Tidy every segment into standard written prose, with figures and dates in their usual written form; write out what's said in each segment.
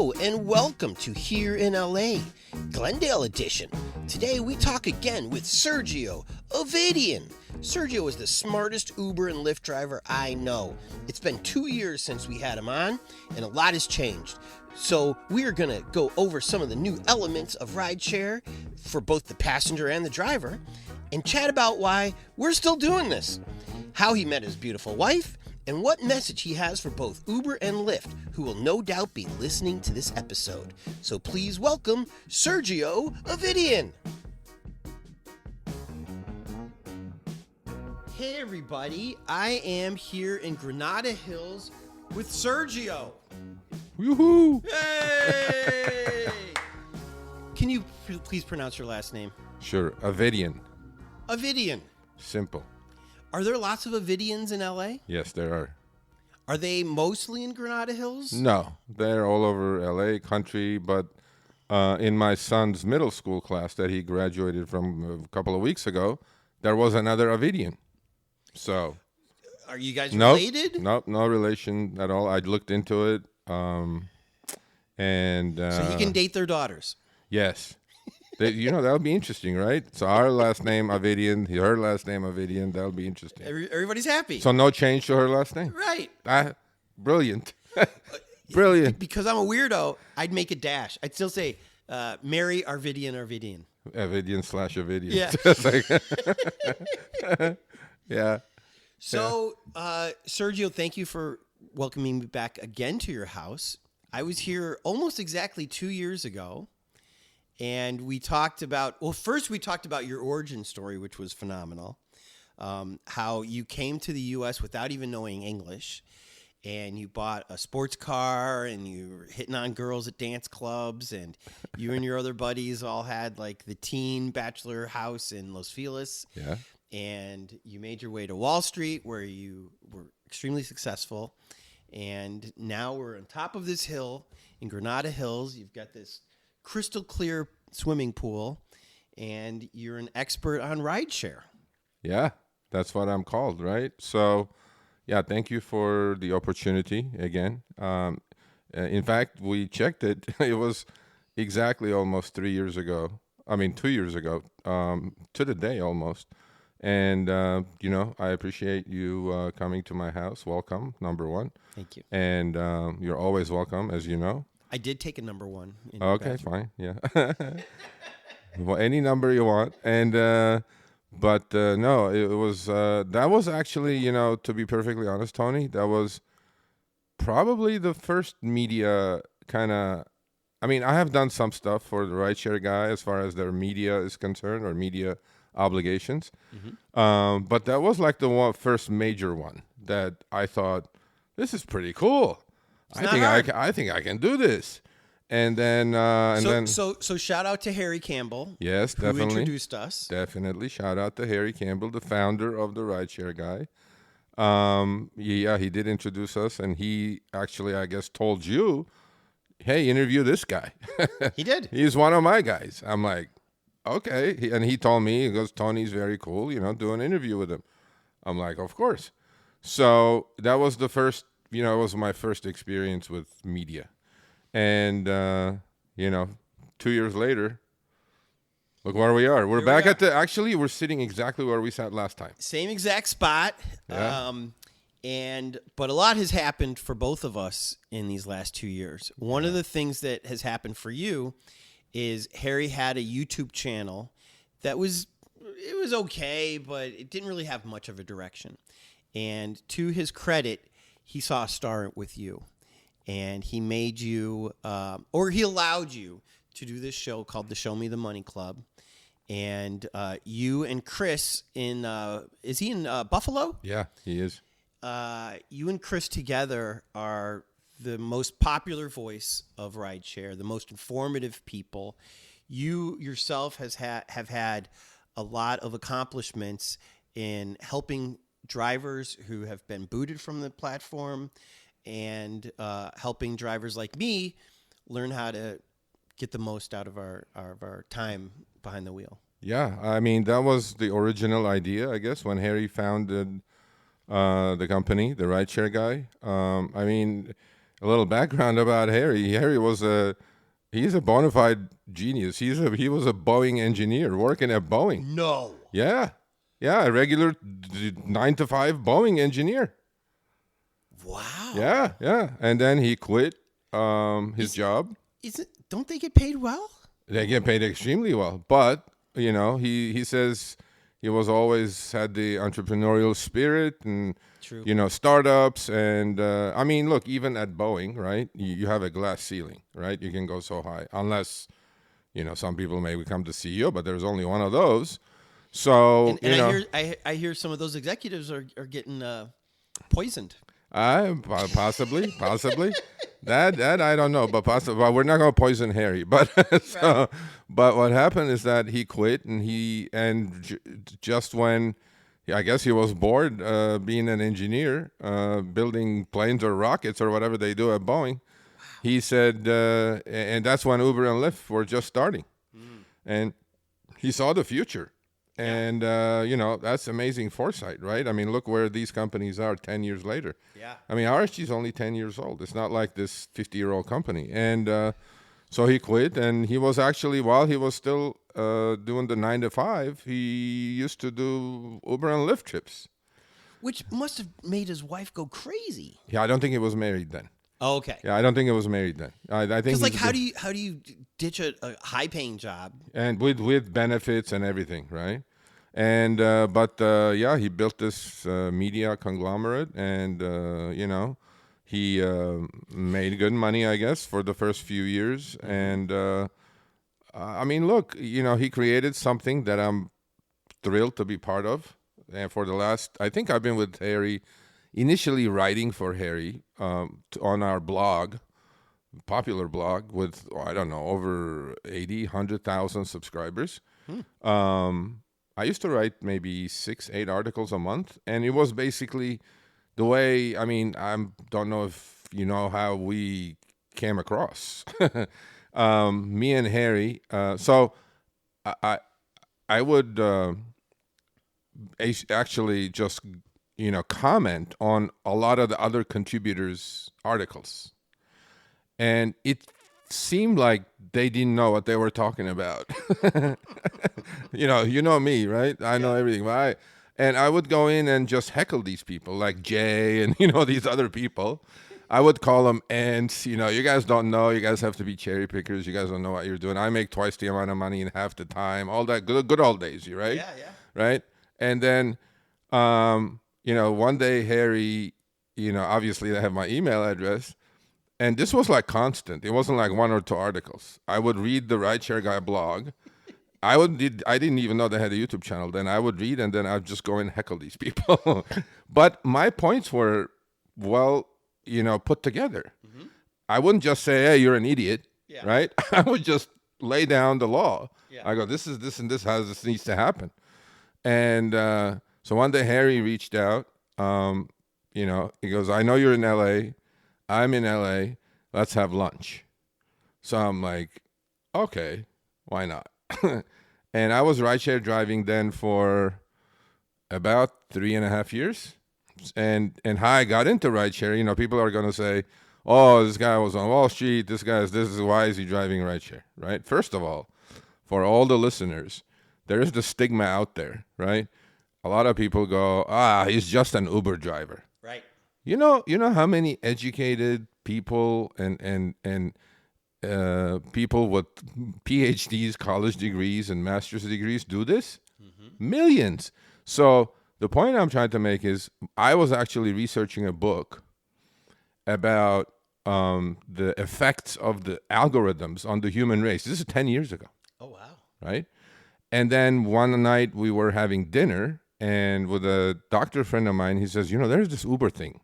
Hello and welcome to Here in LA, Glendale edition. Today we talk again with Sergio Avedian. Sergio is the smartest Uber and Lyft driver I know. It's been 2 years since we had him on, and a lot has changed. So we are going to go over some of the new elements of rideshare for both the passenger and the driver, and chat about why we're still doing this, how he met his beautiful wife, and what message he has for both Uber and Lyft, who will no doubt be listening to this episode. So please welcome Sergio Avedian. Hey everybody, I am here in Granada Hills with Sergio. Woohoo! Hey! Can you please pronounce your last name? Sure, Avedian. Avedian. Simple. Are there lots of Avedians in LA? Yes, there are. Are they mostly in Granada Hills? No, they're all over LA country, but in my son's middle school class that he graduated from a couple of weeks ago, there was another Avedian. So, are you guys related? Nope, no relation at all. I looked into it, and so he can date their daughters. Yes. That would be interesting, right? So our last name Avedian, her last name Avedian. That'll be interesting. Everybody's happy. So no change to her last name, right? Brilliant, brilliant. Because I'm a weirdo, I'd make a dash. I'd still say Mary Arvidian. Avedian/Avedian. Yeah. Yeah. So, Sergio, thank you for welcoming me back again to your house. I was here almost exactly 2 years ago. And we talked about, first we talked about your origin story, which was phenomenal. How you came to the U.S. without even knowing English. And you bought a sports car and you were hitting on girls at dance clubs. And you and your other buddies all had like the teen bachelor house in Los Feliz. Yeah. And you made your way to Wall Street where you were extremely successful. And now we're on top of this hill in Granada Hills. You've got this crystal clear swimming pool, and you're an expert on rideshare. Yeah, that's what I'm called, right? So, yeah, thank you for the opportunity again. In fact, we checked it. It was exactly almost 3 years ago. 2 years ago, to the day almost. And, I appreciate you coming to my house. Welcome, number one. Thank you. And you're always welcome, as you know. I did take a number one. Okay, fine. Yeah. Well, any number you want. And, no, it was, that was actually, to be perfectly honest, Tony, that was probably the first media kind of, I have done some stuff for the rideshare guy as far as their media is concerned or media obligations. Mm-hmm. But that was like the first major one that I thought, this is pretty cool. I think I can do this, and then so shout out to Harry Campbell. Yes, who definitely introduced us. Definitely shout out to Harry Campbell, the founder of the rideshare guy. Yeah, he did introduce us, and he actually, I guess, told you, "Hey, interview this guy." He did. He's one of my guys. I'm like, okay, and he told me, he goes, "Tony's very cool. Do an interview with him." I'm like, of course. So that was the first. It was my first experience with media. And, 2 years later, look where we are. We're back actually, we're sitting exactly where we sat last time. Same exact spot. Yeah. But a lot has happened for both of us in these last 2 years. One of the things that has happened for you is Harry had a YouTube channel that was okay, but it didn't really have much of a direction. And to his credit, he saw a star with you, and he made you, or he allowed you to do this show called the Show Me the Money Club. And you and Chris is he in Buffalo? Yeah, he is. You and Chris together are the most popular voice of rideshare, the most informative people. You yourself have had a lot of accomplishments in helping drivers who have been booted from the platform and helping drivers like me learn how to get the most out of our time behind the wheel. Yeah, that was the original idea, I guess, when Harry founded the company, the rideshare guy. A little background about Harry. Harry was he's a bona fide genius. He was a Boeing engineer working at Boeing. No. Yeah, yeah, a regular 9 to 5 Boeing engineer. Wow. Yeah, yeah, and then he quit his job. Don't they get paid well? They get paid extremely well, but he says he was always had the entrepreneurial spirit and True. Startups and I mean, look, even at Boeing, right? You have a glass ceiling, right? You can go so high unless some people may become the CEO, but there's only one of those. So and I hear some of those executives are getting poisoned. Possibly. That I don't know, but possibly. But we're not going to poison Harry. But but what happened is that he quit, and just when I guess he was bored being an engineer, building planes or rockets or whatever they do at Boeing. He said, and that's when Uber and Lyft were just starting, and he saw the future. And, that's amazing foresight, right? I mean, look where these companies are 10 years later. Yeah. I mean, RSG is only 10 years old. It's not like this 50-year-old company. And so he quit. And he was actually, while he was still doing the 9 to 5, he used to do Uber and Lyft trips. Which must have made his wife go crazy. Yeah, I don't think he was married then. Oh, okay. Yeah, I don't think it was married then. I think because how do you ditch a high paying job and with benefits and everything, right? And he built this media conglomerate, and he made good money, I guess, for the first few years. And I mean, look, he created something that I'm thrilled to be part of. And for the last, I think I've been with Harry, initially writing for Harry on our blog, popular blog with, I don't know, over 100,000 subscribers. I used to write maybe 6-8 articles a month, and it was basically the way, I mean, I don't know if you know how we came across. Me and Harry, so I would actually just, comment on a lot of the other contributors' articles. And it seemed like they didn't know what they were talking about. you know me, right? I know everything. And I would go in and just heckle these people like Jay and, these other people. I would call them ants. You guys don't know. You guys have to be cherry pickers. You guys don't know what you're doing. I make twice the amount of money in half the time. All that good old days, right? Yeah. Right? And then, one day Harry, obviously they have my email address. And this was like constant. It wasn't like 1 or 2 articles. I would read the Rideshare Guy blog. I didn't even know they had a YouTube channel. Then I would read, and then I'd just go and heckle these people. But my points were well, put together. Mm-hmm. I wouldn't just say, "Hey, you're an idiot," right? I would just lay down the law. Yeah. I go, "This is this and this. How this needs to happen." And so one day Harry reached out. He goes, "I know you're in LA. I'm in LA. Let's have lunch." So I'm like, okay, why not? And I was rideshare driving then for about 3.5 years. And how I got into rideshare, people are going to say, oh, this guy was on Wall Street. This is why is he driving rideshare, right? First of all, for all the listeners, there is the stigma out there, right? A lot of people go, he's just an Uber driver. Right. You know how many educated people and people with PhDs, college degrees, and master's degrees do this? Mm-hmm. Millions. So the point I'm trying to make is I was actually researching a book about the effects of the algorithms on the human race. This is 10 years ago. Oh, wow. Right? And then one night we were having dinner, and with a doctor friend of mine, he says, there's this Uber thing.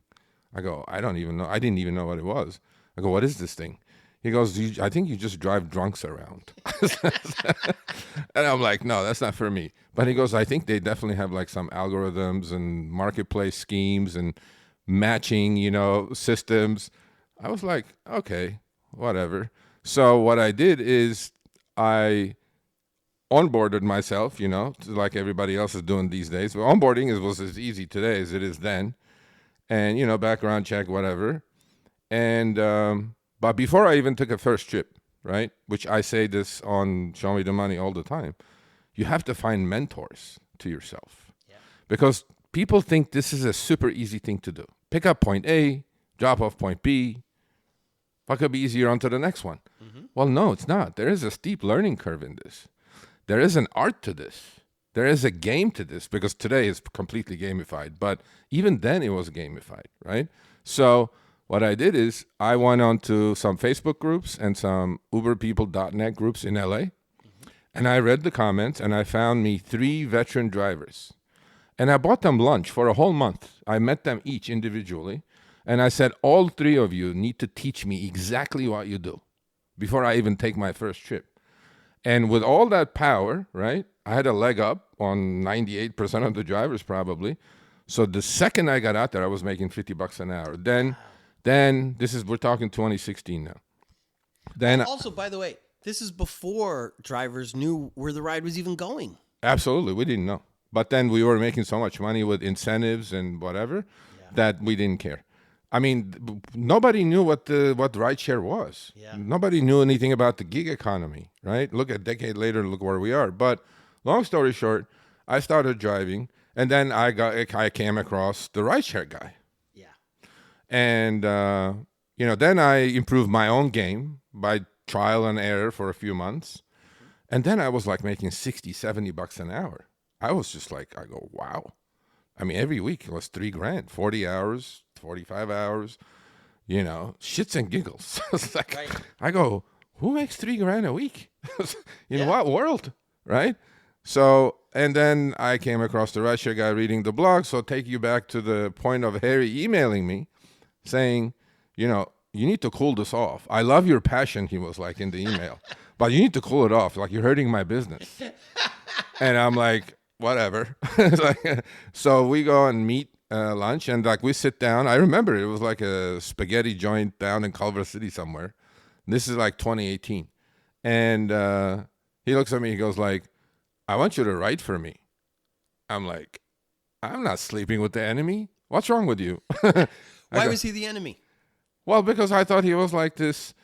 I go, I don't even know. I didn't even know what it was. I go, what is this thing? He goes, I think you just drive drunks around. And I'm like, no, that's not for me. But he goes, I think they definitely have like some algorithms and marketplace schemes and matching, systems. I was like, okay, whatever. So what I did is I onboarded myself, like everybody else is doing these days. But onboarding was as easy today as it is then. And, background check, whatever. And but before I even took a first trip, right, which I say this on Show Me the Money all the time, you have to find mentors to yourself. Yeah. Because people think this is a super easy thing to do. Pick up point A, drop off point B. What could be easier onto the next one? Well, no, it's not. There is a steep learning curve in this. There is an art to this. There is a game to this, because today is completely gamified. But even then it was gamified, right? So what I did is I went on to some Facebook groups and some uberpeople.net groups in LA. And I read the comments, and I found me 3 veteran drivers. And I bought them lunch for a whole month. I met them each individually. And I said, all 3 of you need to teach me exactly what you do before I even take my first trip. And with all that power, right, I had a leg up on 98% of the drivers probably. So the second I got out there, I was making $50 an hour. Then we're talking 2016 now. Then Also, by the way, this is before drivers knew where the ride was even going. Absolutely, we didn't know. But then we were making so much money with incentives and whatever that we didn't care. I mean, nobody knew what rideshare was. Yeah. Nobody knew anything about the gig economy, right? Look, a decade later, look where we are. But long story short, I started driving, and then I came across the rideshare guy. Yeah. And, then I improved my own game by trial and error for a few months. And then I was like making $60-$70 an hour. I was just like, I go, wow. I mean, every week it was $3,000, 40 hours, 45 hours, shits and giggles. It's like, Right. I go, who makes $3,000 a week? In what world? Right? So, and then I came across the rideshare guy reading the blog. So take you back to the point of Harry emailing me saying, you need to cool this off. I love your passion, he was like in the email, but you need to cool it off. Like, you're hurting my business. And I'm like, whatever. So we go and meet lunch, and like we sit down. I remember it was like a spaghetti joint down in Culver City somewhere. This is like 2018. And he looks at me, he goes like, I want you to write for me. I'm like, I'm not sleeping with the enemy. What's wrong with you? Why was he the enemy? Well, because I thought he was like this,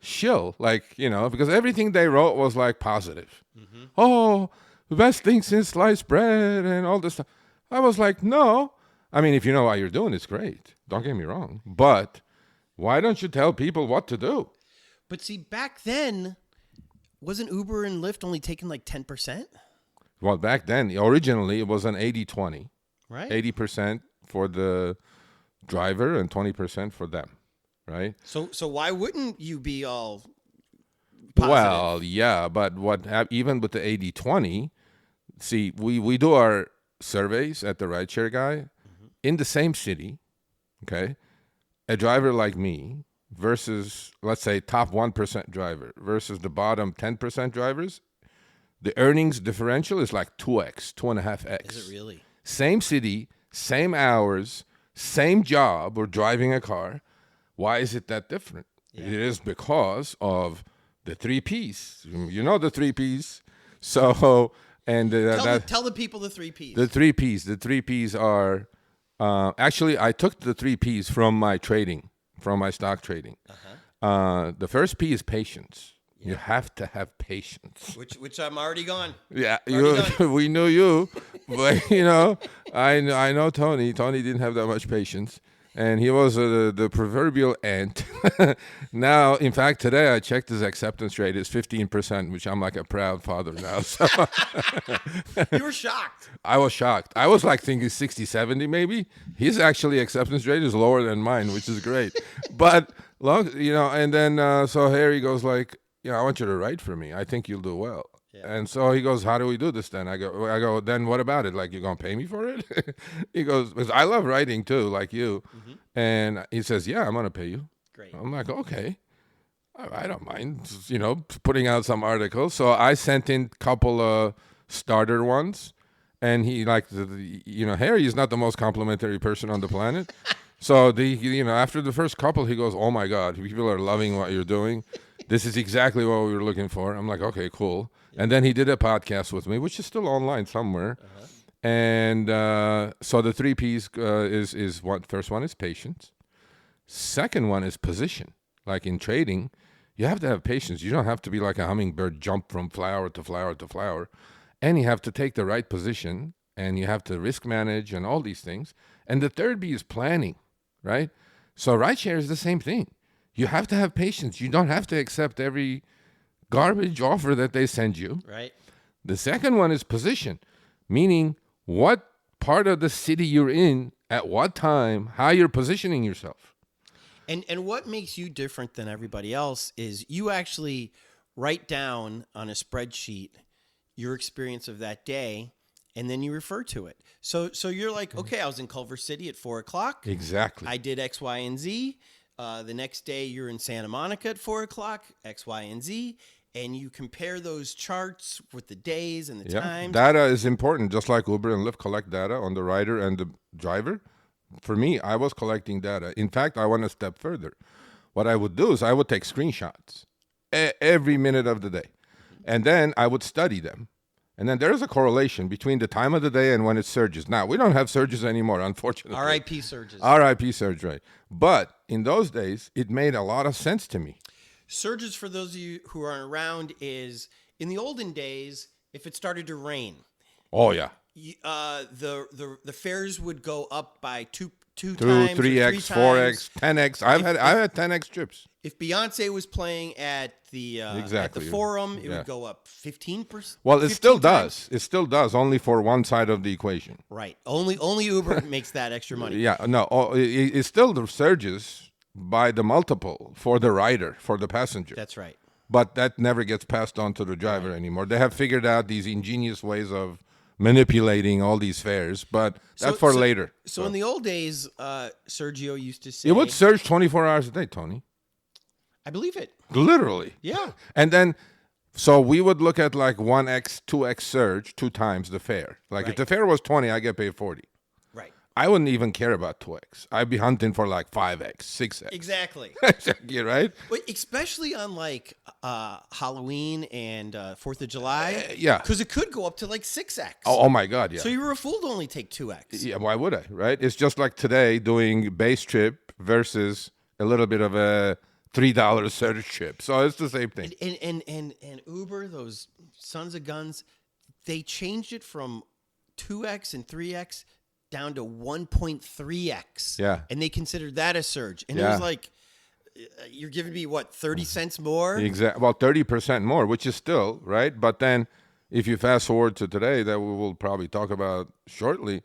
shill, like, because everything they wrote was like positive. Mm-hmm. Oh, the best thing since sliced bread and all this stuff. I was like, no. I mean, if you know what you're doing, it's great. Don't get me wrong. But why don't you tell people what to do? But see, back then, wasn't Uber and Lyft only taking like 10%? Well, back then, originally, it was an 80-20. Right. 80% for the driver and 20% for them, right? So why wouldn't you be all positive? Well, yeah, but even with the 80-20, see, we do our surveys at the rideshare guy in the same city, okay? A driver like me versus, let's say, top 1% driver versus the bottom 10% drivers, the earnings differential is like 2x, 2.5x. Is it really? Same city, same hours, same job, we're driving a car. Why is it that different? Yeah. It is because of the 3 Ps. You know the 3 Ps. So, and tell the people the 3 Ps. The 3 Ps. The 3 Ps are, actually, I took the 3 Ps from my trading, from my stock trading. The first P is patience. Yeah. You have to have patience. Which I'm already gone. Yeah, we knew you, but I know Tony. Tony didn't have that much patience, and he was the proverbial ant. Now, in fact, today I checked his acceptance rate is 15%, which I'm like a proud father now. So. You were shocked. I was shocked. I was like thinking 60, 70 maybe. His actually acceptance rate is lower than mine, which is great. But and then so Harry goes like, I want you to write for me. I think you'll do well. Yeah. And so he goes, how do we do this then? I go, then what about it? Like, you're going to pay me for it? He goes, because I love writing too, like you. Mm-hmm. And he says, yeah, I'm going to pay you. Great. I'm like, okay. I don't mind, putting out some articles. So I sent in a couple of starter ones. And he, like, Harry is not the most complimentary person on the planet. So after the first couple, he goes, oh my God, people are loving what you're doing. This is exactly what we were looking for. I'm like, okay, cool. Yeah. And then he did a podcast with me, which is still online somewhere. Uh-huh. And so the 3 Ps is what? First one is patience. second one is position. Like in trading, you have to have patience. You don't have to be like a hummingbird, jump from flower to flower to flower. And you have to take the right position, and you have to risk manage and all these things. And the third B is planning, right? So rideshare is the same thing. You have to have patience. You don't have to accept every garbage offer that they send you. Right. The second one is position, meaning what part of the city you're in, at what time, how you're positioning yourself. And what makes you different than everybody else is you actually write down on a spreadsheet your experience of that day, and then you refer to it. So you're like, okay, I was in Culver City at 4:00. Exactly. I did X, Y, and Z. The next day you're in Santa Monica at 4:00, X, Y, and Z. And you compare those charts with the days and the times. Data is important, just like Uber and Lyft collect data on the rider and the driver. For me, I was collecting data. In fact, I went a step further. What I would do is I would take screenshots every minute of the day, and then I would study them. And then there's a correlation between the time of the day and when it surges. Now, we don't have surges anymore, unfortunately. R.I.P. surges. R.I.P. surge, right. But in those days, it made a lot of sense to me. Surges, for those of you who aren't around, is in the olden days, if it started to rain, Oh, yeah. the fares would go up by two 2, times, 3x, 4x, 10x. I've had 10x trips. If Beyonce was playing at the Forum, it would go up 15%. Well, it still times. does. It still does, only for one side of the equation. Right. Only Uber makes that extra money. Yeah. No. It still surges by the multiple for the rider, for the passenger. That's right. But that never gets passed on to the driver anymore. They have figured out these ingenious ways of manipulating all these fares, but that's for later. So in the old days, Sergio used to say... It would surge 24 hours a day, Tony. I believe it. Literally. Yeah. And then, so we would look at like 1x, 2x surge, 2 times the fare. Like if the fare was 20, I get paid 40. Right. I wouldn't even care about 2x. I'd be hunting for like 5x, 6x. Exactly. You're right? But especially on like Halloween and 4th of July. Yeah. Because it could go up to like 6x. Oh my God, yeah. So you were a fool to only take 2x. Yeah, why would I, right? It's just like today doing base trip versus a little bit of a $3 surge trip. So it's the same thing. And Uber, those sons of guns, they changed it from 2x and 3x down to 1.3x. Yeah. And they considered that a surge. And it was like, you're giving me, what, 30 cents more? Exactly. Well, 30% more, which is still, right? But then if you fast forward to today, that we will probably talk about shortly,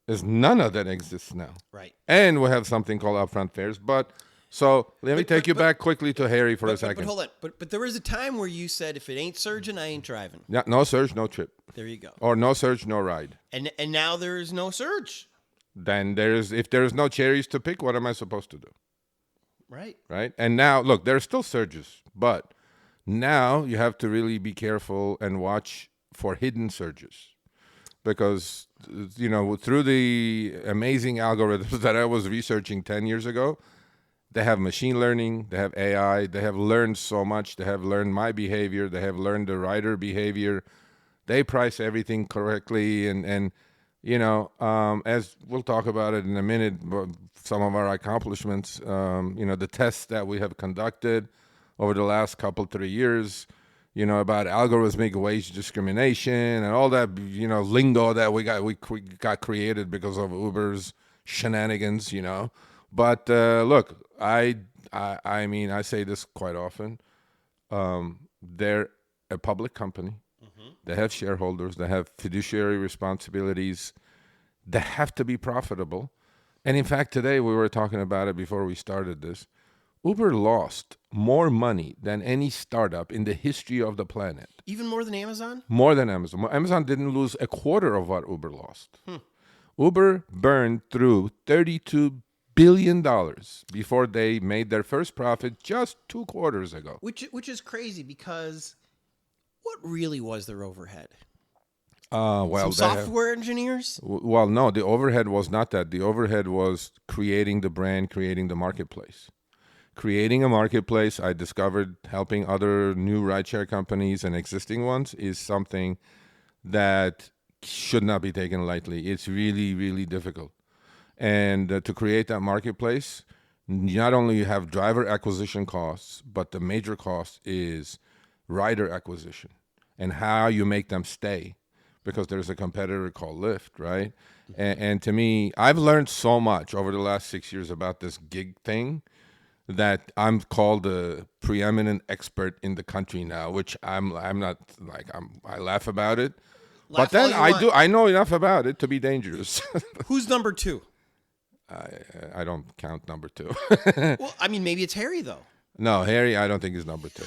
is none of that exists now. Right. And we have something called upfront fares. But so let me take you back quickly to Harry for a second. But hold on. But there was a time where you said, if it ain't surging, I ain't driving. Yeah, no surge, no trip. There you go. Or no surge, no ride. And now there is no surge. Then if there's no cherries to pick, what am I supposed to do? Right. Right. And now, look, there are still surges, but now you have to really be careful and watch for hidden surges. Because, through the amazing algorithms that I was researching 10 years ago, they have machine learning, they have AI, they have learned so much, they have learned my behavior, they have learned the rider behavior. They price everything correctly, and as we'll talk about it in a minute, some of our accomplishments, the tests that we have conducted over the last 3 years, about algorithmic wage discrimination and all that, lingo that we got created because of Uber's shenanigans, But look, I mean, I say this quite often. They're a public company. They have shareholders. They have fiduciary responsibilities. They have to be profitable. And in fact, today we were talking about it before we started this. Uber lost more money than any startup in the history of the planet. Even more than Amazon? More than Amazon. Amazon didn't lose a quarter of what Uber lost. Uber burned through $32 billion before they made their first profit just 2 quarters ago. Which is crazy because what really was their overhead? Some software engineers? Well, no, the overhead was not that. The overhead was creating the brand, creating the marketplace. Creating a marketplace, I discovered helping other new rideshare companies and existing ones is something that should not be taken lightly. It's really, really difficult. And to create that marketplace, not only you have driver acquisition costs, but the major cost is rider acquisition and how you make them stay, because there's a competitor called Lyft, right? And to me, I've learned so much over the last 6 years about this gig thing that I'm called the preeminent expert in the country now, which I'm not like I laugh about it. Laugh But then all you want. I know enough about it to be dangerous. Who's number 2? I don't count number 2. Well, I mean, maybe it's Harry though. No, Harry, I don't think is number 2.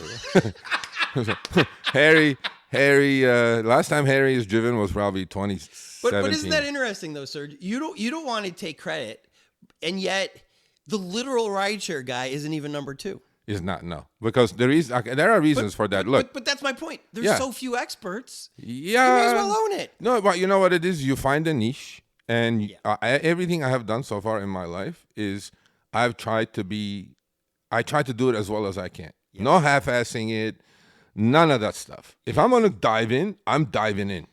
Harry. Last time Harry is driven was probably 2017. But isn't that interesting though, Serge? You don't want to take credit, and yet the literal rideshare guy isn't even number 2. Is not, no, because there are reasons for that. Look, but that's my point. There's so few experts. Yeah, You may as well own it. No, but you know what it is? You find a niche, and everything I have done so far in my life is I try to do it as well as I can. Yeah. No half-assing it, none of that stuff. If I'm gonna dive in, I'm diving in.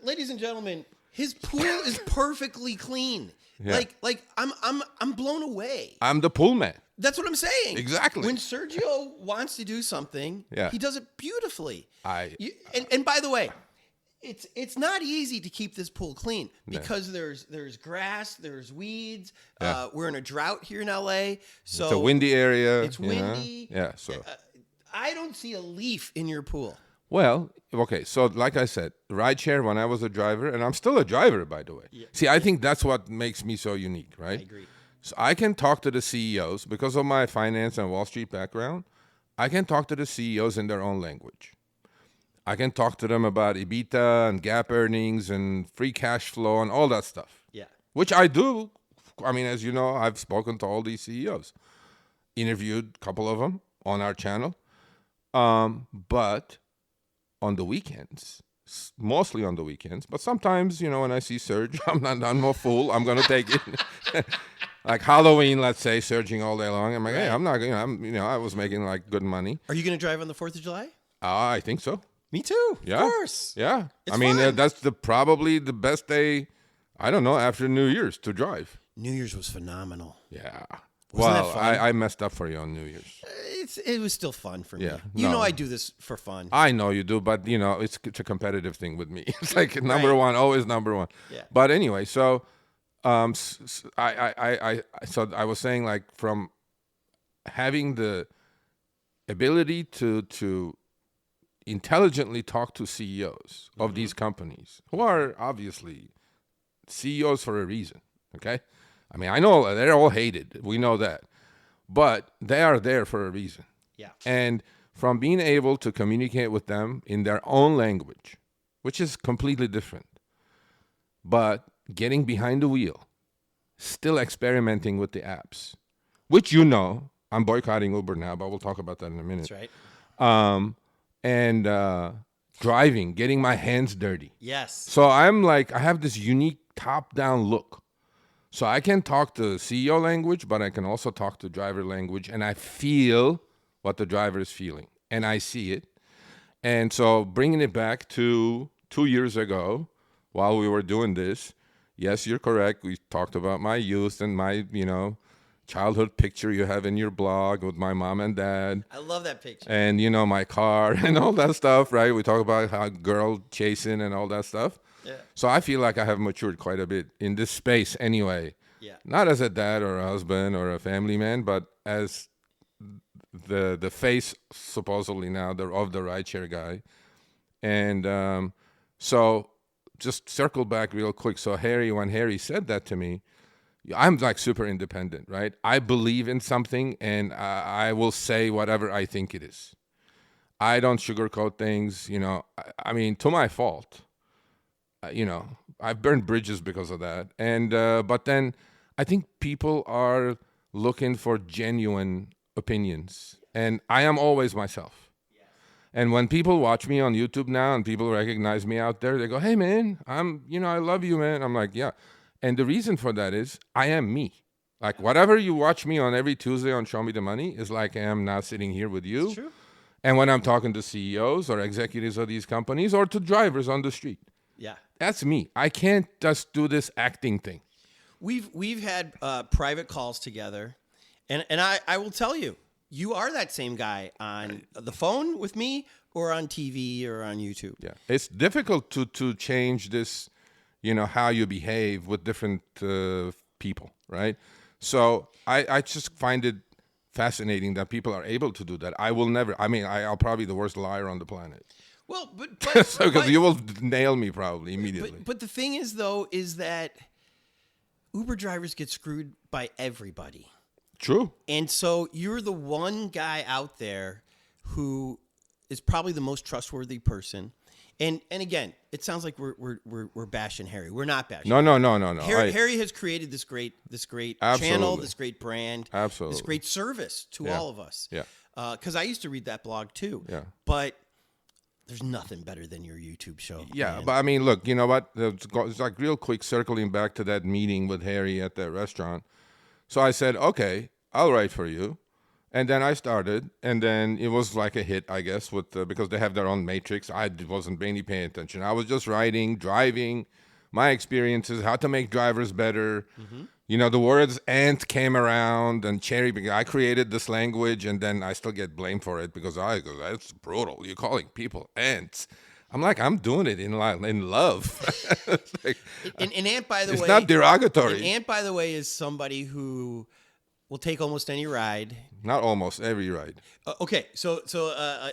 Ladies and gentlemen, his pool is perfectly clean. Yeah. Like I'm blown away. I'm the pool man. That's what I'm saying. Exactly. When Sergio wants to do something, he does it beautifully. And by the way, it's not easy to keep this pool clean because there's grass, there's weeds. Yeah. We're in a drought here in LA, so it's a windy area. It's windy. Yeah. So I don't see a leaf in your pool. Well, okay. So like I said, rideshare when I was a driver, and I'm still a driver, by the way. Yeah. See, I think that's what makes me so unique, right? I agree. So I can talk to the CEOs because of my finance and Wall Street background. I can talk to the CEOs in their own language. I can talk to them about EBITDA and gap earnings and free cash flow and all that stuff. Yeah. Which I do. I mean, as you know, I've spoken to all these CEOs. Interviewed a couple of them on our channel. But on the weekends, mostly on the weekends, but sometimes, when I see Serge, I'm no fool. I'm going to take it. Like Halloween, let's say, surging all day long. I'm like, hey, I'm not, I was making like good money. Are you going to drive on the 4th of July? I think so. Me too. Yeah. Of course. Yeah. It's fun. That's probably the best day, I don't know, after New Year's to drive. New Year's was phenomenal. Yeah. Wasn't that fun? I messed up for you on New Year's. It was still fun for me. Yeah, You know I do this for fun. I know you do, but it's a competitive thing with me. It's like number one, always number one. Yeah. But anyway, so I was saying, like, from having the ability to intelligently talk to CEOs of these companies who are obviously CEOs for a reason. Okay. I mean, I know they're all hated. We know that. But they are there for a reason. Yeah. And from being able to communicate with them in their own language, which is completely different, but getting behind the wheel, still experimenting with the apps, which I'm boycotting Uber now, but we'll talk about that in a minute. That's right. And driving, getting my hands dirty. Yes. So I'm like, I have this unique top-down look. So I can talk the CEO language, but I can also talk the driver language, and I feel what the driver is feeling, and I see it. And so bringing it back to 2 years ago, while we were doing this, yes, you're correct. We talked about my youth and my, childhood picture you have in your blog with my mom and dad. I love that picture. And, my car and all that stuff, right? We talk about how girl chasing and all that stuff. Yeah. So I feel like I have matured quite a bit in this space anyway. Yeah. Not as a dad or a husband or a family man, but as the face supposedly now of the rideshare guy. And so just circle back real quick. So when Harry said that to me, I'm like super independent, right? I believe in something and I will say whatever I think it is. I don't sugarcoat things, I mean, to my fault. I've burned bridges because of that. And but then I think people are looking for genuine opinions. And I am always myself. Yes. And when people watch me on YouTube now and people recognize me out there, they go, hey, man, I love you, man. I'm like, yeah. And the reason for that is I am me. Like whatever you watch me on every Tuesday on Show Me the Money is like I am now sitting here with you. It's true. And when I'm talking to CEOs or executives of these companies or to drivers on the street. Yeah. That's me. I can't just do this acting thing. We've had private calls together, And I will tell you, you are that same guy on the phone with me or on TV or on YouTube. Yeah, it's difficult to change this, how you behave with different people, right? So I just find it fascinating that people are able to do that. I will never. I mean, I'll probably be the worst liar on the planet. Well, but Because you will nail me probably immediately. But the thing is, though, is that Uber drivers get screwed by everybody. True. And so you're the one guy out there who is probably the most trustworthy person. And again, it sounds like we're bashing Harry. We're not bashing. No. Harry has created this great channel, this great brand, absolutely, this great service to all of us. Yeah. Because I used to read that blog too. Yeah. But there's nothing better than your YouTube show. Yeah, man. but I mean, look, you know what? It's like real quick circling back to that meeting with Harry at that restaurant. So I said, okay, I'll write for you. And then I started, and then it was like a hit, I guess, with because they have their own matrix. I wasn't really paying attention. I was just writing, driving, my experiences, how to make drivers better. Mm-hmm. The words "ant" came around, and cherry. I created this language, and then I still get blamed for it because I go, that's brutal. You're calling people ants. I'm like, I'm doing it in love. Like, an ant, by the way, it's not derogatory. An ant, by the way, is somebody who will take almost any ride. Not almost every ride. Okay, so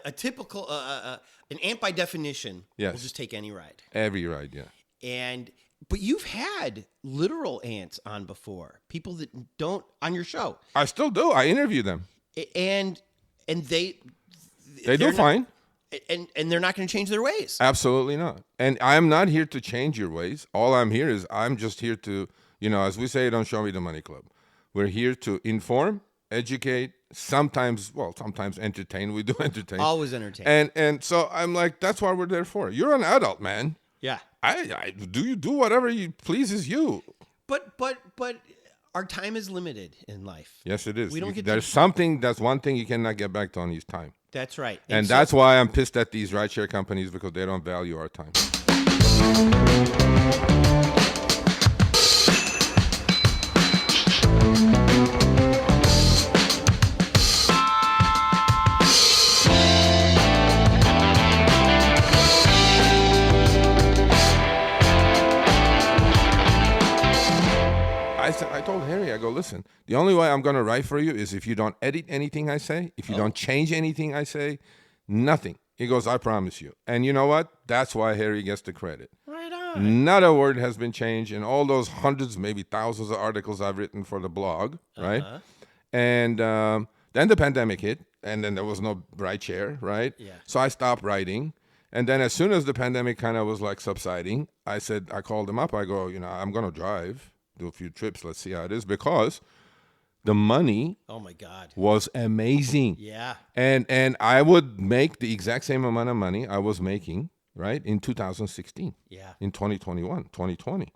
a typical an ant by definition will just take any ride. Every ride, yeah. But you've had literal ants on before. People that don't on your show. I still do. I interview them, and they do fine. And they're not going to change their ways. Absolutely not. And I'm not here to change your ways. All I'm just here to, as we say, don't show me the money club. We're here to inform, educate, sometimes entertain. We do entertain. Always entertain. And so I'm like, that's what we're there for. You're an adult, man. Yeah. I do whatever pleases you. But our time is limited in life. Yes, it is. We don't get that's one thing you cannot get back on is time. That's right. And that's why I'm pissed at these rideshare companies because they don't value our time. I told Harry, I go, listen, the only way I'm going to write for you is if you don't edit anything I say, if you don't change anything I say, nothing. He goes, I promise you. And you know what? That's why Harry gets the credit. Right on. Not a word has been changed in all those hundreds, maybe thousands of articles I've written for the blog, right? And then the pandemic hit, and then there was no rideshare, right? Yeah. So I stopped writing. And then as soon as the pandemic kind of was like subsiding, I called him up. I go, I'm going to drive, do a few trips. Let's see how it is. Because the money was amazing. Yeah. And I would make the exact same amount of money I was making, right, in 2016. Yeah. In 2020.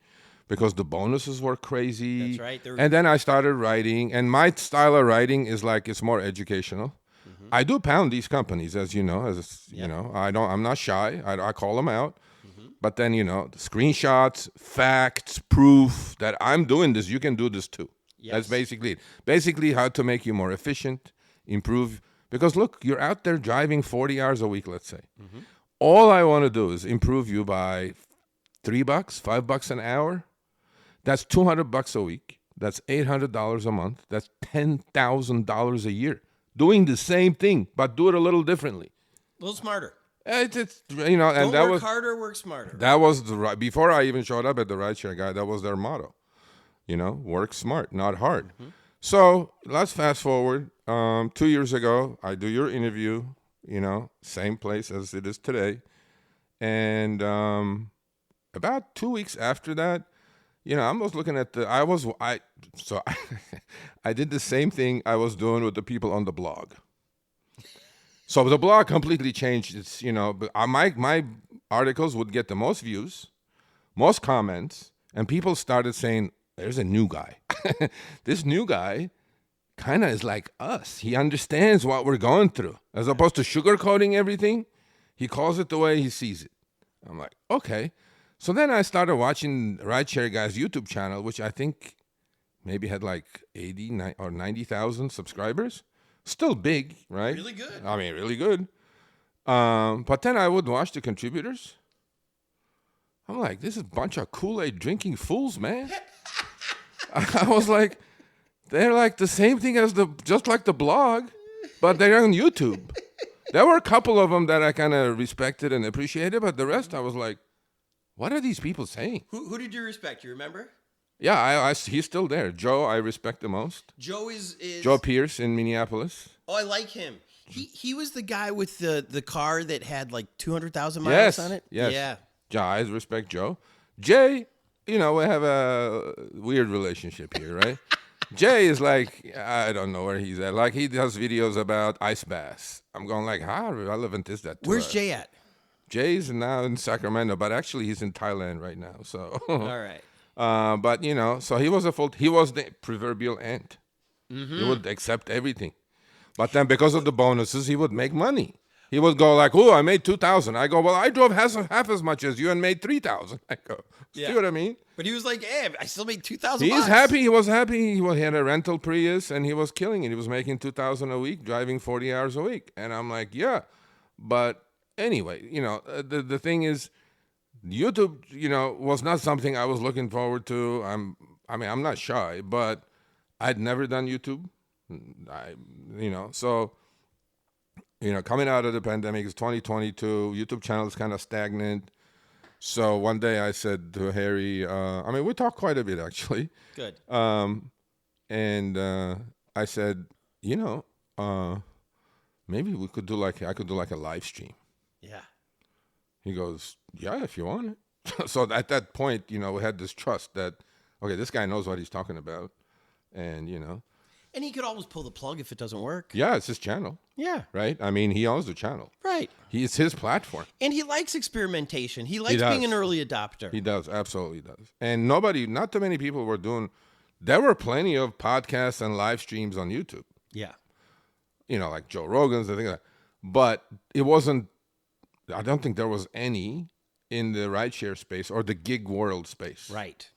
Because the bonuses were crazy. That's right. And then I started writing. And my style of writing is like, it's more educational. Mm-hmm. I do pound these companies, as you know. I'm not shy. I call them out. Mm-hmm. But then, the screenshots, facts, proof that I'm doing this. You can do this too. Yes. That's basically it. Basically, how to make you more efficient, improve. Because look, you're out there driving 40 hours a week, let's say. Mm-hmm. All I want to do is improve you by $3, $5 an hour. That's $200 a week. That's $800 a month. That's $10,000 a year. Doing the same thing, but do it a little differently. A little smarter. And Don't work harder, work smarter. That was before I even showed up at the rideshare guy. That was their motto. Work smart, not hard. Mm-hmm. So let's fast forward. 2 years ago, I do your interview. Same place as it is today, and about 2 weeks after that, I was looking at I did the same thing I was doing with the people on the blog. So the blog completely changed. It's but my articles would get the most views, most comments, and people started saying, "There's a new guy. This new guy kind of is like us. He understands what we're going through, as opposed to sugarcoating everything. He calls it the way he sees it." I'm like, okay. So then I started watching Rideshare Guy's YouTube channel, which I think maybe had like 90,000 subscribers. Still big, right? Really good. I mean, really good. But then I would watch the contributors. I'm like, this is a bunch of Kool-Aid drinking fools, man. I was like, they're like the same thing as just like the blog, but they're on YouTube. There were a couple of them that I kind of respected and appreciated, but the rest I was like, what are these people saying? Who did you respect? You remember? Yeah, he's still there. Joe, I respect the most. Joe is Joe Pierce in Minneapolis. Oh, I like him. He was the guy with the car that had like 200,000 miles on it. Yes. Yeah. Yeah, I respect Joe. Jay, we have a weird relationship here, right? Jay is like, I don't know where he's at. Like, he does videos about ice baths. I'm going like, how relevant is that to Where's us? Jay at? Jay's now in Sacramento, but actually he's in Thailand right now. So, All right. but so he was the proverbial ant. Mm-hmm. He would accept everything, but then because of the bonuses, he would make money. He would go like, "Oh, I made 2,000." I go, "Well, I drove half as much as you and made 3,000." I go, "See what I mean?" But he was like, "Hey, I still made 2,000." He's happy. He was happy. He had a rental Prius, and he was killing it. He was making 2,000 a week, driving 40 hours a week. And I'm like, "Yeah," but anyway, the thing is, YouTube, was not something I was looking forward to. I'm not shy, but I'd never done YouTube. So. Coming out of the pandemic, it's 2022. YouTube channel is kind of stagnant. So one day I said to Harry, we talked quite a bit actually. Good. And I said, maybe I could do like a live stream. Yeah. He goes, yeah, if you want it. So at that point, we had this trust that, okay, this guy knows what he's talking about, and And he could always pull the plug if it doesn't work. Yeah, it's his channel. Yeah. Right? I mean, he owns the channel. Right. It's his platform. And he likes experimentation. He likes being an early adopter. He does. Absolutely does. And not too many people were doing, there were plenty of podcasts and live streams on YouTube. Yeah. Like Joe Rogan's and things like that. But it wasn't, I don't think there was any in the rideshare space or the gig world space. Right.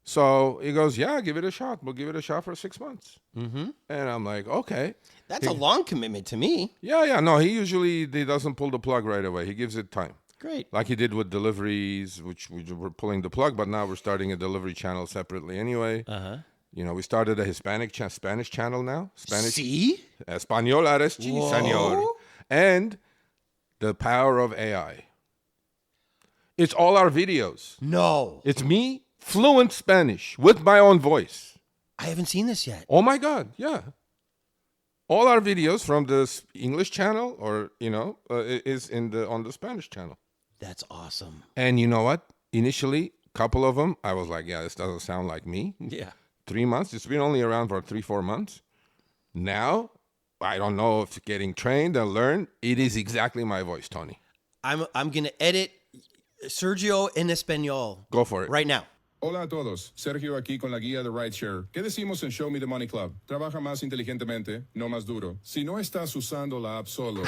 So he goes, yeah, give it a shot. We'll give it a shot for 6 months. Mm-hmm. And I'm like, okay. That's a long commitment to me. Yeah. No, he doesn't pull the plug right away. He gives it time. Great. Like he did with deliveries, which we were pulling the plug, but now we're starting a delivery channel separately anyway. Uh-huh. We started a Spanish channel now. Spanish. Sí? Español eres sí, señor. And the power of AI. It's all our videos. No. It's me, fluent Spanish, with my own voice. I haven't seen this yet. Oh my God, yeah. All our videos from the English channel or, is on the Spanish channel. That's awesome. And you know what? Initially, a couple of them, I was like, yeah, this doesn't sound like me. Yeah. 3 months. It's been only around for 3-4 months. Now, I don't know if getting trained and learned, it is exactly my voice, Tony. I'm going to edit Sergio en español. Go for it. Right now. Hola a todos, Sergio aquí con la guía de rideshare. ¿Qué decimos en Show Me the Money Club? Trabaja más inteligentemente, no más duro. Si no estás usando la app solo.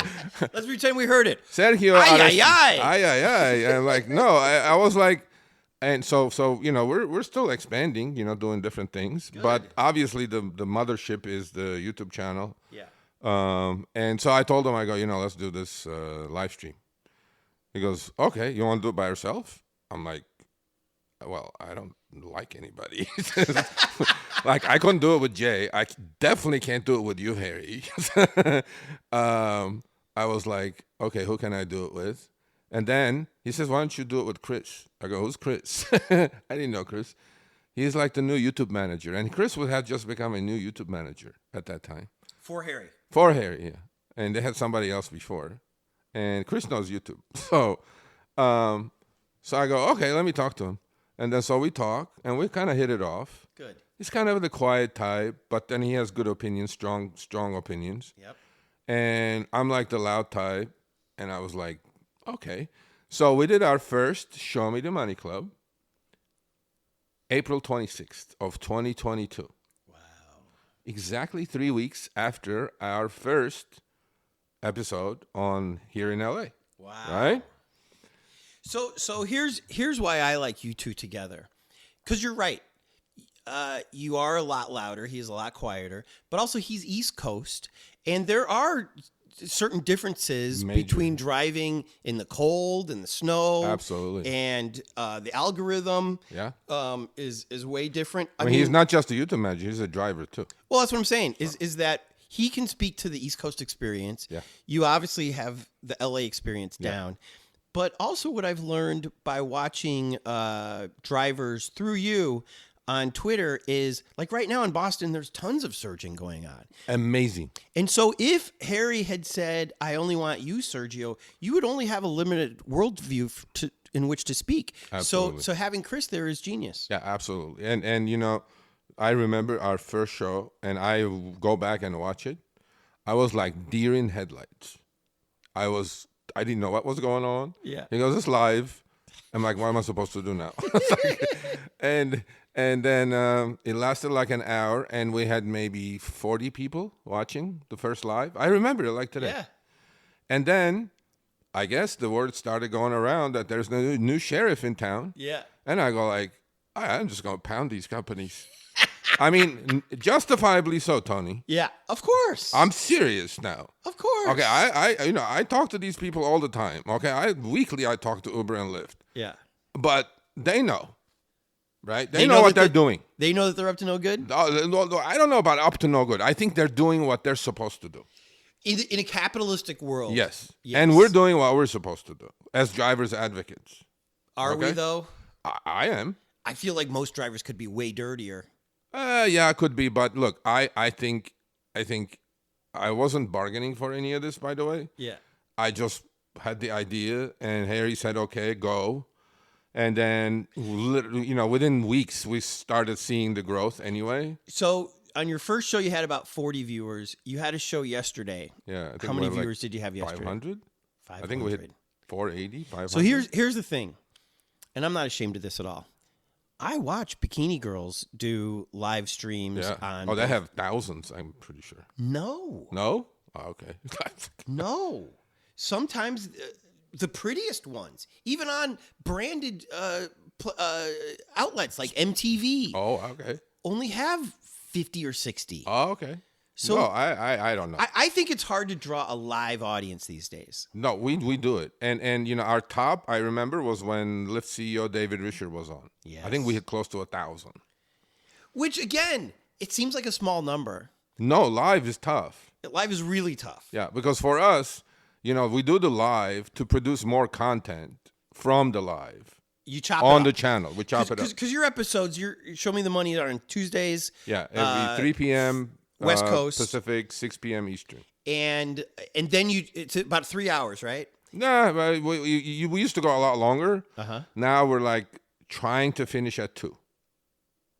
Let's pretend we heard it. Sergio. Ay, ay, ay. Ay, ay, ay. And like, no, I was like, and so we're still expanding, doing different things. Good. But obviously the mothership is the YouTube channel. Yeah. And so I told him, I go, let's do this live stream. He goes, okay, you want to do it by yourself? I'm like, well, I don't like anybody. Like, I couldn't do it with Jay. I definitely can't do it with you, Harry. I was like, okay, who can I do it with? And then he says, why don't you do it with Chris? I go, who's Chris? I didn't know Chris. He's like the new YouTube manager. And Chris had just become a new YouTube manager at that time. For Harry. For Harry, yeah. And they had somebody else before. And Chris knows YouTube. So I go, okay, let me talk to him. And then so we talk, and we kind of hit it off. Good. He's kind of the quiet type, but then he has good opinions, strong opinions. Yep. And I'm like the loud type. And I was like, okay. So we did our first Show Me the Money Club, April 26th of 2022. Wow. Exactly 3 weeks after our first episode on here in LA. Wow. Right? So here's why I like you two together. Because you're right. you are a lot louder. He's a lot quieter, but also he's East Coast, and there are certain differences Major. between driving in the cold and the snow. Absolutely. And the algorithm Yeah. is way different. I mean, he's not just a YouTube manager; he's a driver too. Well, that's what I'm saying. Is that he can speak to the East Coast experience. Yeah. You obviously have the LA experience down. But also what I've learned by watching drivers through you on Twitter is, like right now in Boston, there's tons of surging going on. Amazing. And so if Harry had said, I only want you, Sergio, you would only have a limited worldview in which to speak. Absolutely. So having Chris there is genius. Yeah, absolutely. And you know, I remember our first show, and I go back and watch it. I was like deer in headlights. I didn't know what was going on. Yeah. He goes, it's live. I'm like, what am I supposed to do now? and then it lasted like an hour, and we had maybe 40 people watching the first live. I remember it like today. Yeah. And then I guess the word started going around that there's a new sheriff in town. Yeah. And I go like, I'm just going to pound these companies. I mean, justifiably so, Tony. Yeah, of course. I'm serious now. Of course. Okay, I talk to these people all the time. Okay, weekly I talk to Uber and Lyft. Yeah. But they know, right? They know what they're doing. They know that they're up to no good? No, I don't know about up to no good. I think they're doing what they're supposed to do. In a capitalistic world. Yes. And we're doing what we're supposed to do as drivers advocates. Are we, though? I am. I feel like most drivers could be way dirtier. Yeah, it could be. But look, I think I wasn't bargaining for any of this, by the way. Yeah. I just had the idea, and Harry said, okay, go. And then, within weeks, we started seeing the growth anyway. So on your first show, you had about 40 viewers. You had a show yesterday. Yeah. I think How many viewers did you have yesterday? 500? 500. I think we hit 480, 500. So here's the thing, and I'm not ashamed of this at all. I watch bikini girls do live streams on... Oh, they have thousands, I'm pretty sure. No. No? Oh, okay. No. Sometimes the prettiest ones, even on branded outlets like MTV, Oh, okay. only have 50 or 60. Oh, okay. So no, I don't know. I think it's hard to draw a live audience these days. No, we do it. And our top, I remember, was when Lyft CEO David Risher was on. Yes. I think we hit close to 1,000. Which, again, it seems like a small number. No, live is tough. Live is really tough. Yeah, because for us, we do the live to produce more content from the live. You chop on it the up. channel. We chop it up. Because your episodes, you Show Me the Money are on Tuesdays. Yeah, every 3 p.m. West Coast. Pacific, 6 p.m. Eastern. And then it's about 3 hours, right? Nah, but we used to go a lot longer. Uh-huh. Now we're like trying to finish at 2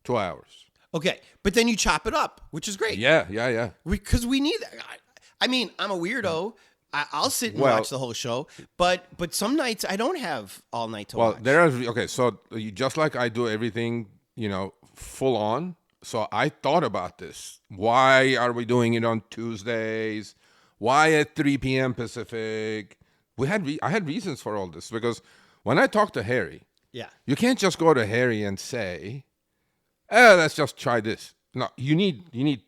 hours. Okay, but then you chop it up, which is great. Yeah. Because we need that. I mean, I'm a weirdo. I'll sit and watch the whole show, but some nights I don't have all night to watch. Well, so just like I do everything, full on. So I thought about this. Why are we doing it on Tuesdays? Why at 3 p.m. Pacific? I had reasons for all this because when I talked to Harry, you can't just go to Harry and say, let's just try this. No, you need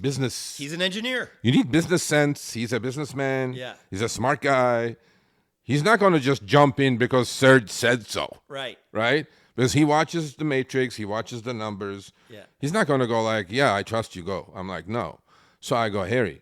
business. He's an engineer. You need business sense. He's a businessman. Yeah. He's a smart guy. He's not going to just jump in because Serge said so. Right. Right? Because he watches the Matrix, he watches the numbers. Yeah. He's not going to go like, yeah, I trust you, go. I'm like, no. So I go, Harry.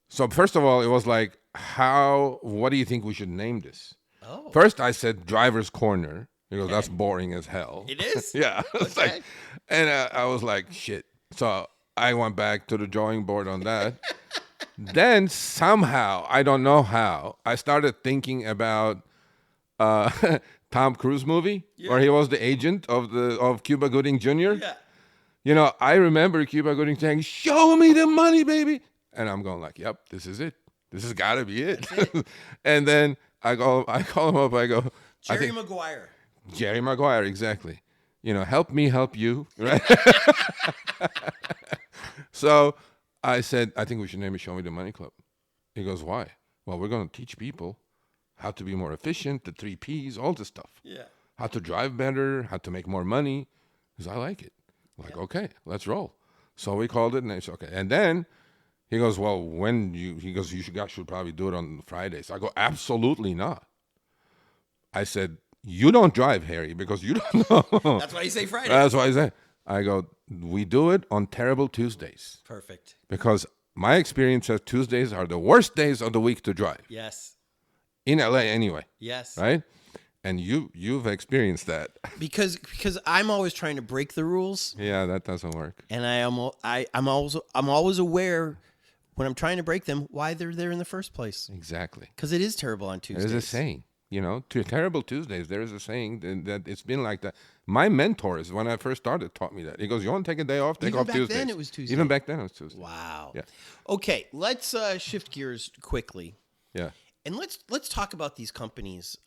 So first of all, it was like, what do you think we should name this? Oh. First, I said Driver's Corner. He goes, that's boring as hell. It is? Yeah. It's Okay. like, and I was like, shit. So I went back to the drawing board on that. Then somehow, I don't know how, I started thinking about Tom Cruise movie where he was the agent of Cuba Gooding Jr. Yeah. I remember Cuba Gooding saying, "Show me the money, baby," and I'm going like, "Yep, this is it. This has got to be it." And then I call him up. I go, Jerry Maguire. Jerry Maguire, exactly. Help me, help you, right? So I said, I think we should name it Show Me the Money Club. He goes, why? Well, we're going to teach people how to be more efficient, the 3 Ps, all this stuff. Yeah. How to drive better, how to make more money. Because I like it. Like, okay, let's roll. So we called it, and I said, okay. And then he goes, well, you should probably do it on Fridays. I go, absolutely not. I said, you don't drive, Harry, because you don't know. That's why you say Friday. That's why I say. I go, we do it on terrible Tuesdays. Perfect. Because my experience says Tuesdays are the worst days of the week to drive. Yes. In LA anyway. Yes. Right? And you've experienced that. Because I'm always trying to break the rules. Yeah, that doesn't work. And I'm always aware when I'm trying to break them why they're there in the first place. Exactly. Because it is terrible on Tuesdays. There's a saying, terrible Tuesdays. There is a saying that it's been like that. My mentors, when I first started, taught me that. He goes, you want to take a day off? Take Even off back Tuesdays. then it was Tuesday. Even back then it was Tuesday. Wow. Yeah. Okay, let's shift gears quickly. Yeah. And let's talk about these companies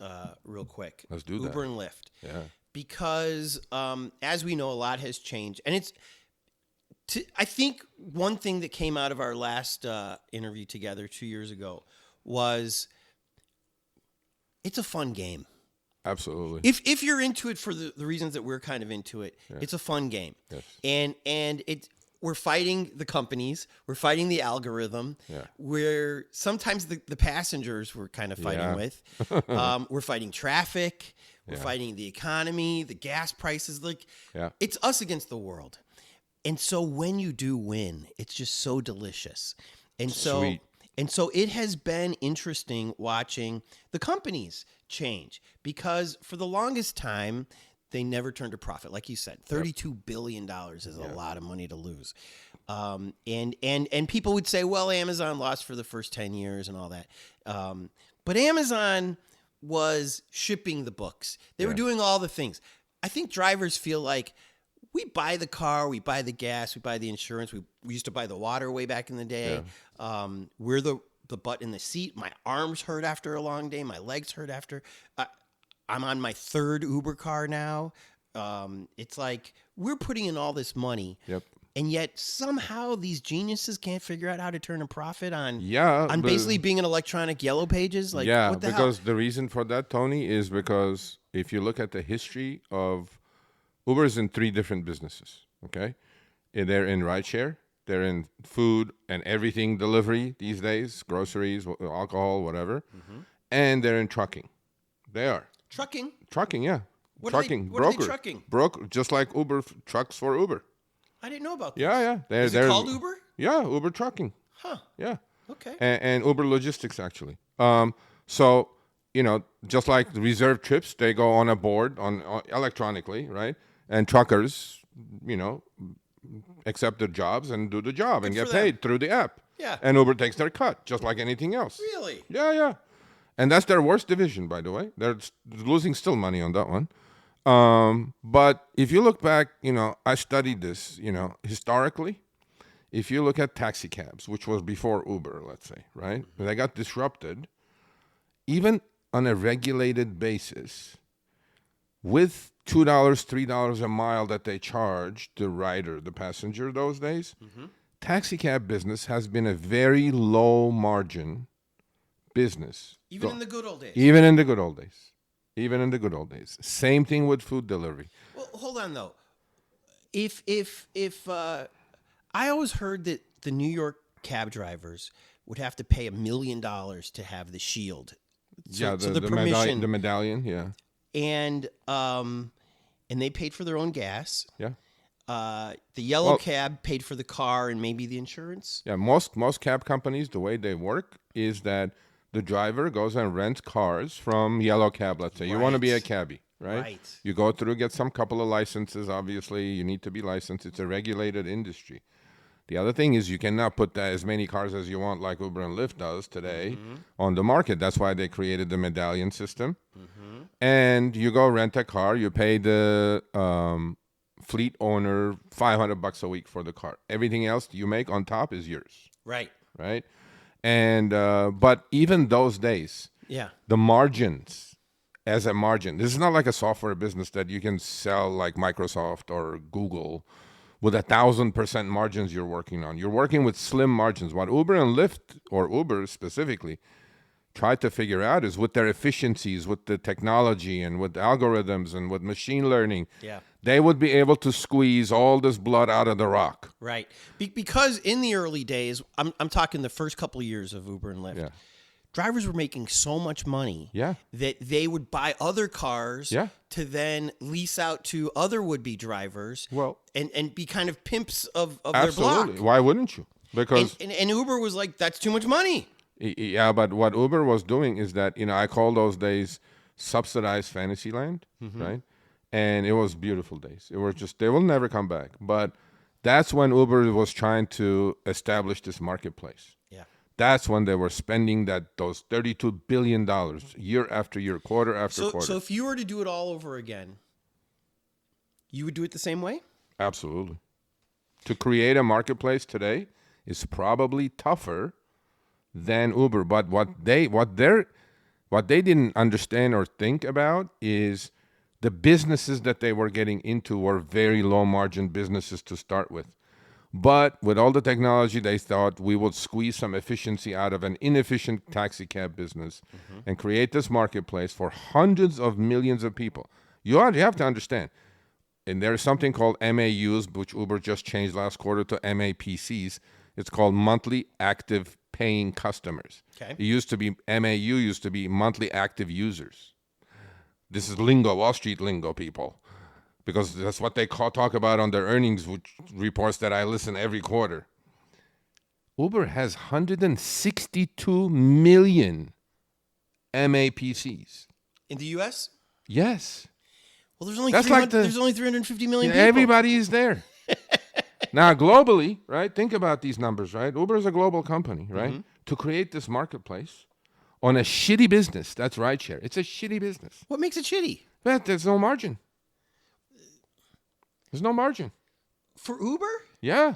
real quick. Let's do that. Uber and Lyft. Yeah. Because as we know, a lot has changed. And I think one thing that came out of our last interview together 2 years ago was it's a fun game. Absolutely. If you're into it for the reasons that we're kind of into it, it's a fun game. Yes. And we're fighting the companies, we're fighting the algorithm, we're sometimes the passengers we're kind of fighting with. We're fighting traffic, we're fighting the economy, the gas prices. It's us against the world. And so when you do win, it's just so delicious. And so Sweet. And so it has been interesting watching the companies change because for the longest time, they never turned a profit. Like you said, $32 billion is a lot of money to lose. And people would say, well, Amazon lost for the first 10 years and all that. But Amazon was shipping the books. They were doing all the things. I think drivers feel like we buy the car, we buy the gas, we buy the insurance. We used to buy the water way back in the day. We're the butt in the seat. My arms hurt after a long day. My legs hurt after. I'm on my third Uber car now. It's like we're putting in all this money. And yet somehow these geniuses can't figure out how to turn a profit on basically being an electronic yellow pages. Like, what the because hell? the reason for that, Tony, is because if you look at the history of Uber is in 3 different businesses, okay? They're in rideshare, they're in food and everything delivery these days, groceries, alcohol, whatever, and they're in trucking. They are. Trucking? Trucking, yeah. What are they trucking? Broker, just like Uber trucks for Uber. I didn't know about this. Yeah. Is it called Uber? Yeah, Uber trucking. Huh. Yeah. Okay. And Uber logistics, actually. So, just like the reserved trips, they go on a board on electronically, right? And truckers, accept their jobs and do the job and get paid through the app. Yeah. And Uber takes their cut, just like anything else. Really? Yeah. And that's their worst division, by the way. They're losing still money on that one. But if you look back, I studied this, historically. If you look at taxi cabs, which was before Uber, let's say, right? When they got disrupted, even on a regulated basis, with $2, $3 a mile that they charged the rider, the passenger those days, taxi cab business has been a very low margin business. Even in the good old days. Even in the good old days. Same thing with food delivery. Well, hold on though. If I always heard that the New York cab drivers would have to pay $1 million to have the shield. So the permission, the medallion, yeah. And they paid for their own gas. Yeah. The yellow cab paid for the car and maybe the insurance. Yeah, most cab companies, the way they work is that the driver goes and rents cars from yellow cab, let's say. You want to be a cabbie, right? You go through, get some couple of licenses, obviously. You need to be licensed. It's a regulated industry. The other thing is you cannot put as many cars as you want like Uber and Lyft does today on the market. That's why they created the medallion system. And you go rent a car. You pay the fleet owner $500 a week for the car. Everything else you make on top is yours. Right. And but even those days, the margins as a margin. This is not like a software business that you can sell like Microsoft or Google with 1,000% margins you're working on. You're working with slim margins. What Uber and Lyft, or Uber specifically, tried to figure out is with their efficiencies, with the technology and with algorithms and with machine learning, they would be able to squeeze all this blood out of the rock. Right. Because in the early days, I'm talking the first couple of years of Uber and Lyft, drivers were making so much money that they would buy other cars to then lease out to other would-be drivers and be kind of pimps of their block. Why wouldn't you? Because and Uber was like, that's too much money. Yeah, but what Uber was doing is that, I call those days subsidized fantasy land, right? And it was beautiful days. It was just, they will never come back. But that's when Uber was trying to establish this marketplace. Yeah. That's when they were spending those $32 billion year after year, quarter after quarter. So if you were to do it all over again, you would do it the same way? Absolutely. To create a marketplace today is probably tougher than Uber. But what they didn't understand or think about is the businesses that they were getting into were very low margin businesses to start with. But with all the technology, they thought we would squeeze some efficiency out of an inefficient taxi cab business and create this marketplace for hundreds of millions of people. You have to understand, and there's something called MAUs, which Uber just changed last quarter to MAPCs. It's called monthly active paying customers. Okay. It used to be, MAU used to be monthly active users. This is lingo, Wall Street lingo, people. Because that's what they talk about on their earnings reports that I listen every quarter. Uber has 162 million MAPCs. In the U.S.? Yes. Well, there's only there's only 350 million people. Everybody is there. Now, globally, right? Think about these numbers, right? Uber is a global company, right? To create this marketplace on a shitty business, that's rideshare. It's a shitty business. What makes it shitty? But there's no margin. There's no margin. For Uber? Yeah.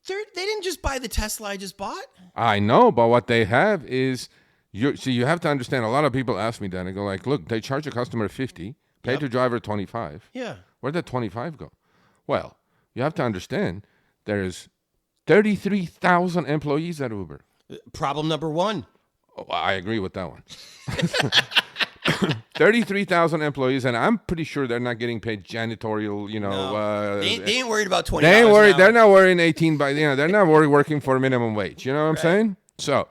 They didn't just buy the Tesla I just bought. I know, but what they have is, you have to understand, a lot of people ask me that and go like, look, they charge a customer 50, pay the driver 25. Yeah. Where'd that 25 go? Well, you have to understand, there's 33,000 employees at Uber. Problem number one. Oh, I agree with that one. 33,000 employees, and I'm pretty sure they're not getting paid janitorial, They ain't worried about $20. They ain't worried. They're not worrying 18, they're not working for minimum wage. You know what I'm saying? So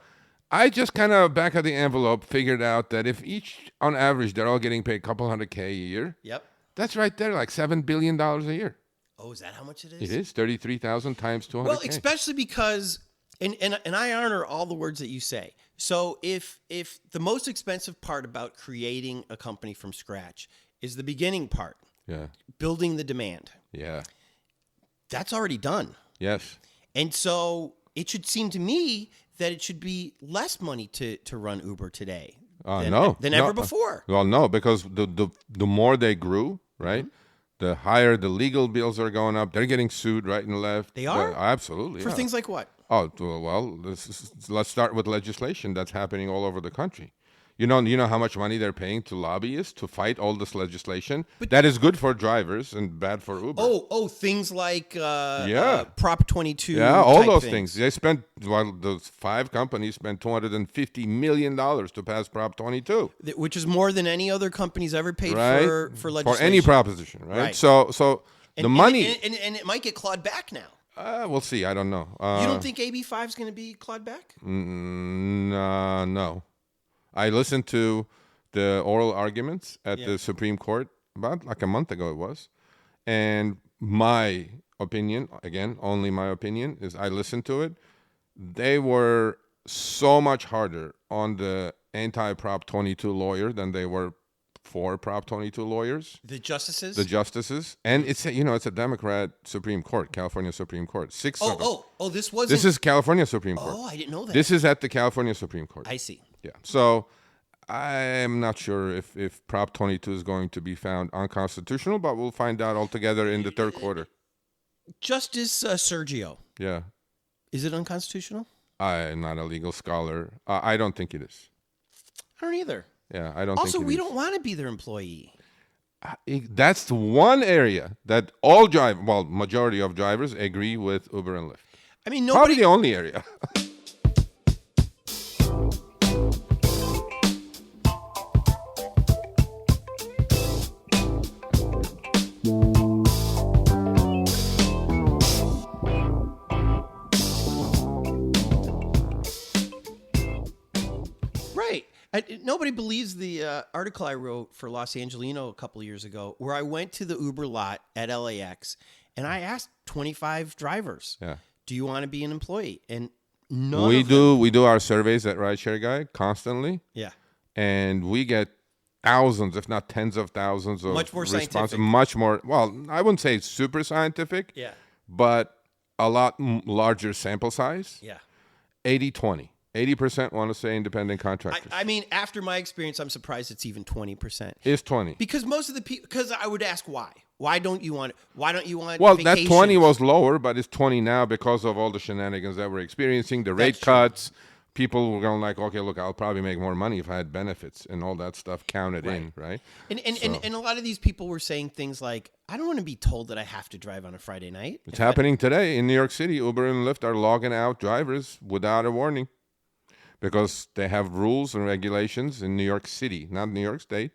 I just kind of back of the envelope figured out that if each, on average, they're all getting paid a couple $100K a year. Yep. That's right there, like $7 billion a year. Oh, is that how much it is? It is 33,000 times 200K. Well, especially because, and I honor all the words that you say. So if the most expensive part about creating a company from scratch is the beginning part, building the demand, that's already done. Yes. And so it should seem to me that it should be less money to run Uber today than ever before. Well, no, because the more they grew, right, the higher the legal bills are going up. They're getting sued right and left. They are? Absolutely. For things like what? Oh, well, let's start with legislation that's happening all over the country. You know how much money they're paying to lobbyists to fight all this legislation that is good for drivers and bad for Uber. Oh, things like Prop 22. Yeah, all those things. They spent, those 5 companies spent $250 million to pass Prop 22. Which is more than any other company's ever paid for legislation. For any proposition, right? So the money... And it might get clawed back now. We'll see. I don't know. You don't think AB5 is going to be clawed back? No. I listened to the oral arguments at the Supreme Court about like a month ago it was. And my opinion, again, only my opinion, is I listened to it. They were so much harder on the anti-Prop 22 lawyer than they were for Prop 22 lawyers. The justices? The justices. And it's a Democrat Supreme Court, California Supreme Court. This is California Supreme Court. Oh, I didn't know that. This is at the California Supreme Court. I see. Yeah. So I'm not sure if Prop 22 is going to be found unconstitutional, but we'll find out altogether in the third quarter. Justice Sergio. Yeah. Is it unconstitutional? I'm not a legal scholar. I don't think it is. I don't either. Yeah, I don't think it is. Also, we don't want to be their employee. That's the one area that majority of drivers agree with Uber and Lyft. I mean, Probably the only area. Right. Nobody believes the article I wrote for Los Angelino a couple of years ago, where I went to the Uber lot at LAX and I asked 25 drivers, "Do you want to be an employee?" And none of them. We do our surveys at Rideshare Guy constantly. Yeah. And we get thousands, if not tens of thousands of Much more responses. scientific. Much more. Well, I wouldn't say it's super scientific. Yeah. But a lot larger sample size. Yeah. 80-20. 80% want to say independent contractors. I mean, after my experience, I'm surprised it's even 20%. It's 20. Because most of the people, because I would ask why. Why don't you want Well, vacations? that 20 was lower, but it's 20 now because of all the shenanigans that we're experiencing, the rate cuts. People were going like, okay, look, I'll probably make more money if I had benefits and all that stuff counted in, right? And a lot of these people were saying things like, I don't want to be told that I have to drive on a Friday night. It's happening today in New York City. Uber and Lyft are logging out drivers without a warning because they have rules and regulations in New York City, not New York State.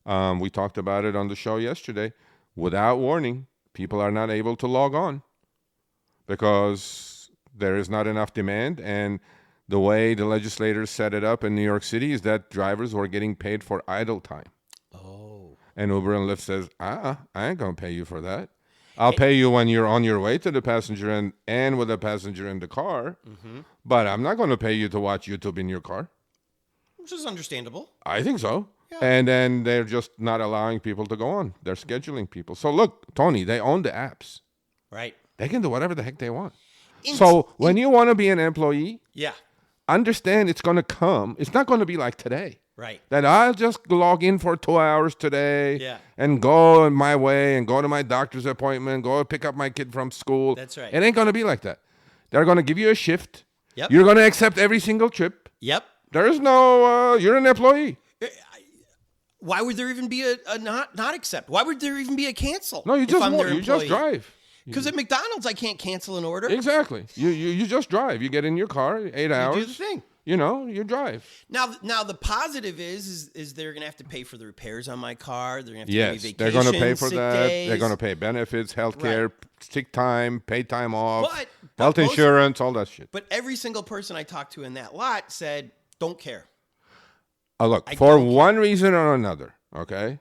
We talked about it on the show yesterday. Without warning, people are not able to log on because there is not enough demand. And the way the legislators set it up in New York City is that drivers were getting paid for idle time. Oh. And Uber and Lyft says, I ain't going to pay you for that. I'll pay you when you're on your way to the passenger end and with a passenger in the car. Mm-hmm. But I'm not going to pay you to watch YouTube in your car. Which is understandable. I think so. Yeah. And then they're just not allowing people to go on. They're scheduling people. So look, Tony, they own the apps. Right. They can do whatever the heck they want. So when you want to be an employee, understand it's going to come. It's not going to be like today. Right. That I'll just log in for 2 hours today and go my way and go to my doctor's appointment, go pick up my kid from school. That's right. It ain't going to be like that. They're going to give you a shift. Yep. You're going to accept every single trip. Yep. There is no, you're an employee. Why would there even be a not accept? Why would there even be a cancel? No, you just drive. Because at McDonald's, I can't cancel an order. Exactly. You just drive. You get in your car, 8 hours. You do the thing. You drive. Now the positive is they're going to have to pay for the repairs on my car. They're going to have to pay me vacation, they're going to pay for that. days. They're going to pay benefits, healthcare, sick time, paid time off, But health insurance, all that shit. But every single person I talked to in that lot said, don't care. Look, for one reason or another, okay?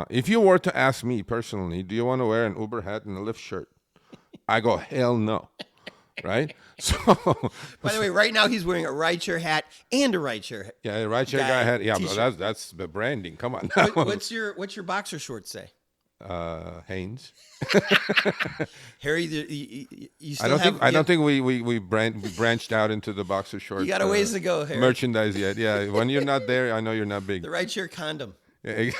If you were to ask me personally, do you want to wear an Uber hat and a Lyft shirt? I go, hell no. Right? So, by the way, right now he's wearing a rideshare hat and a rideshare hat. Yeah, a rideshare guy hat. Yeah, but that's the branding. Come on. What's your boxer shorts say? Hanes. Harry, you still I don't think we branched out into the boxer shorts. You got a ways to go, Harry. Merchandise yet? Yeah. When you're not there, I know you're not big. The rideshare condom. Yeah,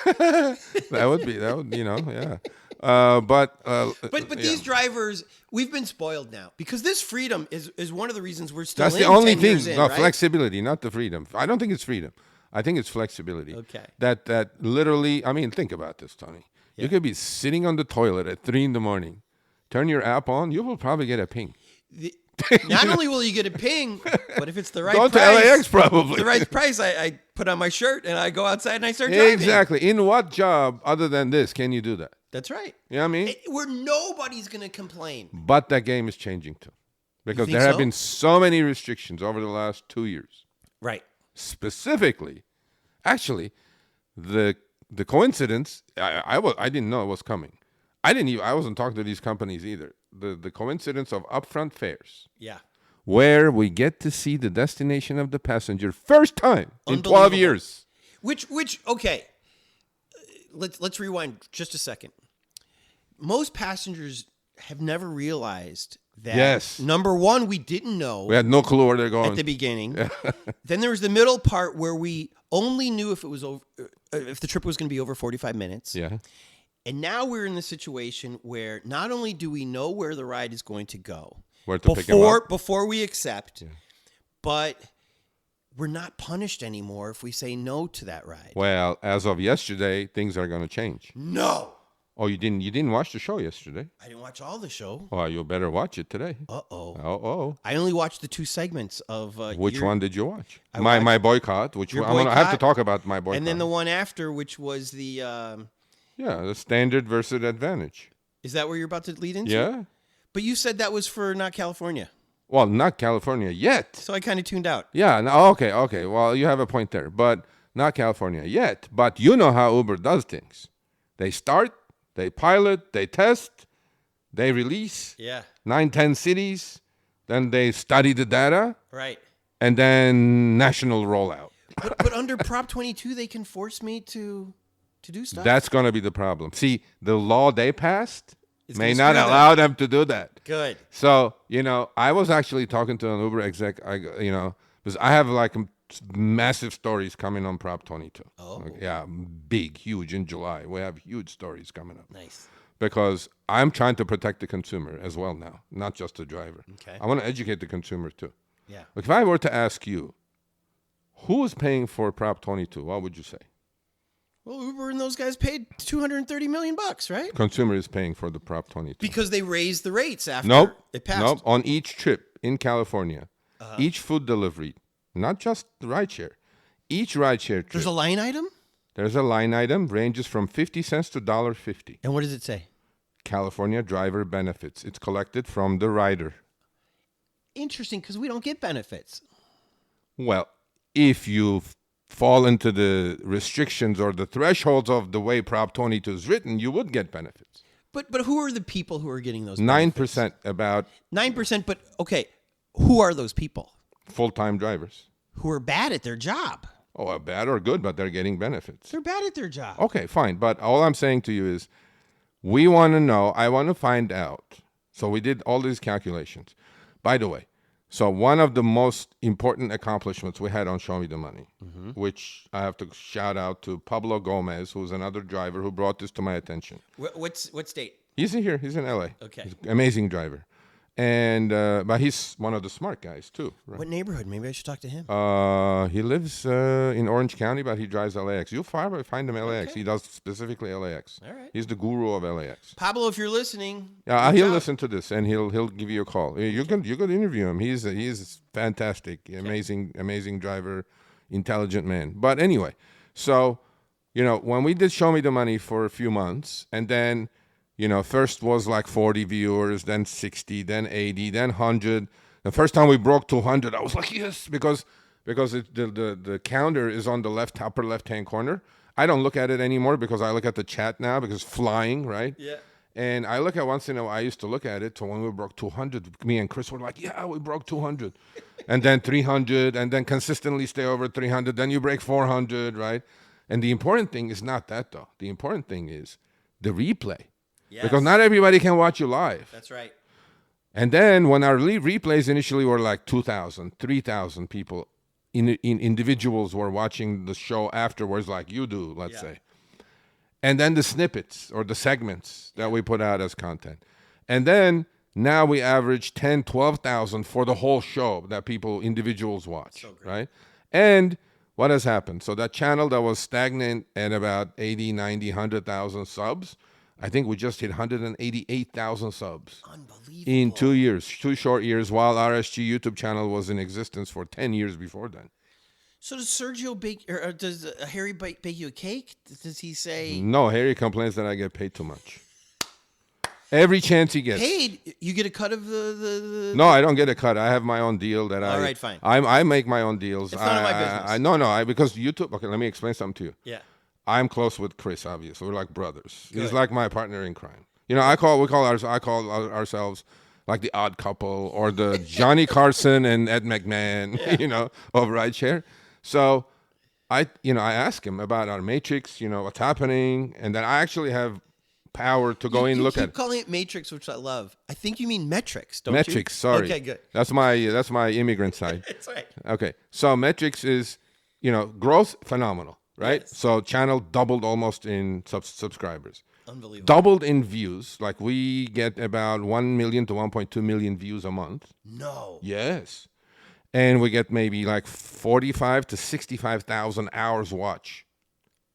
that would yeah. But these drivers, we've been spoiled now because this freedom is one of the reasons we're still. That's in the only 10 thing. years in, No, right? flexibility, not the freedom. I don't think it's freedom. I think it's flexibility. Okay. That literally. I mean, think about this, Tony. Yeah. You could be sitting on the toilet at 3 a.m. Turn your app on. You will probably get a ping. Not only will you get a ping, but if it's the right price. Go to LAX probably. The right price, I put on my shirt and I go outside and I start driving. Exactly. In what job other than this can you do that? That's right. You know what I mean? Where nobody's going to complain. But that game is changing too. Because there have been so many restrictions over the last 2 years. Right. Specifically, actually, the coincidence, I didn't know it was coming. I wasn't talking to these companies either. The coincidence of upfront fares. Yeah. Where we get to see the destination of the passenger first time in 12 years. Which okay. Let's rewind just a second. Most passengers have never realized that number one, we didn't know. We had no clue where they're going at the beginning. Then there was the middle part where we only knew if it was over, if the trip was going to be over 45 minutes. Yeah. And now we're in the situation where not only do we know where the ride is going to go before we accept, but we're not punished anymore if we say no to that ride. Well, as of yesterday, things are going to change. No. Oh, you didn't watch the show yesterday? I didn't watch all the show. Oh, you better watch it today. Uh-oh. I only watched the 2 segments of which one did you watch? My boycott, which I'm going to have to talk about my boycott. And then the one after, which was the the standard versus advantage. Is that where you're about to lead into? Yeah. But you said that was for not California. Well, not California yet. So I kind of tuned out. Yeah. No, okay. Well, you have a point there, but not California yet. But you know how Uber does things. They start, they pilot, they test, they release. Yeah. 9-10 cities. Then they study the data. Right. And then national rollout. But under Prop 22, they can force me to do stuff. That's going to be the problem. See, the law they passed may gonna not screw allow them to do that. Good. So, I was actually talking to an Uber exec, because I have like massive stories coming on Prop 22. Oh. Like, yeah, big, huge in July. We have huge stories coming up. Nice. Because I'm trying to protect the consumer as well now, not just the driver. Okay. I want to educate the consumer too. Yeah. If I were to ask you, who is paying for Prop 22, what would you say? Well, Uber and those guys paid $230 million, right? Consumer is paying for the Prop 22. Because they raised the rates after it passed. Nope. On each trip in California, each food delivery, not just the rideshare, each rideshare trip. There's a line item? There's a line item, ranges from 50 cents to $1.50. And what does it say? California driver benefits. It's collected from the rider. Interesting, because we don't get benefits. Well, if you fall into the restrictions or the thresholds of the way Prop 22 is written, you would get benefits. But who are the people who are getting those 9% about 9%, but okay, who are those people? full-time drivers. Who are bad at their job. Oh, bad or good, but they're getting benefits. They're bad at their job. Okay, fine. But all I'm saying to you is we want to know, I want to find out. So we did all these calculations. By the way, so one of the most important accomplishments we had on Show Me the Money, which I have to shout out to Pablo Gomez, who's another driver who brought this to my attention. What state? He's in here. He's in LA. Okay. He's an amazing driver. And but he's one of the smart guys too. Right? What neighborhood? Maybe I should talk to him. He lives in Orange County, but he drives LAX. You'll find him LAX. Okay. He does specifically LAX. All right. He's the guru of LAX. Pablo, if you're listening, Yeah, good he'll job. listen to this and he'll give you a call. You can interview him. He's fantastic, amazing driver, intelligent man. But anyway, so when we did Show Me the Money for a few months, and then first was like 40 viewers, then 60, then 80, then 100. The first time we broke 200, I was like, yes, because the counter is on the upper left-hand corner. I don't look at it anymore because I look at the chat now because it's flying, right? Yeah. And I look at once in a while, I used to look at it. So when we broke 200, me and Chris were like, yeah, we broke 200. And then 300, and then consistently stay over 300. Then you break 400, right? And the important thing is not that, though. The important thing is the replay. Yes. Because not everybody can watch you live. That's right. And then when our replays initially were like 2,000, 3,000 people, in individuals were watching the show afterwards like you do, let's say. And then the snippets or the segments that we put out as content. And then now we average 10, 12,000 for the whole show that individuals watch, right? And what has happened? So that channel that was stagnant at about 80, 90, 100,000 subs, I think we just hit 188,000 subs. Unbelievable. In 2 years, 2 short years, while RSG YouTube channel was in existence for 10 years before then. So does Sergio bake, or does Harry bake you a cake? Does he say No, Harry complains that I get paid too much. Every chance he gets. paid? You get a cut of the No, I don't get a cut. I have my own deal that All right, fine. I make my own deals. It's none of my business. No, because YouTube. Okay, let me explain something to you. Yeah. I'm close with Chris, obviously. We're like brothers. He's like my partner in crime. I call ourselves like the odd couple or the Johnny Carson and Ed McMahon, of rideshare. So I ask him about our matrix, what's happening, and then I actually have power to go in and look keep at it. calling it matrix, which I love. I think you mean metrics, don't Metrics, you? sorry. Okay, good. That's my immigrant side. That's right. Okay. So metrics is, growth phenomenal, right? Yes. So channel doubled almost in subscribers. Unbelievable. Doubled in views. Like we get about 1 million to 1.2 million views a month. No. Yes. And we get maybe like 45 to 65,000 hours watch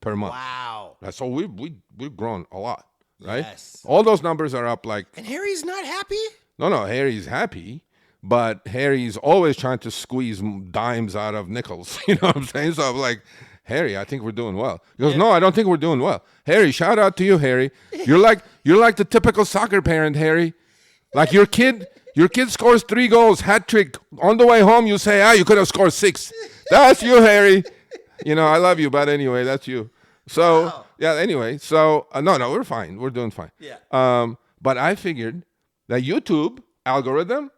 per month. Wow. So we've grown a lot, right? Yes. All those numbers are up like And Harry's not happy? No, Harry's happy, but Harry's always trying to squeeze dimes out of nickels. You know what I'm saying? So I'm like, Harry, I think we're doing well. He goes, no, I don't think we're doing well. Harry, shout out to you, Harry. You're like the typical soccer parent, Harry. Like your kid Your kid scores 3 goals, hat trick. On the way home, you say, you could have scored 6. That's you, Harry. I love you, but anyway, that's you. So, Wow. yeah, anyway. So, no, we're fine. We're doing fine. Yeah. But I figured that YouTube algorithm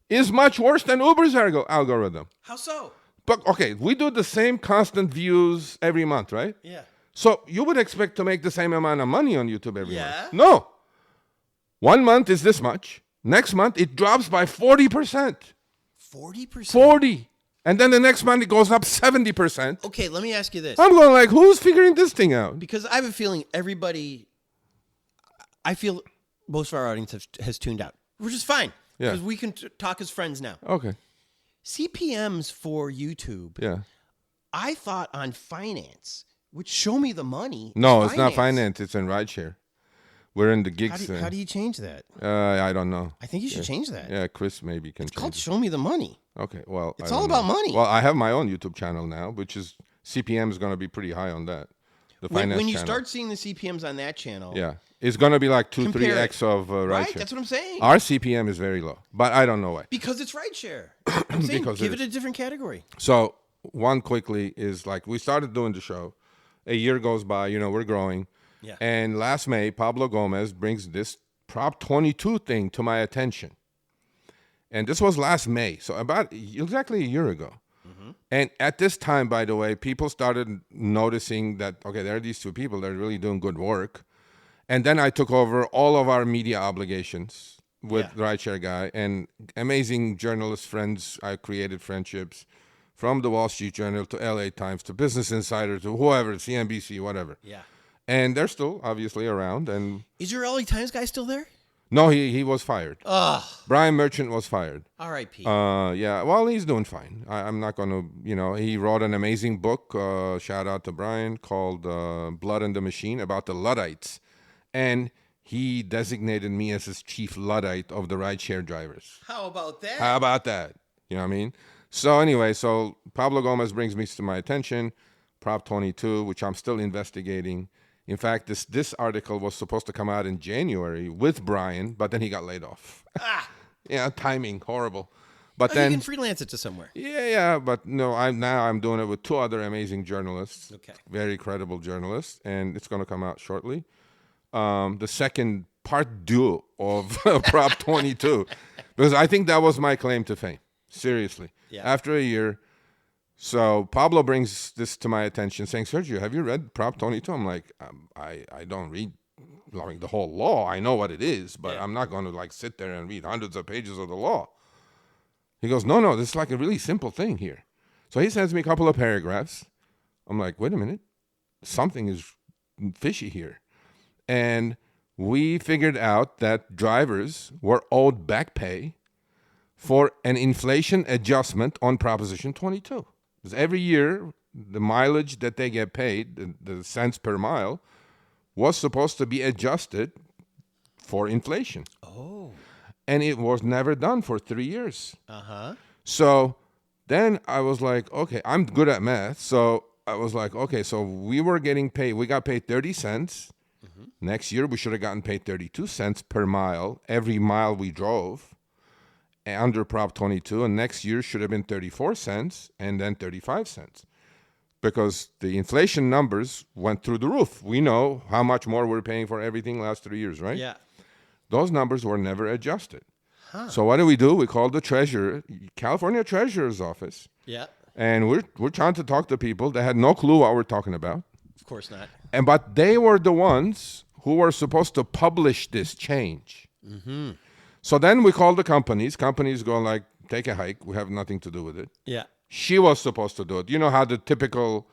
is much worse than Uber's algorithm. How so? But, okay, we do the same constant views every month, right? Yeah. So you would expect to make the same amount of money on YouTube every Yeah. month. No. 1 month is this much. Next month, it drops by 40%. 40%? 40. And then the next month, it goes up 70%. Okay, let me ask you this. I'm going like, who's figuring this thing out? Because I have a feeling I feel most of our audience has tuned out, which is fine. Yeah. Because we can talk as friends now. Okay. CPMs for YouTube, Yeah. I thought on finance would show me the money. No, it's not finance. It's in rideshare. We're in the gigs. How do you change that? I don't know. I think you should change that. Yeah, Chris maybe can It's change called it. Show Me the Money. Okay, well. It's I all don't about know. money. Well, I have my own YouTube channel now, which is CPM is going to be pretty high on that. The finance When you channel. start seeing the CPMs on that channel, Yeah. It's going to be like 2, Compare 3x of rideshare. right? That's what I'm saying. Our CPM is very low, but I don't know why. Because it's rideshare. I'm saying Because give it it a different category. So one quickly is like we started doing the show. A year goes by, we're growing. Yeah. And last May, Pablo Gomez brings this Prop 22 thing to my attention. And this was last May, so about exactly a year ago. Mm-hmm. And at this time, by the way, people started noticing that, okay, there are these two people that are really doing good work. And then I took over all of our media obligations with Rideshare Guy and amazing journalist friends. I created friendships from the Wall Street Journal to LA Times to Business Insider to whoever, CNBC, whatever. Yeah. And they're still obviously around. And Is your LA Times guy still there? no, he was fired. Ugh. Brian Merchant was fired. R.I.P. Yeah, well, he's doing fine. I'm not going to, he wrote an amazing book, shout out to Brian, called Blood and the Machine about the Luddites. And he designated me as his chief Luddite of the rideshare drivers. How about that? How about that? You know what I mean? So anyway, Pablo Gomez brings me to my attention, Prop 22, which I'm still investigating. In fact, this article was supposed to come out in January with Brian, but then he got laid off. Yeah, timing, horrible. But then you can freelance it to somewhere. Yeah, but no, I'm doing it with 2 other amazing journalists. Okay. Very credible journalists, and it's going to come out shortly. The second part 2 of Prop 22, because I think that was my claim to fame. Seriously. Yeah. After a year. So Pablo brings this to my attention saying, Sergio, have you read Prop 22? I'm like, I don't read the whole law. I know what it is, but I'm not going to sit there and read hundreds of pages of the law. He goes, no, this is like a really simple thing here. So he sends me a couple of paragraphs. I'm like, wait a minute. Something is fishy here. And we figured out that drivers were owed back pay for an inflation adjustment on Proposition 22. Because every year, the mileage that they get paid, the cents per mile, was supposed to be adjusted for inflation. Oh. And it was never done for 3 years. Uh-huh. So then I was like, okay, I'm good at math. So I was like, okay, so we got paid 30 cents. Mm-hmm. Next year, we should have gotten paid 32 cents per mile, every mile we drove under Prop 22. And next year should have been 34 cents and then 35 cents. Because the inflation numbers went through the roof. We know how much more we're paying for everything last 3 years, right? Yeah. Those numbers were never adjusted. Huh. So what do? We called the California Treasurer's Office. Yeah. And we're trying to talk to people that had no clue what we're talking about. Of course not. But they were the ones who were supposed to publish this change. Mm-hmm. So then we called the companies. Companies go like, take a hike. We have nothing to do with it. Yeah. She was supposed to do it. You know how the typical,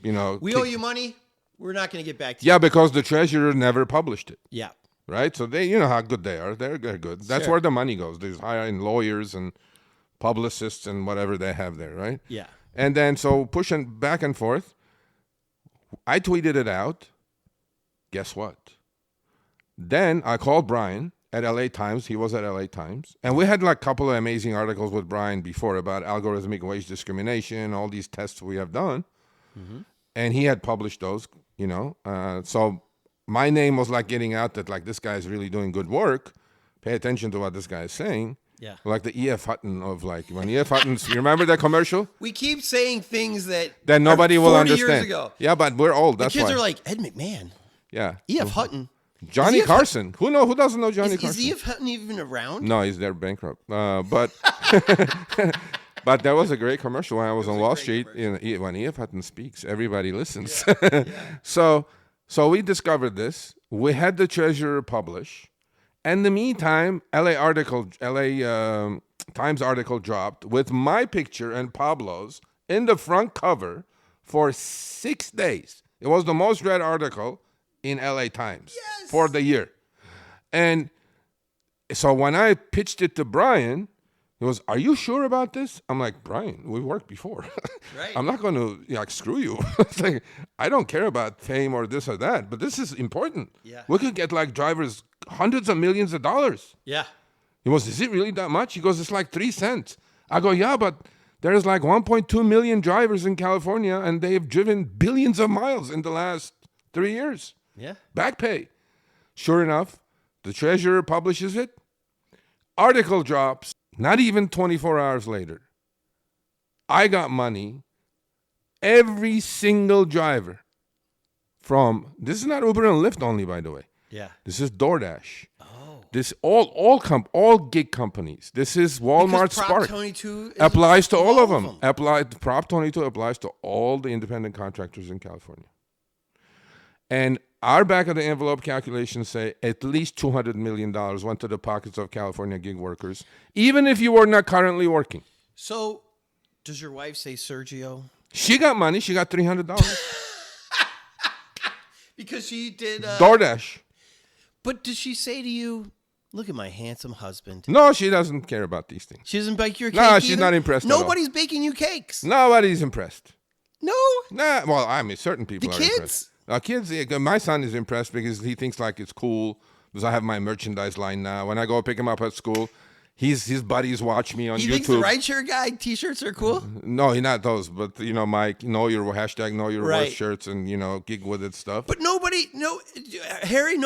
we owe you money. We're not going to get back to you. Yeah, because the treasurer never published it. Yeah. Right? So they, how good they are. They're good. That's where the money goes. There's hiring lawyers and publicists and whatever they have there, right? Yeah. And then so pushing back and forth, I tweeted it out. Guess what? Then I called Brian at LA Times. He was at LA Times. And we had a couple of amazing articles with Brian before about algorithmic wage discrimination, all these tests we have done. Mm-hmm. And he had published those, So my name was getting out that this guy is really doing good work. Pay attention to what this guy is saying. Yeah. Like the E.F. Hutton of like, when E.F. Hutton's, you remember that commercial? We keep saying things that nobody are will 40 understand. years ago. Yeah, but we're old. The That's kids why. are like, Ed McMahon, Yeah. E.F. Hutton. Johnny E.F. Carson. Who doesn't know Johnny Is Carson? E.F. Hutton even around? No, he's there bankrupt. But but that was a great commercial when I was on Wall Street. When E.F. Hutton speaks, everybody listens. Yeah. So we discovered this. We had the treasurer publish. In the meantime, LA Times article dropped with my picture and Pablo's in the front cover for 6 days. It was the most read article in LA Times for the year. And so when I pitched it to Brian, he goes, "Are you sure about this?" I'm like, "Brian, we worked before. Right. I'm not going to screw you." It's like, I don't care about fame or this or that, but this is important. Yeah. We could get like drivers hundreds of millions of dollars. Yeah. He goes, "Is it really that much?" He goes, "It's like 3 cents." I go, "Yeah, but there's like 1.2 million drivers in California, and they've driven billions of miles in the last 3 years. Yeah. Back pay." Sure enough, the treasurer publishes it. Article drops. Not even 24 hours later, I got money. Every single driver from, this is not Uber and Lyft only, by the way. Yeah. This is DoorDash. Oh. This all gig companies. This is Walmart Because Prop Spark. 22 Applies to all of them. them. Prop 22 applies to all the independent contractors in California. And our back of the envelope calculations say at least $200 million went to the pockets of California gig workers, even if you were not currently working. So, does your wife say Sergio? She got money. She got $300. Because she did. DoorDash. But does she say to you, "Look at my handsome husband"? No, she doesn't care about these things. She doesn't bake your cake. No, she's either? not impressed at all. Nobody's baking you cakes. Nobody's impressed. No. Nah, well, I mean, certain people The are kids? impressed. Kids, yeah, my son is impressed because he thinks like it's cool because I have my merchandise line now. When I go pick him up at school, his buddies watch me on He YouTube. thinks the rideshare guy T-shirts are cool. No, he not those, but my know your worth Right. shirts and gig with it stuff. But Harry,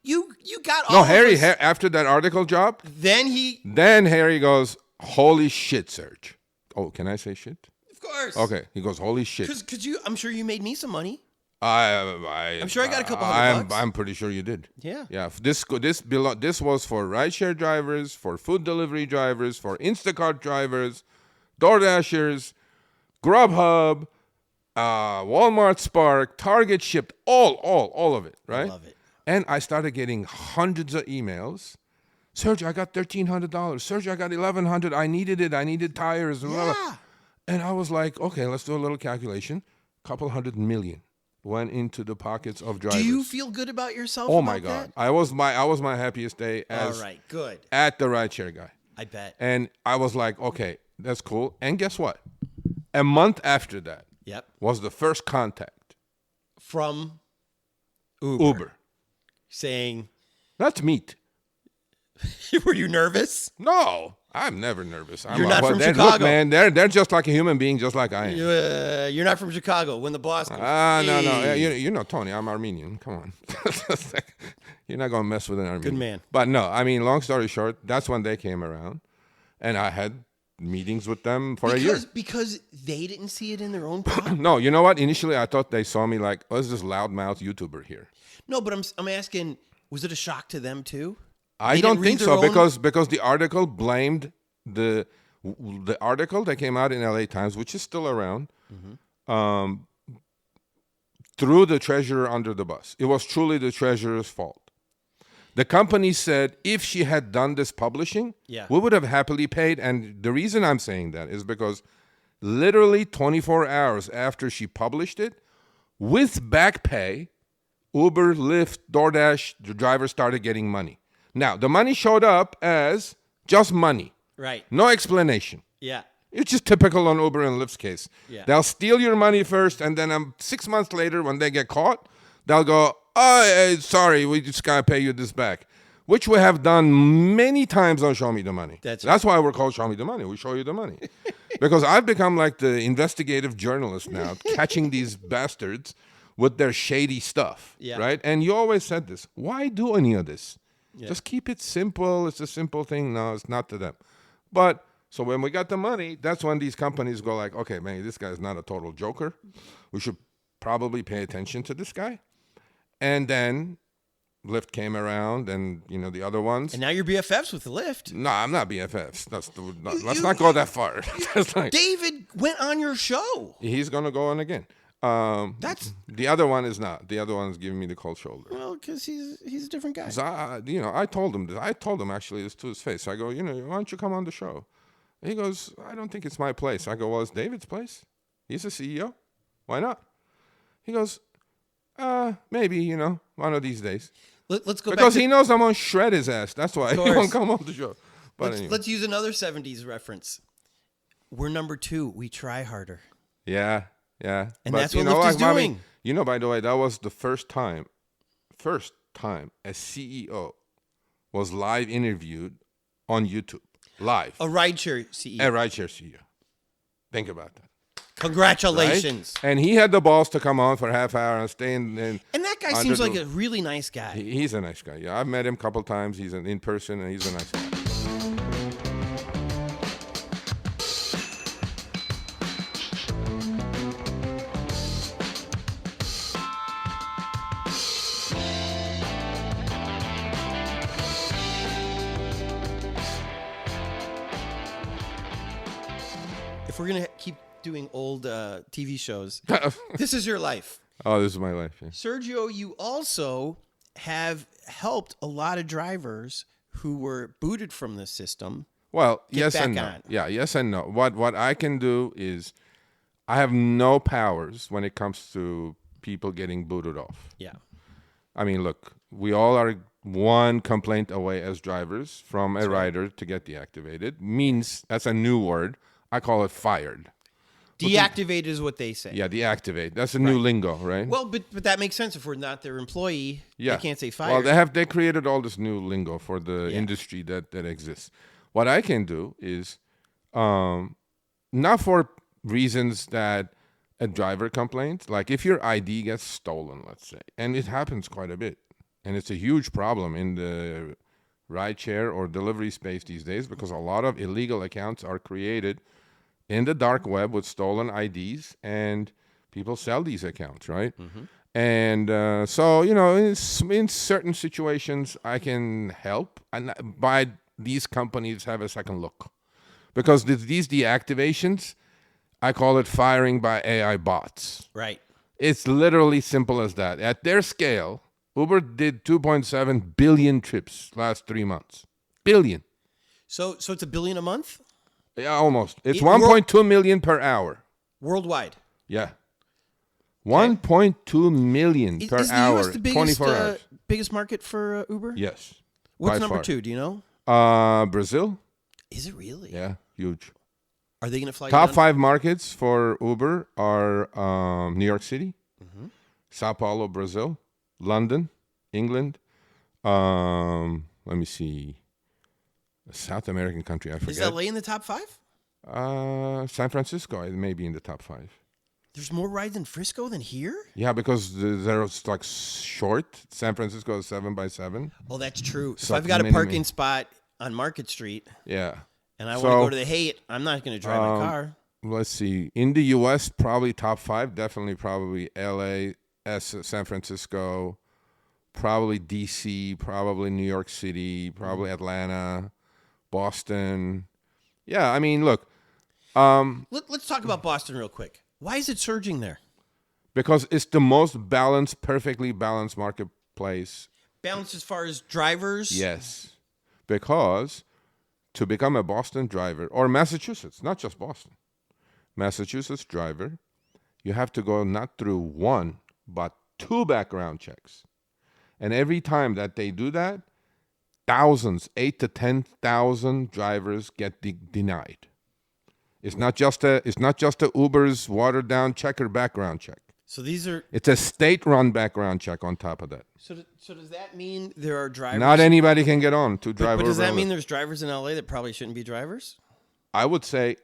you got all. No, of Harry, us. after that article dropped, Then Harry goes, "Holy shit, Serge." Oh, can I say shit? of course. Okay, he goes, "Holy shit." Because I'm sure you made me some money. I'm sure I got a couple $100 bucks. I'm pretty sure you did. Yeah. Yeah. This was for rideshare drivers, for food delivery drivers, for Instacart drivers, DoorDashers, Grubhub, Walmart Spark, Target shipped all of it, right? I love it. And I started getting hundreds of emails. "Sergio, I got $1,300. Sergio, I got $1,100. I needed it. I needed tires." Yeah. And I was like, okay, let's do a little calculation. Couple $100 million went into the pockets of drivers. Do you feel good about yourself? Oh about my God! that? I was my happiest day All right. Good. at the rideshare guy, I bet. and I was like, okay, that's cool. And guess what? A month after that Yep. was the first contact. From Uber. Uber. Saying, That's meat. were you nervous? No, I'm never nervous. You're not from Look, Chicago. man, they're just like a human being, just like I am. You're not from Chicago. When the boss goes, No. "Hey." You know, Tony, I'm Armenian. Come on. You're not going to mess with an Armenian. Good man. But no, I mean, long story short, that's when they came around. And I had meetings with them for a year. Because they didn't see it in their own product. No, you know what? Initially, I thought they saw me like, oh, this loudmouth YouTuber here. No, but I'm asking, was it a shock to them too? I They don't didn't read think their so own- because the article blamed the article that came out in LA Times, which is still around, threw the treasurer under the bus. It was truly the treasurer's fault. The company said if she had done this publishing, Yeah. we would have happily paid. And the reason I'm saying that is because literally 24 hours after she published it, with back pay, Uber, Lyft, DoorDash, the drivers started getting money. Now, the money showed up as just money. Right. No explanation. Yeah. It's just typical on Uber and Lyft's case. Yeah. They'll steal your money first, and then 6 months later, when they get caught, they'll go, "Oh, sorry, we just gotta pay you this back," which we have done many times on Show Me the Money. That's why we're called Show Me the Money. We show you the money. Because I've become like the investigative journalist now, catching these bastards with their shady stuff, Yeah. right? And you always said this. Why do any of this? Yeah. Just keep it simple. It's a simple thing. No, it's not to them. But so when we got the money, that's when these companies go like, okay, man, this guy's not a total joker. We should probably pay attention to this guy. And then Lyft came around, and the other ones. And now you're BFFs with the Lyft. No, I'm not BFFs. Let's not go that far. That's like, David went on your show. he's gonna go on again. That's The other one is not. The other one's giving me the cold shoulder. well, because he's a different guy. So I told him this. I told him actually this to his face. I go, why don't you come on the show? He goes, I don't think it's my place. I go, well, it's David's place. He's a CEO. Why not? He goes, maybe, one of these days. Let's go Because back he knows I'm gonna shred his ass. That's why he course. won't come on the show. But anyway. let's use another 70s reference. We're number 2. We try harder. Yeah. And But that's what you know Lyft is Mommy, doing. by the way, that was the first time a CEO was live interviewed on YouTube. Live. A rideshare CEO. A rideshare CEO. Think about that. Congratulations. Right? And he had the balls to come on for a half hour and stay in. And that guy seems like a really nice guy. He's a nice guy. Yeah, I've met him a couple times. He's in person, and he's a nice guy. If we're going to keep doing old TV shows, this is your life. Oh, this is my life. Yeah. Sergio, you also have helped a lot of drivers who were booted from the system. Well, Get yes back and no. on. Yeah, yes and no. What I can do is I have no powers when it comes to people getting booted off. Yeah. I mean, look, we all are one complaint away as drivers from a rider to get deactivated. Means, that's a new word. I call it fired. Deactivate is what they say. Yeah, deactivate. That's a new lingo, right? Well, but that makes sense. If we're not their employee, Yeah. they can't say fired. Well, they created all this new lingo for the industry that exists. What I can do is, not for reasons that a driver complains, like if your ID gets stolen, let's say, and it happens quite a bit, and it's a huge problem in the rideshare or delivery space these days because a lot of illegal accounts are created in the dark web with stolen IDs, and people sell these accounts, right? Mm-hmm. And so, in certain situations, I can help, and by these companies have a second look. Because these deactivations, I call it firing by AI bots. Right. It's literally simple as that. At their scale, Uber did 2.7 billion trips last 3 months. Billion. So it's $1 billion a month? Yeah, almost. It's 1.2 million per hour. Worldwide. Yeah. 1.2 million per Is the hour, US the biggest, 24 hours. biggest market for Uber? Yes. What's by number far. 2? Do you know? Brazil. Is it really? Yeah, huge. Are they going to fly you Top down? 5 markets for Uber are New York City, Sao Paulo, Brazil, London, England. Let me see. A South American country, I forget. Is LA in the top 5? San Francisco, it may be in the top 5. There's more rides in Frisco than here? Yeah, because they're like short. San Francisco is 7x7. Oh, that's true. If So I've got a mini- parking spot on Market Street Yeah. and I want So, to go to the Haight, I'm not going to drive my car. Let's see. In the U.S., probably top 5. Definitely probably L.A., San Francisco, probably D.C., probably New York City, probably Atlanta, Boston. Yeah, I mean, look. Let's talk about Boston real quick. Why is it surging there? Because it's the most balanced, perfectly balanced marketplace. Balanced as far as drivers? Yes. Because to become a Boston driver, or Massachusetts, not just Boston, Massachusetts driver, you have to go not through 1, but 2 background checks. And every time that they do that, thousands, 8,000 to 10,000 drivers get denied. It's not just a Uber's watered down checker background check. So these are... It's a state-run background check on top of that. So does that mean there are drivers... Not anybody can get on to drive But does Uber that and mean Lyft. there's drivers in LA that probably shouldn't be drivers? I would say,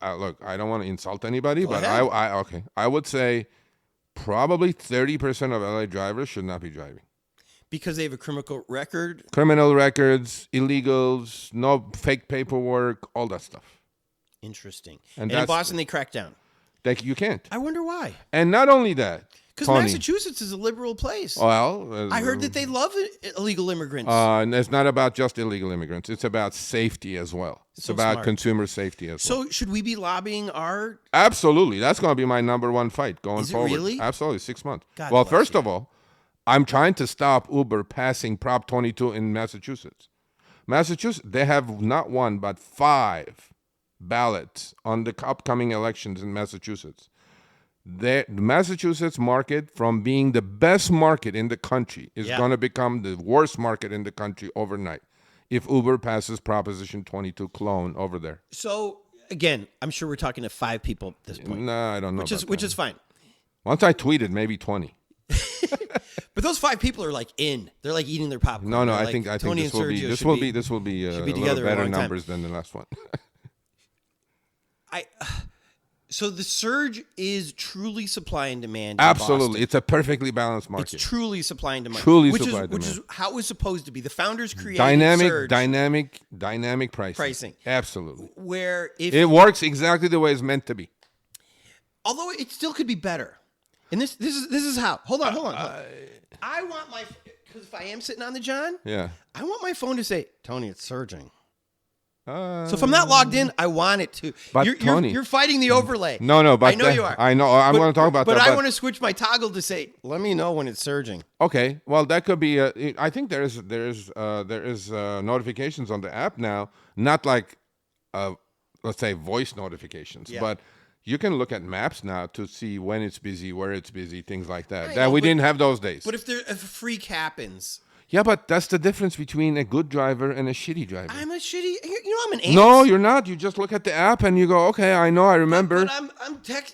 look, I don't want to insult anybody, but ahead. I would say probably 30% of LA drivers should not be driving. Because they have a criminal record? Criminal records, illegals, no fake paperwork, all that stuff. Interesting. And And in that's- Boston, they crack down. You can't. I wonder why. And not only that, Because Tony, Massachusetts is a liberal place. well, I heard that they love illegal immigrants. and it's not about just illegal immigrants. It's about safety as well. It's So about smart. consumer safety as well. So should we be lobbying our... Absolutely. That's going to be my number one fight going Is it forward. really? Absolutely. 6 months. God Well, bless first you. of all, I'm trying to stop Uber passing Prop 22 in Massachusetts. Massachusetts, they have not one, but 5 ballots on the upcoming elections in Massachusetts. The Massachusetts market, from being the best market in the country, is Yeah. going to become the worst market in the country overnight if Uber passes Proposition 22 clone over there. So, again, I'm sure we're talking to 5 people at this point. No, I don't know. Which is fine. Once I tweeted, maybe 20. But those 5 people are like in. They're like eating their popcorn. No, They're I like, think Tony this and will be Sergio this should will be this will be a should be little together a better long time. numbers than the last one. So the surge is truly supply and demand. in Absolutely, Boston. it's a perfectly balanced market. It's truly supply and demand. Truly which supply is, and Which is demand. how it was supposed to be. The founders created surge, dynamic pricing. Absolutely, where if it works exactly the way it's meant to be. although it still could be better. And this is how. Hold on. I want my, because if I am sitting on the John, Yeah. I want my phone to say, Tony, it's surging. So if I'm not logged in, I want it to. But You're you're fighting the overlay. No, but I know you are. I know. I'm going to talk about but that. But I want to switch my toggle to say, let me know when it's surging. Okay, well, that could be. I think there is notifications on the app now, not like, let's say, voice notifications, Yeah. but you can look at maps now to see when it's busy, where it's busy, things like that. I That know, we but- didn't have those days. But if a freak happens, Yeah, but that's the difference between a good driver and a shitty driver. I'm a shitty. You know, I'm an. No, you're not. You just look at the app and you go, okay, I know, I remember. But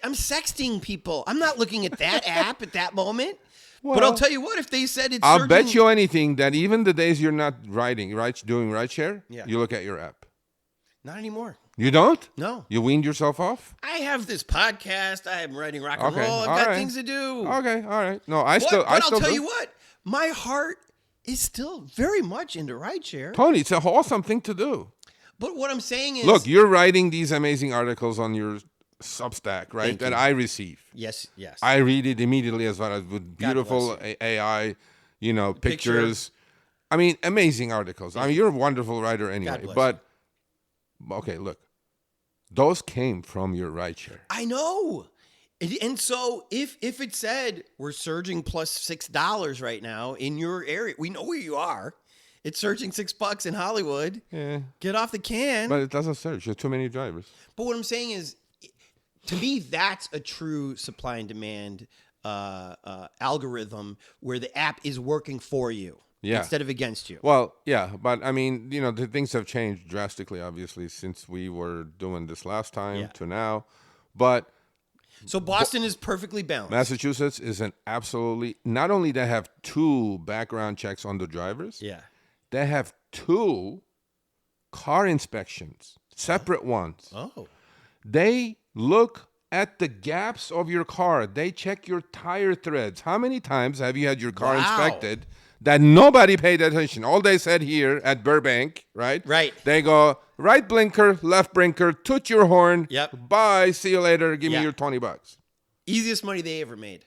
I'm sexting people. I'm not looking at that app at that moment. but Well, I'll tell you what, if they said it's I'll surging, bet you anything that even the days you're not doing rideshare, Yeah. you look at your app. not anymore. You don't? No. You weaned yourself off? I have this podcast. I am writing rock and Okay, roll. I've all got right. things to do. Okay, all right. No, I But still I'll tell do. you what, my heart is still very much into rideshare. Tony, it's a wholesome thing to do. But what I'm saying is, Look, you're writing these amazing articles on your Substack, right? Thank That you. I receive. yes. I read it immediately as well as with God beautiful bless AI, Picture. pictures. I mean, amazing articles. I mean, you're a wonderful writer anyway. bless But okay, look, those came from your rideshare. I know. And so if it said we're surging plus $6 right now in your area, we know where you are. It's surging $6 in Hollywood. Yeah, Get off the can. but it doesn't search. There's too many drivers. But what I'm saying is, to me, that's a true supply and demand algorithm where the app is working for you instead of against you. Well, yeah, but I mean, the things have changed drastically, obviously, since we were doing this last time Yeah. to now. But So Boston is perfectly balanced. Massachusetts is an absolutely, not only they have 2 background checks on the drivers, Yeah. they have 2 car inspections, separate ones. Oh. They look at the gaps of your car. They check your tire threads. How many times have you had your car Wow. inspected that nobody paid attention? All they said here at Burbank, right? Right. They go, right blinker, left blinker, toot your horn. Yep. Bye. See you later. Give Yeah. me your $20. Easiest money they ever made.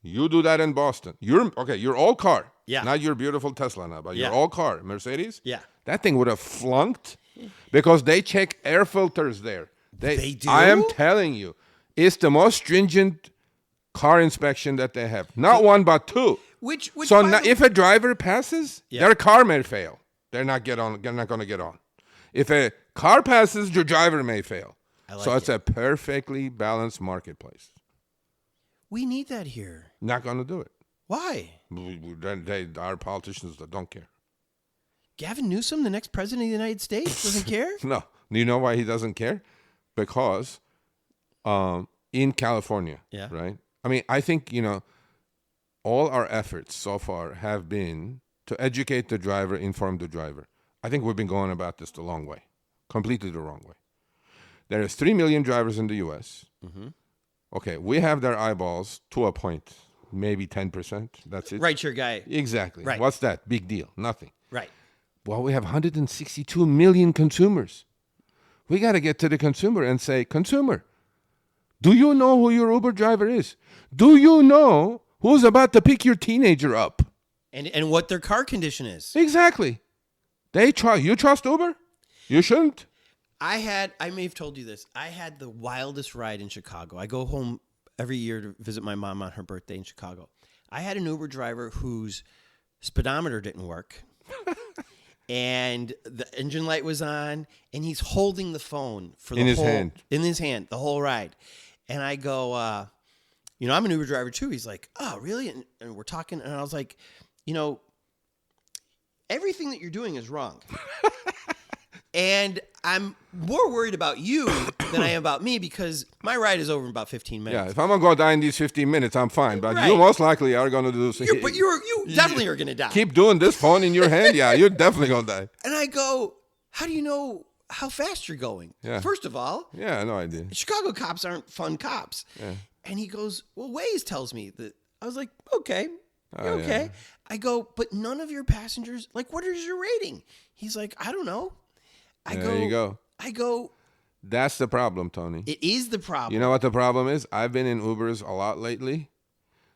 You do that in Boston. Your old car. Yeah. Not your beautiful Tesla now, but Yeah. your old car, Mercedes. Yeah. That thing would have flunked because they check air filters there. They do? I am telling you, it's the most stringent car inspection that they have. Not one, but 2. Which So by now, the- if a driver passes, Yeah. their car may fail. They're not going to get on. If a car passes, your driver may fail. I like So it's it. a perfectly balanced marketplace. we need that here. Not going to do it. Why? Our politicians that don't care. Gavin Newsom, the next president of the United States, doesn't care? No. Do you know why he doesn't care? Because in California, Yeah. right? I mean, I think, all our efforts so far have been to educate the driver, inform the driver. I think we've been going about this the long way, completely the wrong way. There is 3 million drivers in the U.S. Mm-hmm. Okay, we have their eyeballs to a point. maybe 10%. That's it. Rideshare guy. Exactly. Right. What's that? Big deal. Nothing. Right. Well, we have 162 million consumers. We got to get to the consumer and say, consumer, do you know who your Uber driver is? Do you know who's about to pick your teenager up? And what their car condition is. Exactly. You trust Uber? You shouldn't. I may have told you this. I had the wildest ride in Chicago. I go home every year to visit my mom on her birthday in Chicago. I had an Uber driver whose speedometer didn't work. And the engine light was on, and he's holding the phone in his hand the whole ride. And I go, I'm an Uber driver too. He's like, oh, really? And we're talking, and I was like, everything that you're doing is wrong. And I'm more worried about you than I am about me because my ride is over in about 15 minutes. Yeah, if I'm going to go die in these 15 minutes, I'm fine. But Right. you most likely are going to do something. But you definitely are going to die. Keep doing this phone in your hand. Yeah, you're definitely going to die. And I go, how do you know how fast you're going? Yeah. First of all, Yeah, no idea. Chicago cops aren't fun cops. Yeah. And he goes, well, Waze tells me that. I was like, okay, you're Oh, okay. yeah. I go, but none of your passengers, like, what is your rating? He's like, I don't know. There you go. I go, That's the problem, Tony. it is the problem. You know what the problem is? I've been in Ubers a lot lately.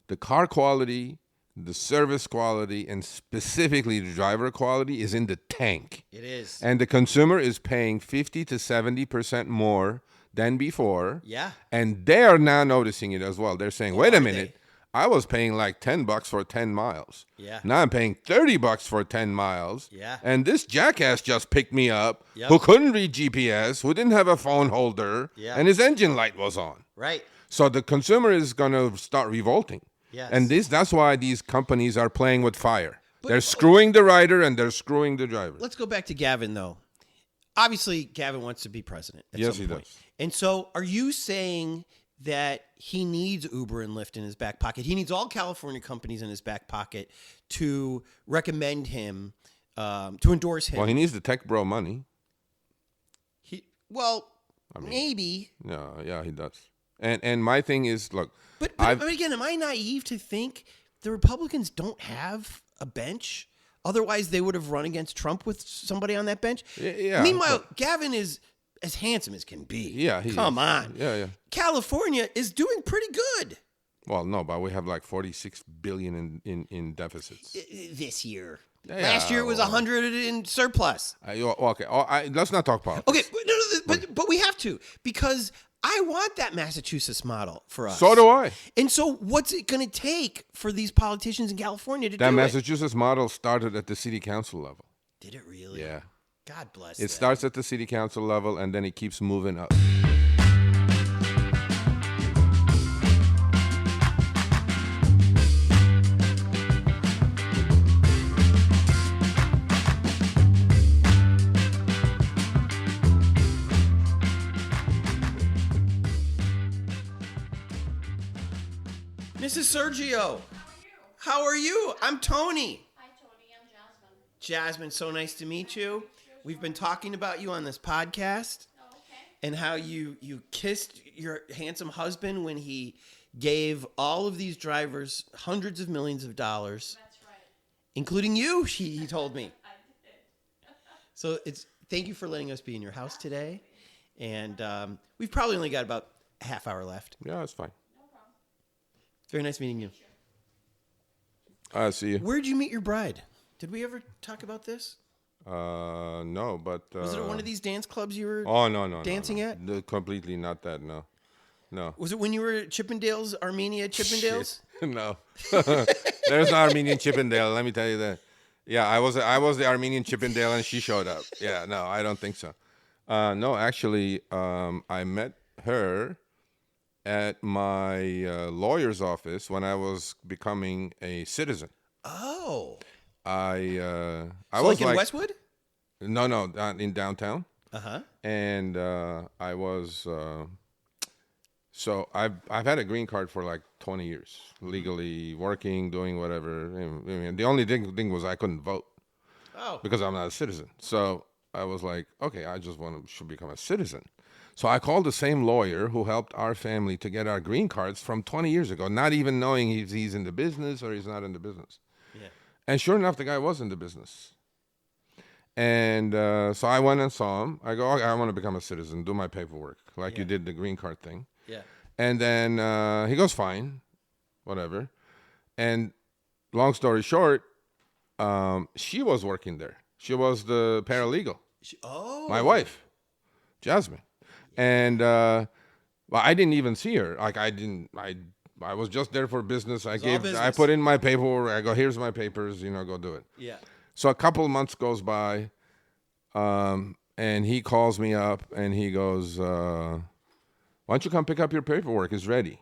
The car quality, the service quality, and specifically the driver quality is in the tank. It is. And the consumer is paying 50 to 70% more than before. Yeah. And they are now noticing it as well. They're saying, wait are a minute. I was paying like $10 for 10 miles. Yeah. Now I'm paying $30 for 10 miles. Yeah. And this jackass just picked me up Yep. who couldn't read GPS, who didn't have a phone holder, Yeah. and his engine light was on. Right. So the consumer is going to start revolting. Yes. And that's why these companies are playing with fire. They're screwing the rider and they're screwing the driver. Let's go back to Gavin, though. Obviously, Gavin wants to be president at Yes, some he point. does. And so are you saying that he needs Uber and Lyft in his back pocket? He needs all California companies in his back pocket to recommend him, to endorse him. Well, he needs the tech bro money. Maybe. No, yeah, he does. And my thing is, look, But again, am I naive to think the Republicans don't have a bench? Otherwise, they would have run against Trump with somebody on that bench. Yeah. Meanwhile, Gavin is as handsome as can be. Yeah, he Come is. on. Yeah. California is doing pretty good Well, no, but we have like 46 billion in deficits. this year. Yeah, Last year it was 100 in surplus. Okay, let's not talk politics. Okay, but we have to because I want that Massachusetts model for us. So do I. And so, what's it going to take for these politicians in California to That do Massachusetts model started at the city council level. Did it really? Yeah. God bless. It starts at the city council level and then it keeps moving up. Mrs. Sergio, how are you? I'm Tony. Hi, Tony. I'm Jasmine. Jasmine, so nice to meet you. We've been talking about you on this podcast Oh, okay. and how you kissed your handsome husband when he gave all of these drivers hundreds of millions of dollars, That's right. including you, he told me. I did. So thank you for letting us be in your house today. And we've probably only got about a half hour left. Yeah, it's fine. No problem. It's very nice meeting you. I see you. Where'd you meet your bride? Did we ever talk about this? No, but... Was it at one of these dance clubs you were Oh, no. dancing no. at? Completely not that, no. No. Was it when you were at Chippendales, Armenia Chippendales? No. There's no Armenian Chippendale, let me tell you that. Yeah, I was the Armenian Chippendale and she showed up. Yeah, no, I don't think so. No, actually, I met her at my lawyer's office when I was becoming a citizen. Oh. I So was like in like Westwood? No, in downtown. Uh-huh. And I was so I've had a green card for like 20 years, legally working, doing whatever. I mean, the only thing was I couldn't vote Oh. because I'm not a citizen. So I was like, okay, I just should become a citizen. So I called the same lawyer who helped our family to get our green cards from 20 years ago, not even knowing he's in the business or he's not in the business. Yeah. And sure enough, the guy was in the business. And so I went and saw him. I go, okay, I want to become a citizen, do my paperwork, like you did the green card thing. Yeah. And then he goes, fine, whatever. And long story short, she was working there. She was the paralegal. My wife, Jasmine. And well, I didn't even see her. Like I was just there for business. I put in my paperwork. I go, here's my papers, go do it. Yeah. So a couple of months goes by, and he calls me up and he goes, why don't you come pick up your paperwork? It's ready.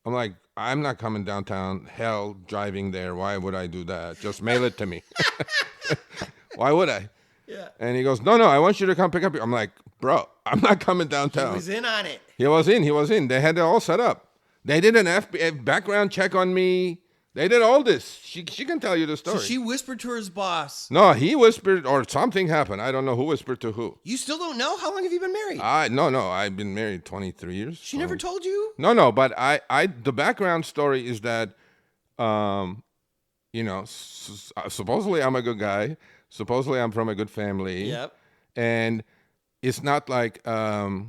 I'm like, I'm not coming downtown, hell, driving there. Why would I do that? Just mail it to me. Why would I? Yeah. And he goes, no, I want you to come pick up. I'm like, bro, I'm not coming downtown. He was in on it. He was in. They had it all set up. They did an FBI background check on me. They did all this. She can tell you the story. So she whispered to his boss. No, he whispered, or something happened. I don't know who whispered to who. You still don't know? How long have you been married? No. I've been married 23 years. She never told you? No. But the background story is that, supposedly I'm a good guy. Supposedly I'm from a good family. Yep. And it's not like the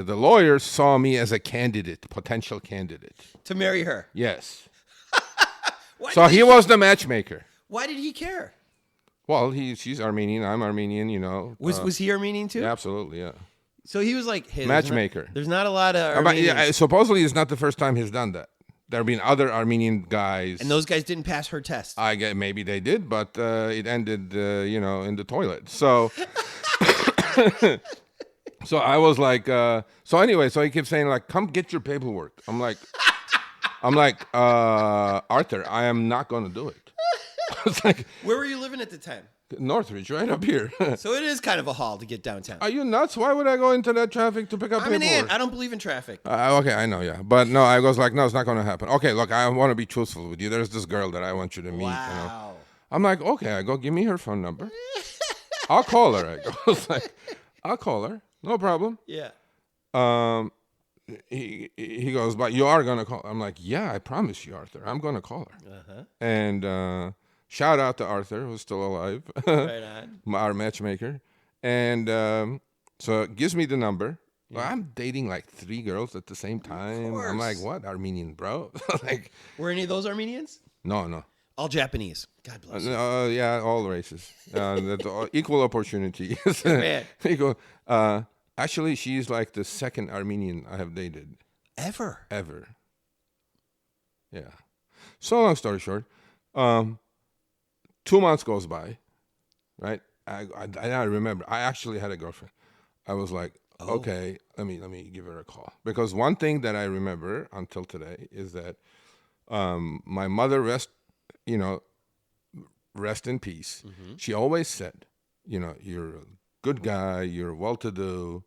lawyer saw me as a potential candidate. To marry her. Yes. So he was the matchmaker. Why did he care? Well, she's Armenian. I'm Armenian. Was he Armenian too? Yeah, absolutely, yeah. So he was like, hey, matchmaker. There's not a lot of Armenians. Supposedly, it's not the first time he's done that. There have been other Armenian guys. And those guys didn't pass her test. I guess maybe they did, but it ended, in the toilet. So, so I was like, so he kept saying like, come get your paperwork. I'm like, Arthur, I am not going to do it. It's like, where were you living at the time? Northridge, right up here. So it is kind of a haul to get downtown. Are you nuts? Why would I go into that traffic to pick up paperwork? I'm an ant. I don't believe in traffic. Okay, I know, yeah. But no, I was like, no, it's not going to happen. Okay, look, I want to be truthful with you. There's this girl that I want you to meet. Wow. I'm like, okay. I go, give me her phone number. I'll call her. I was like, I'll call her. No problem. Yeah. He goes, but you are going to call. I'm like, yeah, I promise you, Arthur. I'm going to call her. Uh-huh. And shout out to Arthur, who's still alive. Right on. Our matchmaker. And so it gives me the number. Yeah. Well, I'm dating like 3 girls at the same time. I'm like, what? Armenian, bro? Like, were any of those Armenians? No. All Japanese. God bless you. Yeah, all races. That's equal opportunity. Man. Actually, she's like the second Armenian I have dated. Ever. Yeah. So long story short, 2 months goes by, right? I remember. I actually had a girlfriend. I was like, okay, let me give her a call. Because one thing that I remember until today is that my mother, rest in peace. Mm-hmm. She always said, you're a good guy, you're well-to-do.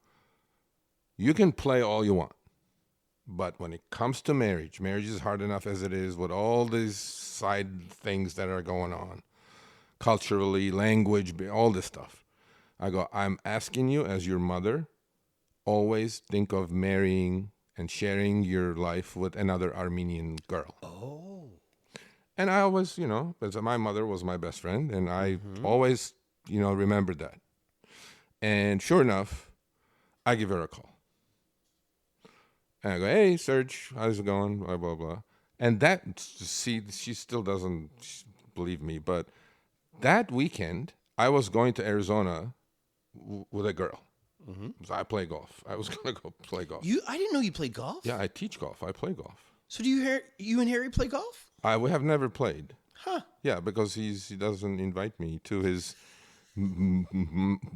You can play all you want. But when it comes to marriage is hard enough as it is with all these side things that are going on. Culturally, language, all this stuff. I go, I'm asking you as your mother, always think of marrying and sharing your life with another Armenian girl. Oh. And I always, because my mother was my best friend, and I always, remembered that. And sure enough, I give her a call. And I go, hey, Serge, how's it going? Blah, blah, blah. And she still doesn't believe me, but that weekend, I was going to Arizona with a girl. Mm-hmm. So I play golf. I was going to go play golf. I didn't know you played golf? Yeah, I teach golf. I play golf. So do you and Harry play golf? We have never played. Huh. Yeah, because he doesn't invite me to his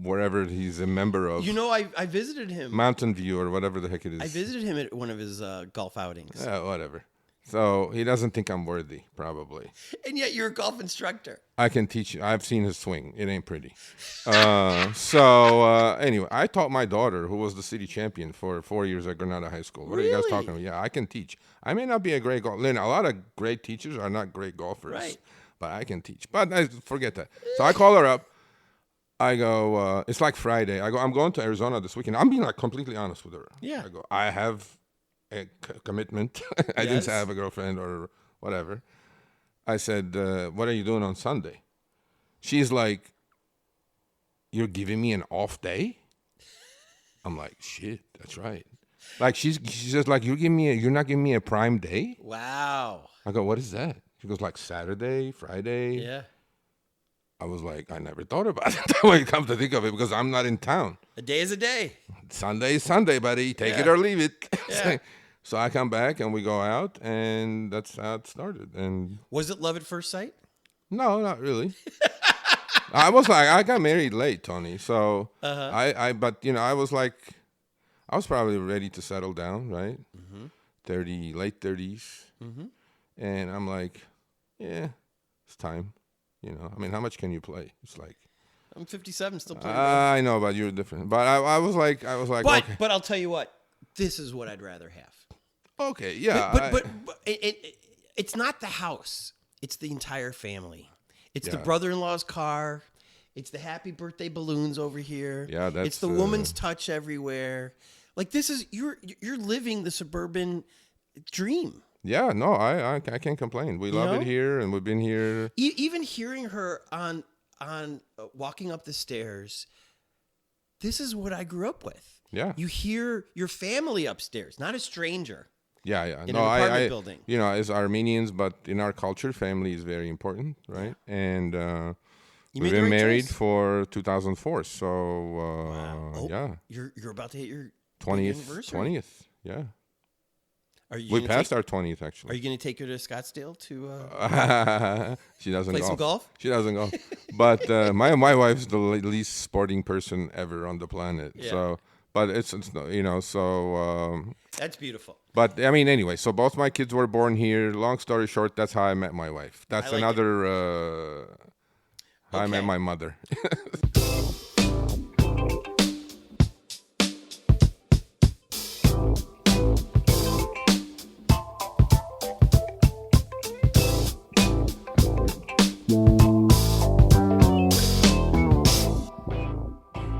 wherever he's a member of. I visited him. Mountain View or whatever the heck it is. I visited him at one of his golf outings. Yeah, whatever. So he doesn't think I'm worthy, probably. And yet you're a golf instructor. I can teach you. I've seen his swing. It ain't pretty. Anyway, I taught my daughter, who was the city champion for 4 years at Granada High School. What are you guys talking about? Yeah, I can teach. I may not be a great golfer. A lot of great teachers are not great golfers. Right. But I can teach. But I forget that. So I call her up. I go, it's like Friday. I go, I'm going to Arizona this weekend. I'm being like completely honest with her. Yeah. I go, I have a commitment. I didn't Yes. say I have a girlfriend or whatever. I said, what are you doing on Sunday? She's like, you're giving me an off day? I'm like, shit, that's right. Like she's just like, you're not giving me a prime day? Wow. I go, what is that? She goes, like Saturday, Friday. Yeah. I was like, I never thought about it that way, come to think of it, because I'm not in town. A day is a day. Sunday is Sunday, buddy. Take it Yeah. or leave it. Yeah. So I come back and we go out, and that's how it started. And Was it love at first sight? no, not really. I got married late, Tony. So but I was like, I was probably ready to settle down, right? 30, late 30s. And I'm like, yeah, it's time. I mean, how much can you play? It's like, I'm 57, still playing. I know, but you're different. But I was like, but okay. but I'll tell you what, this is what I'd rather have. Okay, yeah. But it's not the house. It's the entire family. It's the Yeah. brother-in-law's car. It's the happy birthday balloons over here. Yeah, that's, It's the woman's touch everywhere. Like this is you're living the suburban dream. Yeah, no, I can't complain. We love know? it here, and we've been here. Even hearing her on walking up the stairs, this is what I grew up with. Yeah. You hear your family upstairs, not a stranger. Yeah, yeah. In No, an apartment building. As Armenians, but in our culture, family is very important, right? And You we've made the been right married choice. for 2004, so Oh, yeah, You're about to hit your 20th, anniversary. 20th, yeah. Are you We gonna passed take, our 20th Are actually. you going to take her to Scottsdale to? She doesn't Play golf. some golf? She doesn't golf. But my wife's the least sporting person ever on the planet. Yeah. So, but it's so. That's beautiful. But I mean, anyway, so both my kids were born here. Long story short, that's how I met my wife. That's like another how I met Okay. my mother.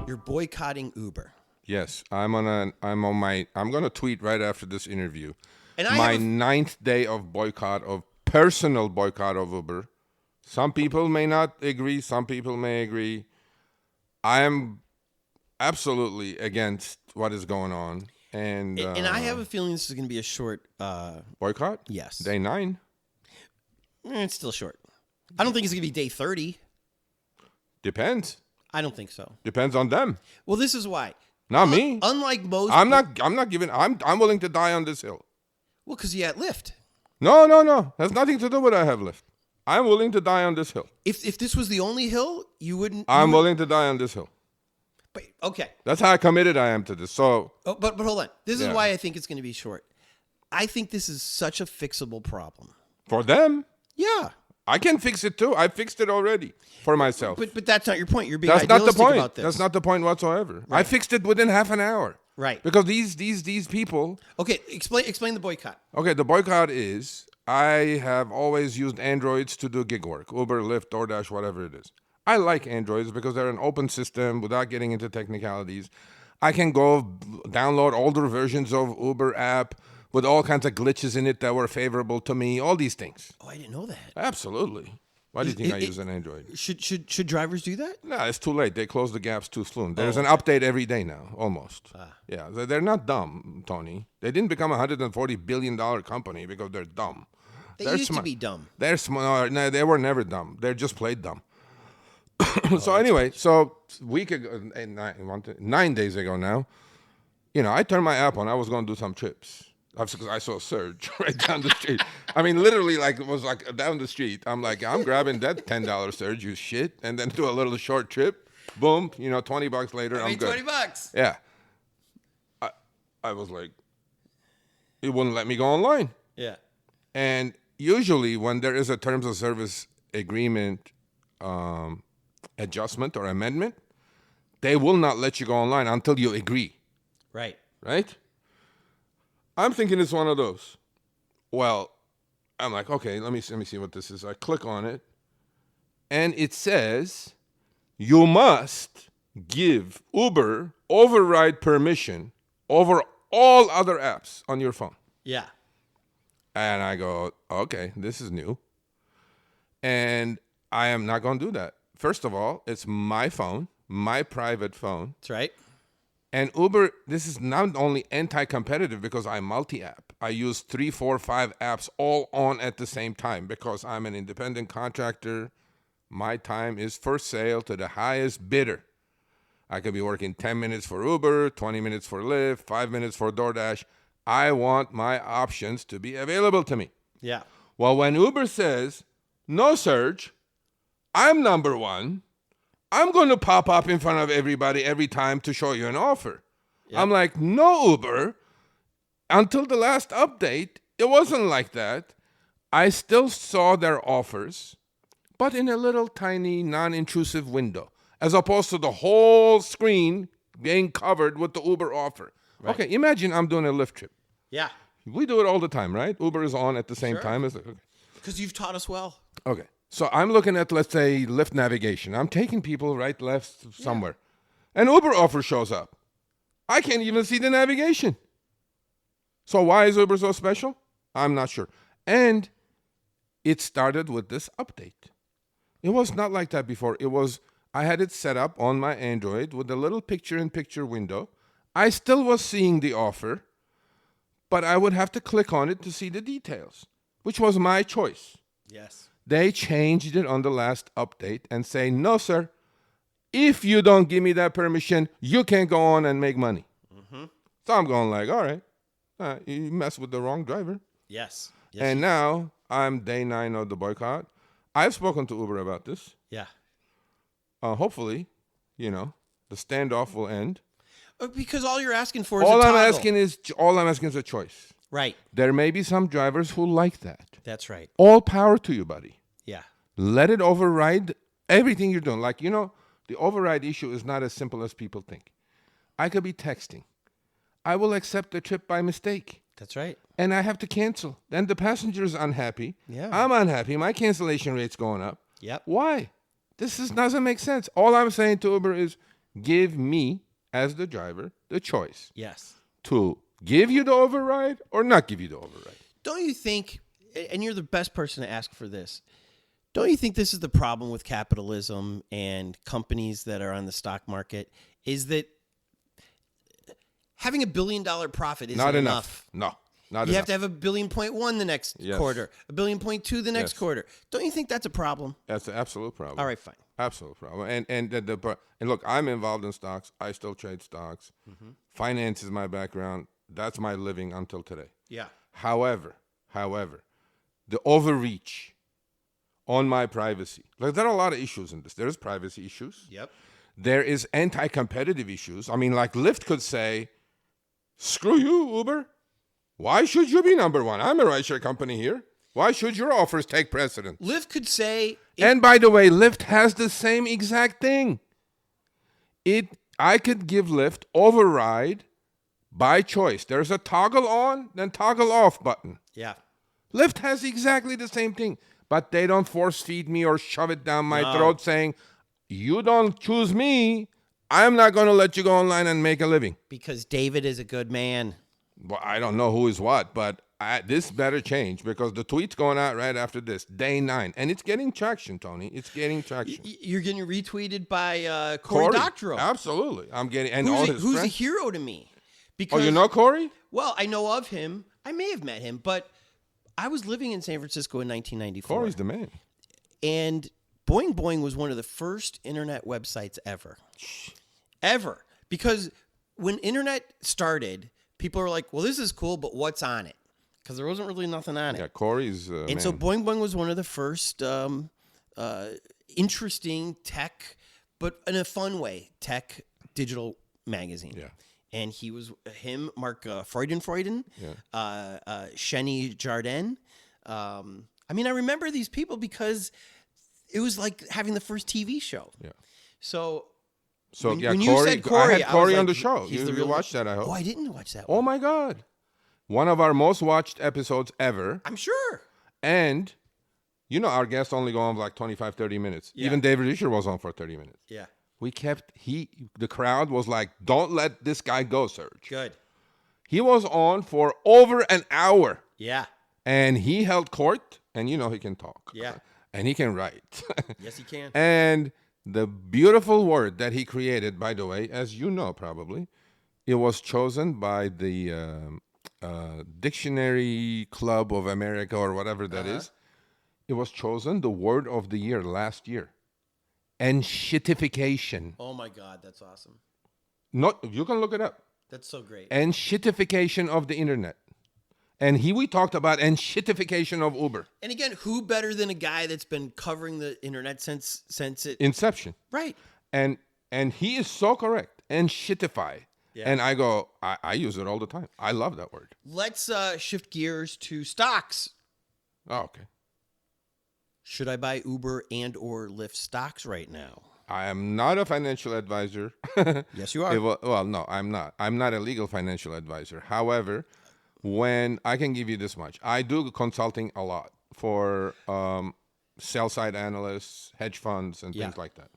You're boycotting Uber. Yes, I'm gonna tweet right after this interview. And I my have a- 9th day of personal boycott of Uber. Some people may not agree. Some people may agree. I am absolutely against what is going on. And I have a feeling this is going to be a short. boycott? Yes. Day 9? It's still short. I don't think it's going to be day 30. Depends. I don't think so. Depends on them. Well, this is why. Not me. Unlike most. I'm not giving. I'm willing to die on this hill. Well, because you had Lyft. No. Has nothing to do with I have Lyft. I'm willing to die on this hill. If this was the only hill, you wouldn't. I'm willing to die on this hill. But, okay. That's how committed I am to this. So Oh, but hold on. This is Yeah. why I think it's going to be short. I think this is such a fixable problem. for them, Yeah. I can fix it too. I fixed it already for myself. But that's not your point. You're being That's not the idealistic point. about this. That's not the point whatsoever. I fixed it within half an hour. Right. Because these people. Okay, explain the boycott. Okay, the boycott is I have always used Androids to do gig work. Uber, Lyft, DoorDash, whatever it is. I like Androids because they're an open system without getting into technicalities. I can go download older versions of Uber app with all kinds of glitches in it that were favorable to me. All these things. Oh, I didn't know that. Absolutely. Why do you think I use an Android? Should drivers do that? No, it's too late. They close the gaps too soon. There's an update every day now, almost. Yeah, they're not dumb, Tony. They didn't become a $140 billion company because they're dumb. They They're used to smart. be dumb. They're smart. No, they were never dumb. They're just played dumb. So anyway, so week ago, 9 days ago now, I turned my app on. I was going to do some trips. Because I saw Surge right down the street. I mean, literally, it was down the street. I'm like, I'm grabbing that $10 Surge, you shit, and then do a little short trip. Boom, $20 later, I'm good. $20. Yeah. I was like, it wouldn't let me go online. Yeah. And usually when there is a terms of service agreement adjustment or amendment, they will not let you go online until you agree, Right. right? I'm thinking it's one of those. Well, I'm like, okay, let me see what this is. I click on it, and it says you must give Uber override permission over all other apps on your phone. Yeah. And I go, okay, this is new. And I am not going to do that. First of all, it's my phone, my private phone. That's right. And Uber, this is not only anti-competitive because I'm multi-app. I use 3, 4, 5 apps all on at the same time because I'm an independent contractor. My time is for sale to the highest bidder. I could be working 10 minutes for Uber, 20 minutes for Lyft, 5 minutes for DoorDash. I want my options to be available to me. Yeah. Well, when Uber says, no, Serge, I'm number one, I'm going to pop up in front of everybody every time to show you an offer. Yep. I'm like, no, Uber. Until the last update, it wasn't like that. I still saw their offers, but in a little tiny non-intrusive window, as opposed to the whole screen being covered with the Uber offer. Right. Okay, imagine I'm doing a Lyft trip. Yeah. We do it all the time, right? Uber is on at the same time. Because you've taught us well. Okay. So I'm looking at, let's say, Lyft navigation. I'm taking people right, left, somewhere. An Uber offer shows up. I can't even see the navigation. So why is Uber so special? I'm not sure. And it started with this update. It was not like that before. I had it set up on my Android with a little picture-in-picture window. I still was seeing the offer, but I would have to click on it to see the details, which was my choice. Yes. They changed it on the last update and say, no, sir, if you don't give me that permission, you can't go on and make money. Mm-hmm. So I'm going like, all right, you messed with the wrong driver. Yes. And now I'm day 9 of the boycott. I've spoken to Uber about this. Yeah. Hopefully, the standoff will end. Because all you're asking for is all a I'm toggle. asking is a choice. Right. There may be some drivers who like that. That's right. All power to you, buddy. Yeah. Let it override everything you're doing. Like, the override issue is not as simple as people think. I could be texting. I will accept the trip by mistake. That's right. And I have to cancel. Then the passenger is unhappy. Yeah. I'm unhappy. My cancellation rate's going up. Yep. Why? Doesn't make sense. All I'm saying to Uber is give me, as the driver, the choice. Yes. To give you the override or not give you the override. Don't you think, and you're the best person to ask for this, don't you think this is the problem with capitalism and companies that are on the stock market, is that having $1 billion profit isn't not enough. No, not you enough. have to have $1.1 billion the next quarter, $1.2 billion the next quarter. Don't you think that's a problem? That's an absolute problem. All right, fine. Absolute problem. And look, I'm involved in stocks. I still trade stocks. Mm-hmm. Finance is my background. That's my living until today. Yeah. However, the overreach on my privacy. Like, there are a lot of issues in this. There's privacy issues. Yep. There is anti-competitive issues. I mean, like Lyft could say, screw you, Uber. Why should you be number one? I'm a rideshare company here. Why should your offers take precedence? Lyft could say... And by the way, Lyft has the same exact thing. I could give Lyft override by choice. There's a toggle on, then toggle off button. Yeah. Lyft has exactly the same thing, but they don't force feed me or shove it down my throat saying, you don't choose me, I'm not going to let you go online and make a living. Because David is a good man. Well, I don't know who is what, but this better change because the tweet's going out right after this, day 9. And it's getting traction, Tony. It's getting traction. You're getting retweeted by Cory Doctorow. Absolutely. I'm getting, and all his who's friends. a hero to me. Because, you know Cory? Well, I know of him. I may have met him, but I was living in San Francisco in 1994. Cory's the man. And Boing Boing was one of the first internet websites ever. Ever. Because when internet started, people were like, well, this is cool, but what's on it? Because there wasn't really nothing on it. Yeah, Cory's and so Boing Boing was one of the first interesting tech, but in a fun way, tech digital magazine. Yeah. And he was Mark Freuden, Shenny Jardin. I mean, I remember these people because it was like having the first TV show. Yeah. So when Cory, you said Cory, I had Cory on the show. You watched that, I hope. Oh, I didn't watch that Oh, one. my God. One of our most watched episodes ever. I'm sure. And You know, our guests only go on like 25, 30 minutes. Yeah. Even David Risher was on for 30 minutes. Yeah. The crowd was like, don't let this guy go, Serge. Good. He was on for over an hour. Yeah. And he held court, and you know he can talk. Yeah. And he can write. Yes, he can. And the beautiful word that he created, by the way, as you know probably, it was chosen by the Dictionary Club of America or whatever that is. It was chosen the word of the year last year. Enshittification. Oh my God, that's awesome. You can look it up. That's so great. Enshittification of the internet. And we talked about enshittification of Uber. And again, who better than a guy that's been covering the internet since it Inception. right? And he is so correct. Enshittify. Yeah. And I go, I use it all the time. I love that word. Let's shift gears to stocks. Oh, okay. Should I buy Uber and or Lyft stocks right now? I am not a financial advisor. Yes, you are. Well, no, I'm not. I'm not a legal financial advisor. However, when I can give you this much, I do consulting a lot for sell-side analysts, hedge funds, and things like that.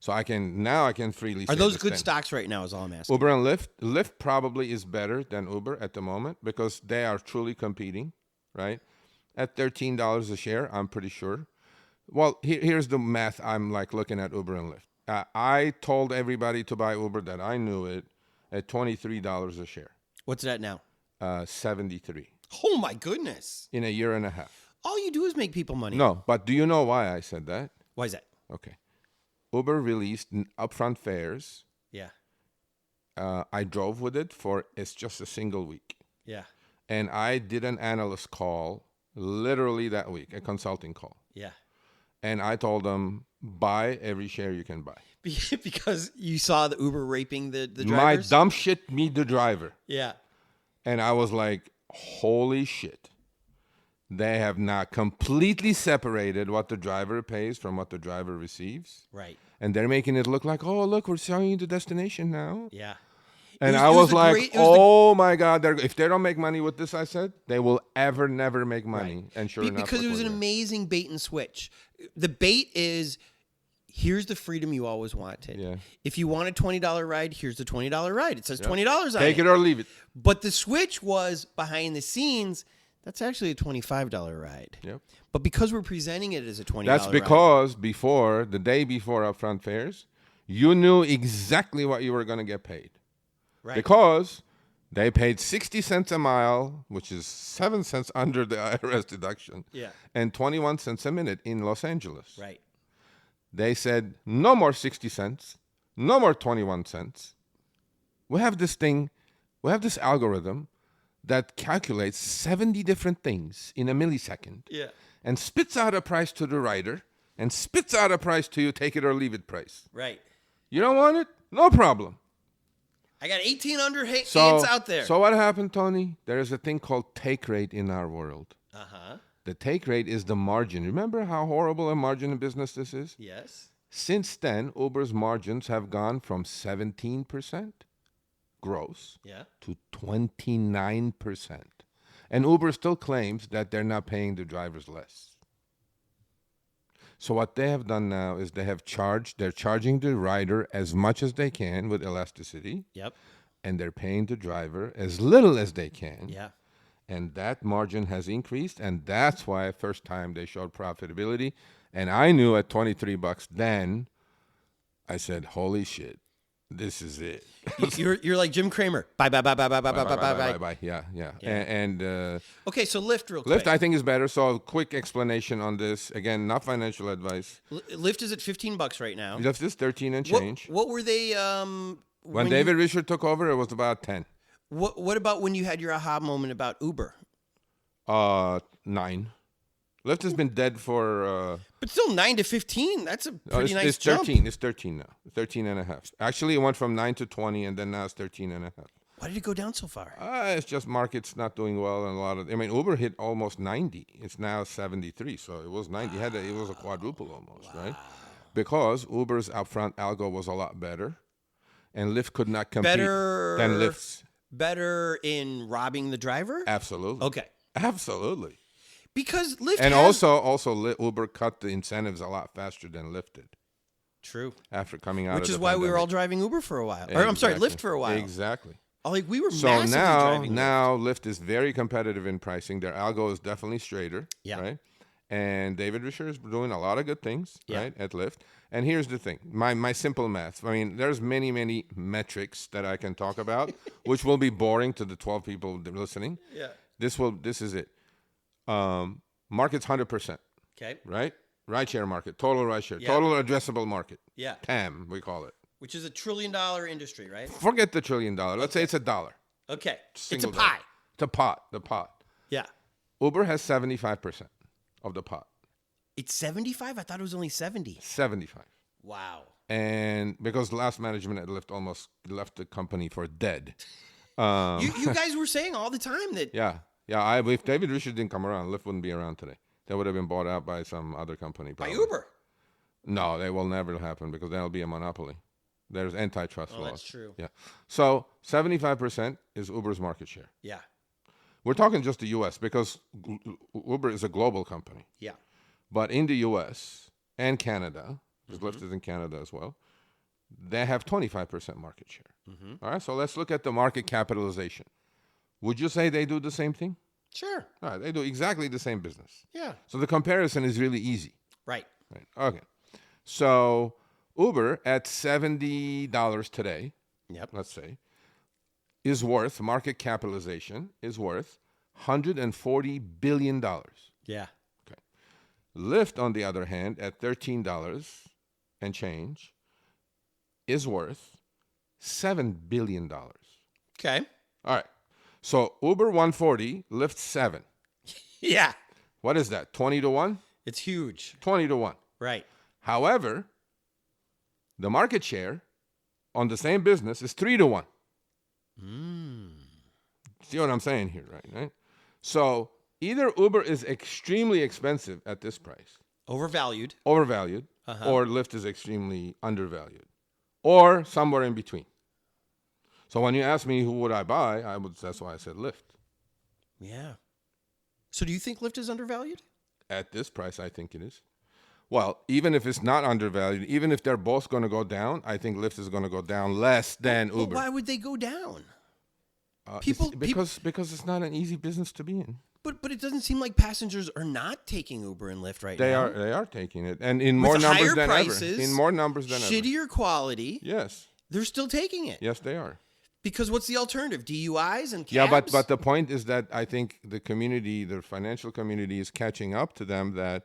So I can freely say Are those this good thing. stocks right now is all I'm asking. Uber and Lyft. Lyft probably is better than Uber at the moment because they are truly competing, right? At $13 a share, I'm pretty sure. Well, here's the math. I'm like looking at Uber and Lyft. I told everybody to buy Uber that I knew it at $23 a share. What's that now? 73 Oh my goodness. in a year and a half. All you do is make people money. No, but do you know why I said that? Why is that? Okay. Uber released upfront fares. Yeah. I drove with it it's just a single week. Yeah. And I did an analyst call literally that week, a consulting call. Yeah. And I told them, buy every share you can buy. Because you saw the Uber raping the My drivers? dumb shit, me the driver. Yeah. And I was like, holy shit. They have not completely separated what the driver pays from what the driver receives. Right. And they're making it look like, oh, look, we're selling you the destination now. Yeah. And It I was the like, great- oh my God, if they don't make money with this, I said, they will never make money. Right. And sure enough, because it look was where an they're- amazing bait and switch. The bait is, here's the freedom you always wanted. Yeah. If you want a $20 ride, here's the $20 ride. It says $20 on Take it. it or leave it. But the switch was behind the scenes. That's actually a $25 ride. Yep. But because we're presenting it as a $20 That's ride, because the day before upfront fares, you knew exactly what you were going to get paid. right. Because they paid 60 cents a mile, which is 7 cents under the IRS deduction, Yeah. and 21 cents a minute in Los Angeles. Right. They said, no more 60 cents, no more 21 cents. We have this algorithm that calculates 70 different things in a millisecond Yeah. and spits out a price to the rider and spits out a price to you, take it or leave it price. Right. You don't want it? No problem. I got 1,800 ants So, out there. So what happened, Tony? There is a thing called take rate in our world. Uh-huh. The take rate is the margin. Remember how horrible a margin in business this is? Yes. Since then, Uber's margins have gone from 17% gross Yeah. to 29%. And Uber still claims that they're not paying the drivers less. So what they have done now is they're charging the rider as much as they can with elasticity, Yep. and they're paying the driver as little as they can. Yeah. And that margin has increased, and that's why first time they showed profitability. And I knew at $23 then, I said, holy shit, this is it. You're like Jim Cramer. Bye. Bye. Yeah. And Okay, so Lyft real quick. Lyft, I think, is better. So a quick explanation on this. Again, not financial advice. Lyft is at $15 right now. Lyft is 13 and change. What were they When David Risher took over, it was about 10. What about when you had your aha moment about Uber? 9. Lyft has been dead for... But still 9 to 15, that's a pretty nice it's jump. 13. It's 13 now. 13 and a half. Actually, it went from 9 to 20, and then now it's 13 and a half. Why did it go down so far? It's just markets not doing well, and Uber hit almost 90. It's now 73, so it was 90. It was a quadruple almost, right? Because Uber's upfront algo was a lot better, and Lyft could not compete than Lyft's. Better in robbing the driver? Absolutely. Okay. Absolutely. Because Lyft And has... also Uber cut the incentives a lot faster than Lyft did True. after coming out of Which the is why we were all pandemic. driving Uber for a while. Or I'm sorry, Exactly. Lyft for a while. Exactly. Like we were So massively driving Lyft. now Lyft is very competitive in pricing. Their algo is definitely straighter, Yeah. right? And David Risher is doing a lot of good things, Yeah. right, at Lyft. And here's the thing, my simple math. I mean, there's many metrics that I can talk about, which will be boring to the 12 people listening. Yeah. This is it. Market's 100%, Okay. right? Rideshare market, total rideshare, Yeah. total addressable market. Yeah. TAM, we call it. Which is $1 trillion industry, right? Forget the $1 trillion. Let's say it's $1. Okay. It's a Single pie. dollar. It's a pot, the pot. Yeah. Uber has 75% of the pot. It's 75? I thought it was only 70. 75. Wow. And because last management at Lyft almost left the company for dead. You guys were saying all the time that... Yeah. If David Risher didn't come around, Lyft wouldn't be around today. They would have been bought out by some other company. By Probably. Uber. No, they will never happen because that'll be a monopoly. There's antitrust laws. That's true. Yeah. So 75% is Uber's market share. Yeah. We're talking just the U.S. because Uber is a global company. Yeah. But in the U.S. and Canada, because Lyft is in Canada as well, they have 25% market share. All right, so let's look at the market capitalization. Would you say they do the same thing? Sure. All right, they do exactly the same business. Yeah. So the comparison is really easy. Right. Right. Okay. So Uber at $70 today, Yep. let's say, is worth, market capitalization is worth $140 billion. Yeah. Lyft, on the other hand, at $13 and change, is worth $7 billion. Okay. All right. So Uber 140, Lyft 7. Yeah. What is that? 20 to 1? It's huge. 20 to 1. Right. However, the market share on the same business is 3 to 1. See what I'm saying here, right? So either Uber is extremely expensive at this price, Overvalued. overvalued, or Lyft is extremely undervalued, or somewhere in between. So when you ask me who would I buy, that's why I said Lyft. Yeah. So do you think Lyft is undervalued? At this price, I think it is. Well, even if it's not undervalued, even if they're both going to go down, I think Lyft is going to go down less than But Uber. why would they go down? Because it's not an easy business to be in. But it doesn't seem like passengers are not taking Uber and Lyft right now. They are taking it, and in With more numbers higher than prices, ever. In more numbers than ever. shittier quality. Yes, They're still taking it. yes, they are. Because what's the alternative? DUIs and cabs? Yeah, but the point is that I think the community, the financial community, is catching up to them that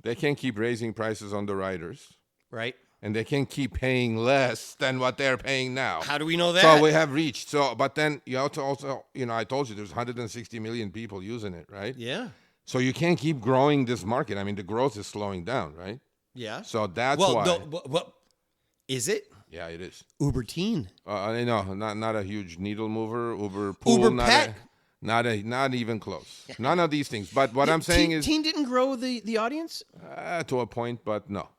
they can't keep raising prices on the riders, Right. and they can't keep paying less than what they're paying now. How do we know that? So we have reached. But then you also, I told you there's 160 million people using it, right? Yeah. So you can't keep growing this market. I mean, the growth is slowing down, right? Yeah. So that's well, why. well, is it? Yeah, it is. Uber Teen. No, not a huge needle mover. Uber Pool, Uber Pet. not even close. None of these things. But what I'm saying is Teen didn't grow the audience? to a point, but no,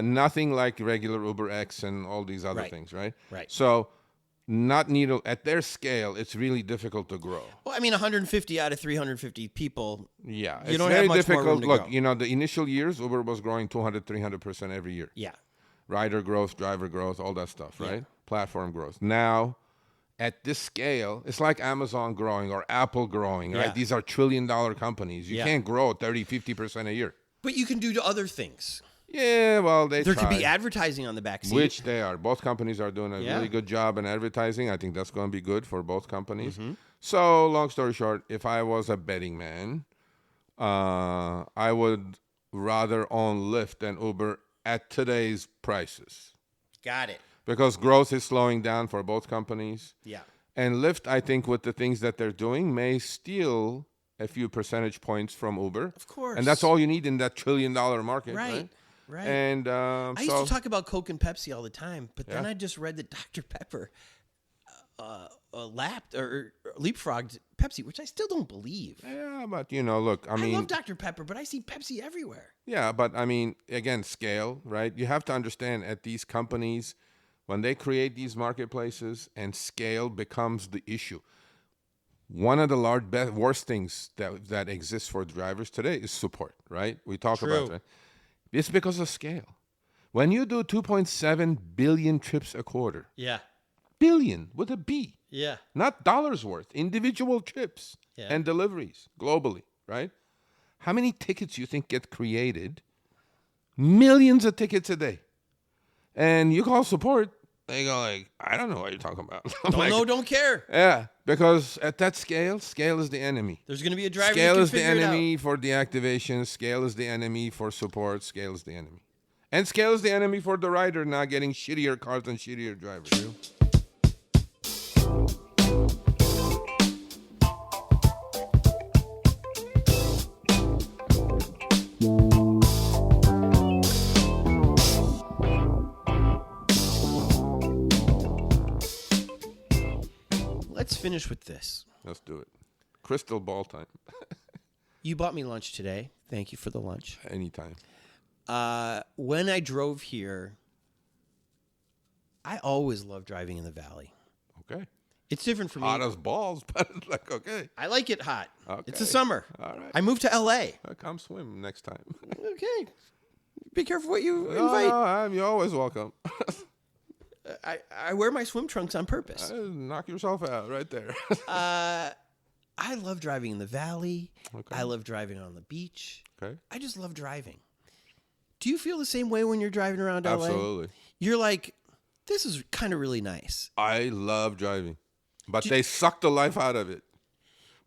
nothing like regular Uber X and all these other Right. things, right? Right. So, not needle at their scale, it's really difficult to grow. Well, I mean, 150 out of 350 people. Yeah, You it's don't very have much more room difficult. to Look, grow. the initial years, Uber was growing 200, 300% every year. Yeah. Rider growth, driver growth, all that stuff, right? Platform growth. Now, at this scale, it's like Amazon growing or Apple growing, Yeah. right? These are trillion-dollar companies. You Yeah. can't grow 30, 50% a year. But you can do other things. Yeah, well, they There try. could be advertising on the back seat. Which they are. Both companies are doing a Yeah. really good job in advertising. I think that's going to be good for both companies. Mm-hmm. So, long story short, if I was a betting man, I would rather own Lyft than Uber at today's prices. Got it. Because growth is slowing down for both companies. Yeah. And Lyft, I think, with the things that they're doing, may steal a few percentage points from Uber. Of course. And that's all you need in that trillion-dollar market, right? Right. And I used to talk about Coke and Pepsi all the time, but then Yeah. I just read that Dr. Pepper lapped or leapfrogged Pepsi, which I still don't believe. Yeah, but look, I mean, I love Dr. Pepper, but I see Pepsi everywhere. yeah, but I mean, again, scale, right? You have to understand at these companies, when they create these marketplaces and scale becomes the issue. one of the worst things that exists for drivers today is support, right? We talk about that. It's because of scale. When you do 2.7 billion trips a quarter, Yeah. billion with a B, Yeah. not dollars worth, individual trips and deliveries globally, right? How many tickets you think get created? Millions of tickets a day. And you call support, they go like, I don't know what you're talking about. Don't know, don't care. Yeah, because at that scale is the enemy. There's going to be a driver Scale that can is the figure it out. enemy for deactivation. Scale is the enemy for support. Scale is the enemy. And scale is the enemy for the rider not getting shittier cars and shittier drivers. True. Let's finish with this. Let's do it. Crystal ball time. You bought me lunch today. Thank you for the lunch. Anytime. When I drove here, I always love driving in the valley. Okay. It's different for me. Hot as balls, but it's like, okay. I like it hot. Okay. It's the summer. All right. I moved to L.A. Come swim next time. Okay. Be careful what you No, invite. you're always welcome. I wear my swim trunks on purpose. Knock yourself out right there. I love driving in the valley. Okay. I love driving on the beach. Okay. I just love driving. Do you feel the same way when you're driving around LA? Absolutely. You're like, this is kind of really nice. I love driving, but they suck the life out of it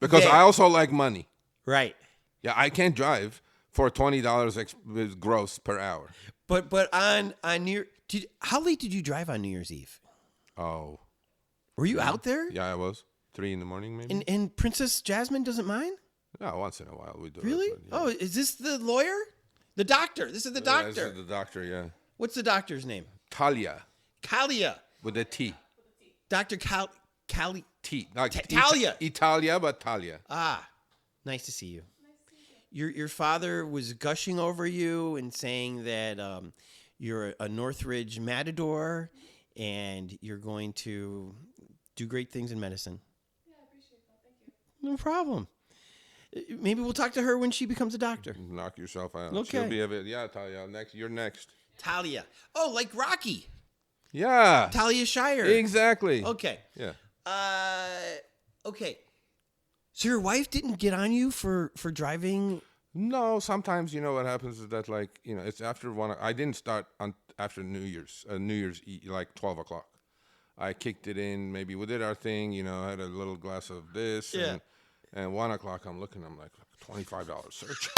because They- I also like money. Right. Yeah, I can't drive for $20 gross per hour. But on New how late did you drive on New Year's Eve? Oh, Were you out there? yeah, I was 3 in the morning maybe. And Princess Jasmine doesn't mind? Yeah, once in a while we do. Really? It, but, yeah. Oh, is this the lawyer? The doctor. This is the Yeah, doctor. this is the doctor, yeah. What's the doctor's name? Talia Kalia. with a T. Dr. Kali. T. Like Talia. Italia, but Talia. Ah, nice to see you. Your father was gushing over you and saying that you're a Northridge matador and you're going to do great things in medicine. Yeah, I appreciate that. Thank you. No problem. Maybe we'll talk to her when she becomes a doctor. Knock yourself out. Okay. She'll be Talia. You're next. Talia. Oh, like Rocky. Yeah. Talia Shire. Exactly. Okay. Yeah. Okay. So your wife didn't get on you for driving? No, sometimes you know what happens is that it's after one. I didn't start after New Year's Eve, like 12 o'clock. I kicked it in. Maybe we did our thing. Had a little glass of this. Yeah. And 1 o'clock, I'm like $25 search.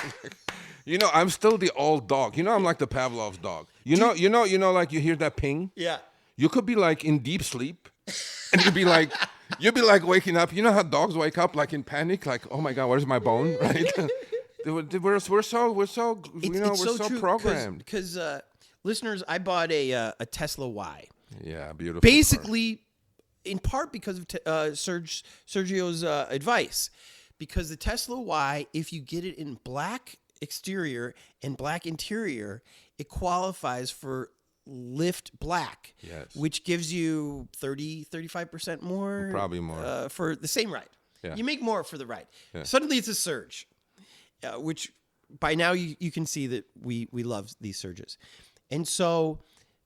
I'm still the old dog. I'm like the Pavlov's dog. Like you hear that ping. Yeah. You could be like in deep sleep, and you'd be like waking up. You know how dogs wake up like in panic, like, oh my god, where's my bone? Right? we're so programmed. Because listeners, I bought a Tesla Y. Yeah, beautiful. Basically, in part because of Sergio's advice, because the Tesla Y, if you get it in black exterior and black interior, it qualifies for Lyft Black, Yes. which gives you 35% more, Probably more. for the same ride. Yeah. You make more for the ride. Yeah. Suddenly, it's a surge, which by now you can see that we love these surges, and so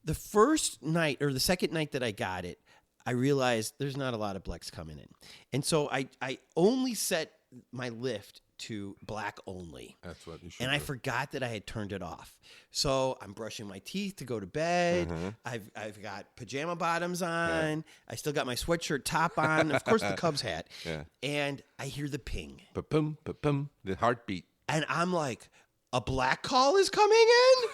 the first night or the second night that I got it, I realized there's not a lot of Blex coming in. And so I only set my Lyft to black only. That's what you should And do. I forgot that I had turned it off. So I'm brushing my teeth to go to bed. I've got pajama bottoms on. I still got my sweatshirt top on. Of course, the Cubs hat. Yeah. And I hear the ping. Pa-pum, pa-pum, the heartbeat. And I'm like, a black call is coming in?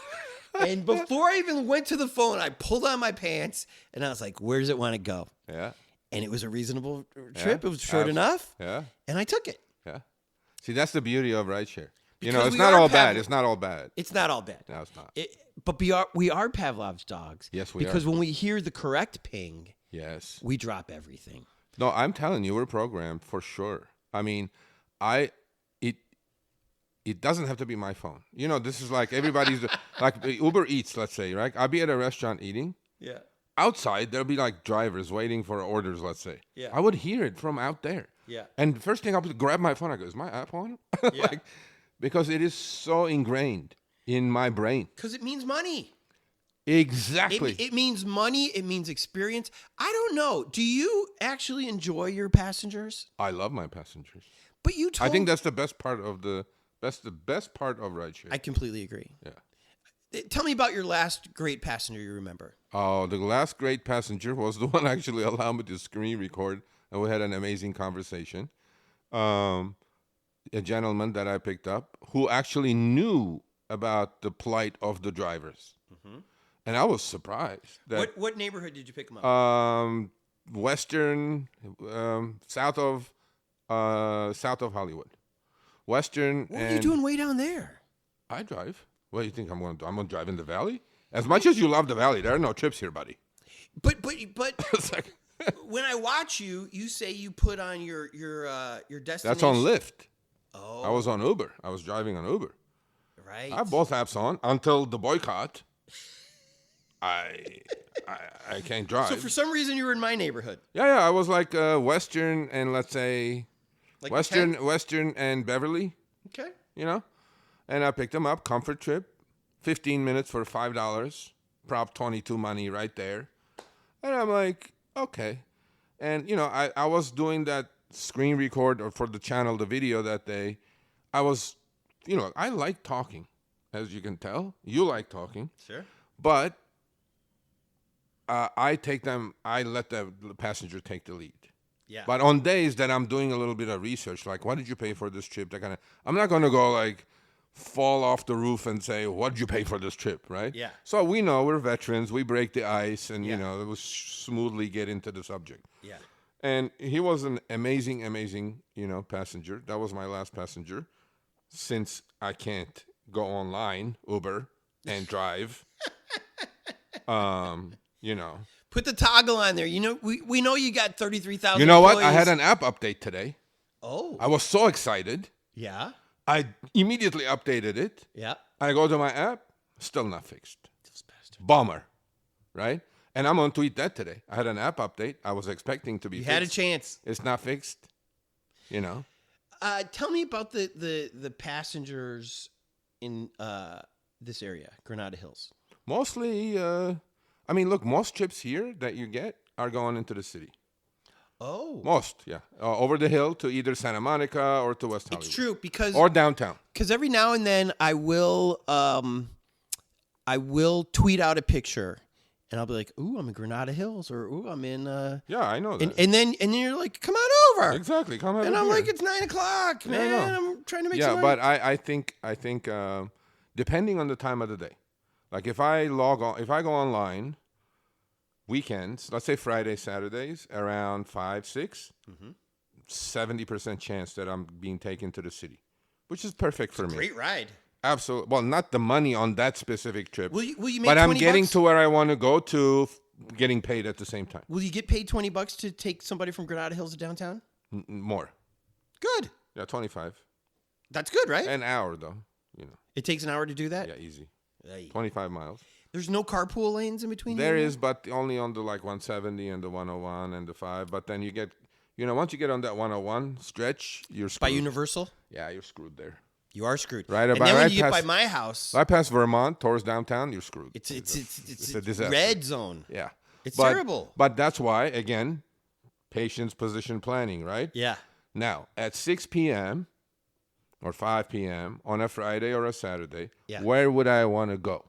And before I even went to the phone, I pulled on my pants and I was like, where does it want to go? Yeah. And it was a reasonable trip. Yeah. It was short enough. Yeah. And I took it. Yeah. See, that's the beauty of rideshare. Because It's we not are all bad. Pavlov. It's not all bad. It's not all bad. No, it's not. But we are Pavlov's dogs. Yes, we are. Because when we hear the correct ping, Yes. we drop everything. No, I'm telling you, we're programmed for sure. I mean, it doesn't have to be my phone. This is like everybody's like Uber Eats, let's say, right? I'll be at a restaurant eating. Yeah. Outside, there'll be like drivers waiting for orders, let's say. Yeah. I would hear it from out there. Yeah. And the first thing I'll grab my phone, I go, is my app on? Yeah. Because it is so ingrained in my brain. Because it means money. Exactly. It means money. It means experience. I don't know. Do you actually enjoy your passengers? I love my passengers. But you told I think that's the best part of the best part of rideshare. I completely agree. Yeah. Tell me about your last great passenger you remember. Oh, the last great passenger was the one actually allowed me to screen record, and we had an amazing conversation. A gentleman that I picked up who actually knew about the plight of the drivers, and I was surprised that What neighborhood did you pick him up? Western, south of Hollywood, Western. What are you doing way down there? I drive. What do you think I'm going to do? I'm going to drive in the valley? As much as you love the valley, there are no trips here, buddy. But It's like, when I watch you, you say you put on your destination. that's on Lyft. Oh, I was on Uber. I was driving on Uber. right. I have both apps on until the boycott. I can't drive. So for some reason you were in my neighborhood. yeah, I was like Western and let's say Like Western and Beverly, Okay. you know? And I picked them up, comfort trip, 15 minutes for $5, Prop 22 money right there. And I'm like, okay. And, I was doing that screen record or for the channel, the video that day. I was, I like talking, as you can tell. You like talking. Sure. But I let the passenger take the lead. Yeah. But on days that I'm doing a little bit of research, like, what did you pay for this trip? I'm not going to go like fall off the roof and say, what did you pay for this trip, right? Yeah. So we know we're veterans. We break the ice and, Yeah. it was smoothly get into the subject. Yeah. And he was an amazing, amazing, passenger. That was my last passenger since I can't go online, Uber, and drive. Put the toggle on there. We know you got 33,000. You know what? I employees. had an app update today. Oh. I was so excited. Yeah. I immediately updated it. Yeah. I go to my app, still not fixed. Bummer, right? And I'm going to tweet that today. I had an app update. I was expecting to be You fixed. had a chance. It's not fixed, Tell me about the passengers in this area, Granada Hills. Mostly, look, most trips here that you get are going into the city. Oh. Most, yeah. Over the hill to either Santa Monica or to West Hollywood. It's true because Or downtown. every now and then I will tweet out a picture and I'll be like, "Ooh, I'm in Granada Hills," or "Ooh, I'm in." Yeah, I know that. And then you're like, "Come on over." Exactly. Come have And a I'm beer. like, "It's 9:00, Yeah, I man. know. I'm trying to make Yeah, some money." but I think depending on the time of the day, like if I go online weekends, let's say Friday, Saturdays, around 5, 6, 70% chance that I'm being taken to the city, which is perfect for me. Great ride. Absolutely. Well, not the money on that specific trip, Will you make but I'm 20 getting bucks? to where I want to go to, getting paid at the same time. Will you get paid $20 to take somebody from Granada Hills to downtown? More. Good. Yeah, 25. That's good, right? An hour though. It takes an hour to do that. Yeah, easy. Hey. 25 miles. There's no carpool lanes in between. There here? is, but only on the 170 and the 101 and the 5. But then you get, once you get on that 101 stretch, you're By screwed. Universal. Yeah, you're screwed there. You are screwed. Right and about- then when right you get by past- my house, Right past Vermont, towards downtown, you're screwed. it's a disaster. red zone. Yeah. It's But- terrible. But that's why, again, patience, position planning, right? Yeah. Now, at 6 p.m. or 5 p.m. on a Friday or a Saturday, Yeah. where would I want to go?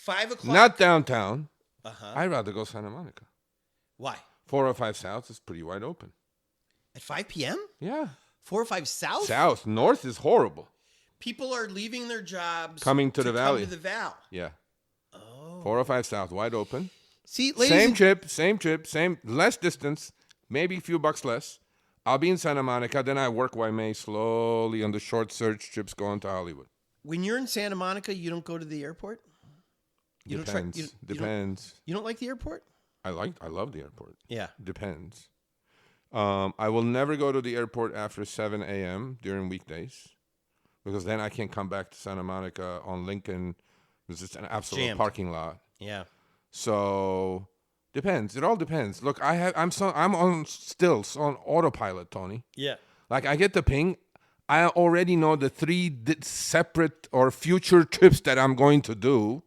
5:00. Not downtown. Uh-huh. I'd rather go Santa Monica. Why? 405 South is pretty wide open. At 5 p.m. Yeah. 405 South. South. North is horrible. People are leaving their jobs, Coming to the valley. Come to the Val. Yeah. Oh. 405 South, wide open. See, ladies. Same trip, less distance, maybe a few bucks less. I'll be in Santa Monica, then I work my way slowly on the short surge trips going to Hollywood. When you're in Santa Monica, you don't go to the airport. You Depends. Don't Depends. you don't like the airport? I love the airport. Yeah. Depends. I will never go to the airport after 7 a.m. during weekdays because then I can't come back to Santa Monica on Lincoln because it's an absolute Jammed. parking lot. Yeah. So Depends. It all depends. Look, I'm on autopilot, Tony. Yeah. Like I get the ping, I already know the three separate or future trips that I'm going to do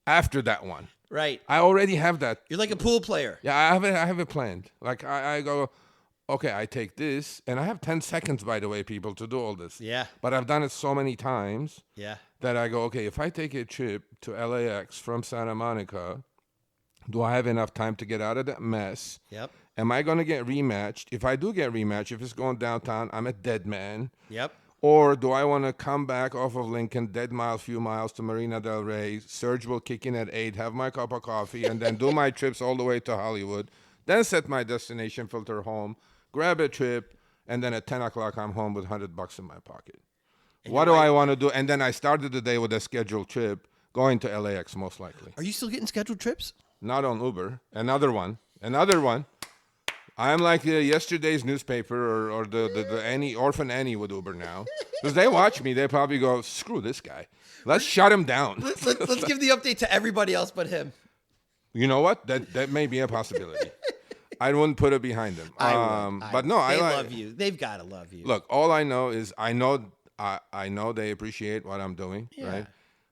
after that one. Right. I already have that. You're like a pool player. Yeah, I have it planned. Like I go, okay, I take this, and I have 10 seconds, by the way, people, to do all this. Yeah. But I've done it so many times Yeah. that I go, okay, if I take a trip to LAX from Santa Monica, do I have enough time to get out of that mess? Yep. Am I going to get rematched? If I do get rematched, if it's going downtown, I'm a dead man. Yep. Or do I want to come back off of Lincoln, dead mile, few miles to Marina del Rey, Serge will kick in at 8, have my cup of coffee, and then do my trips all the way to Hollywood, then set my destination filter home, grab a trip, and then at 10 o'clock I'm home with $100 in my pocket. What do I want to do? And then I started the day with a scheduled trip, going to LAX most likely. Are you still getting scheduled trips? Not on Uber. Another one. I'm like yesterday's newspaper or the Annie, Orphan Annie with Uber now. Because they watch me, they probably go, screw this guy. Let's shut him down. Let's give the update to everybody else but him. You know what? That may be a possibility. I wouldn't put it behind them. But no, they I love you. They've got to love you. Look, all I know is I know they appreciate what I'm doing, right?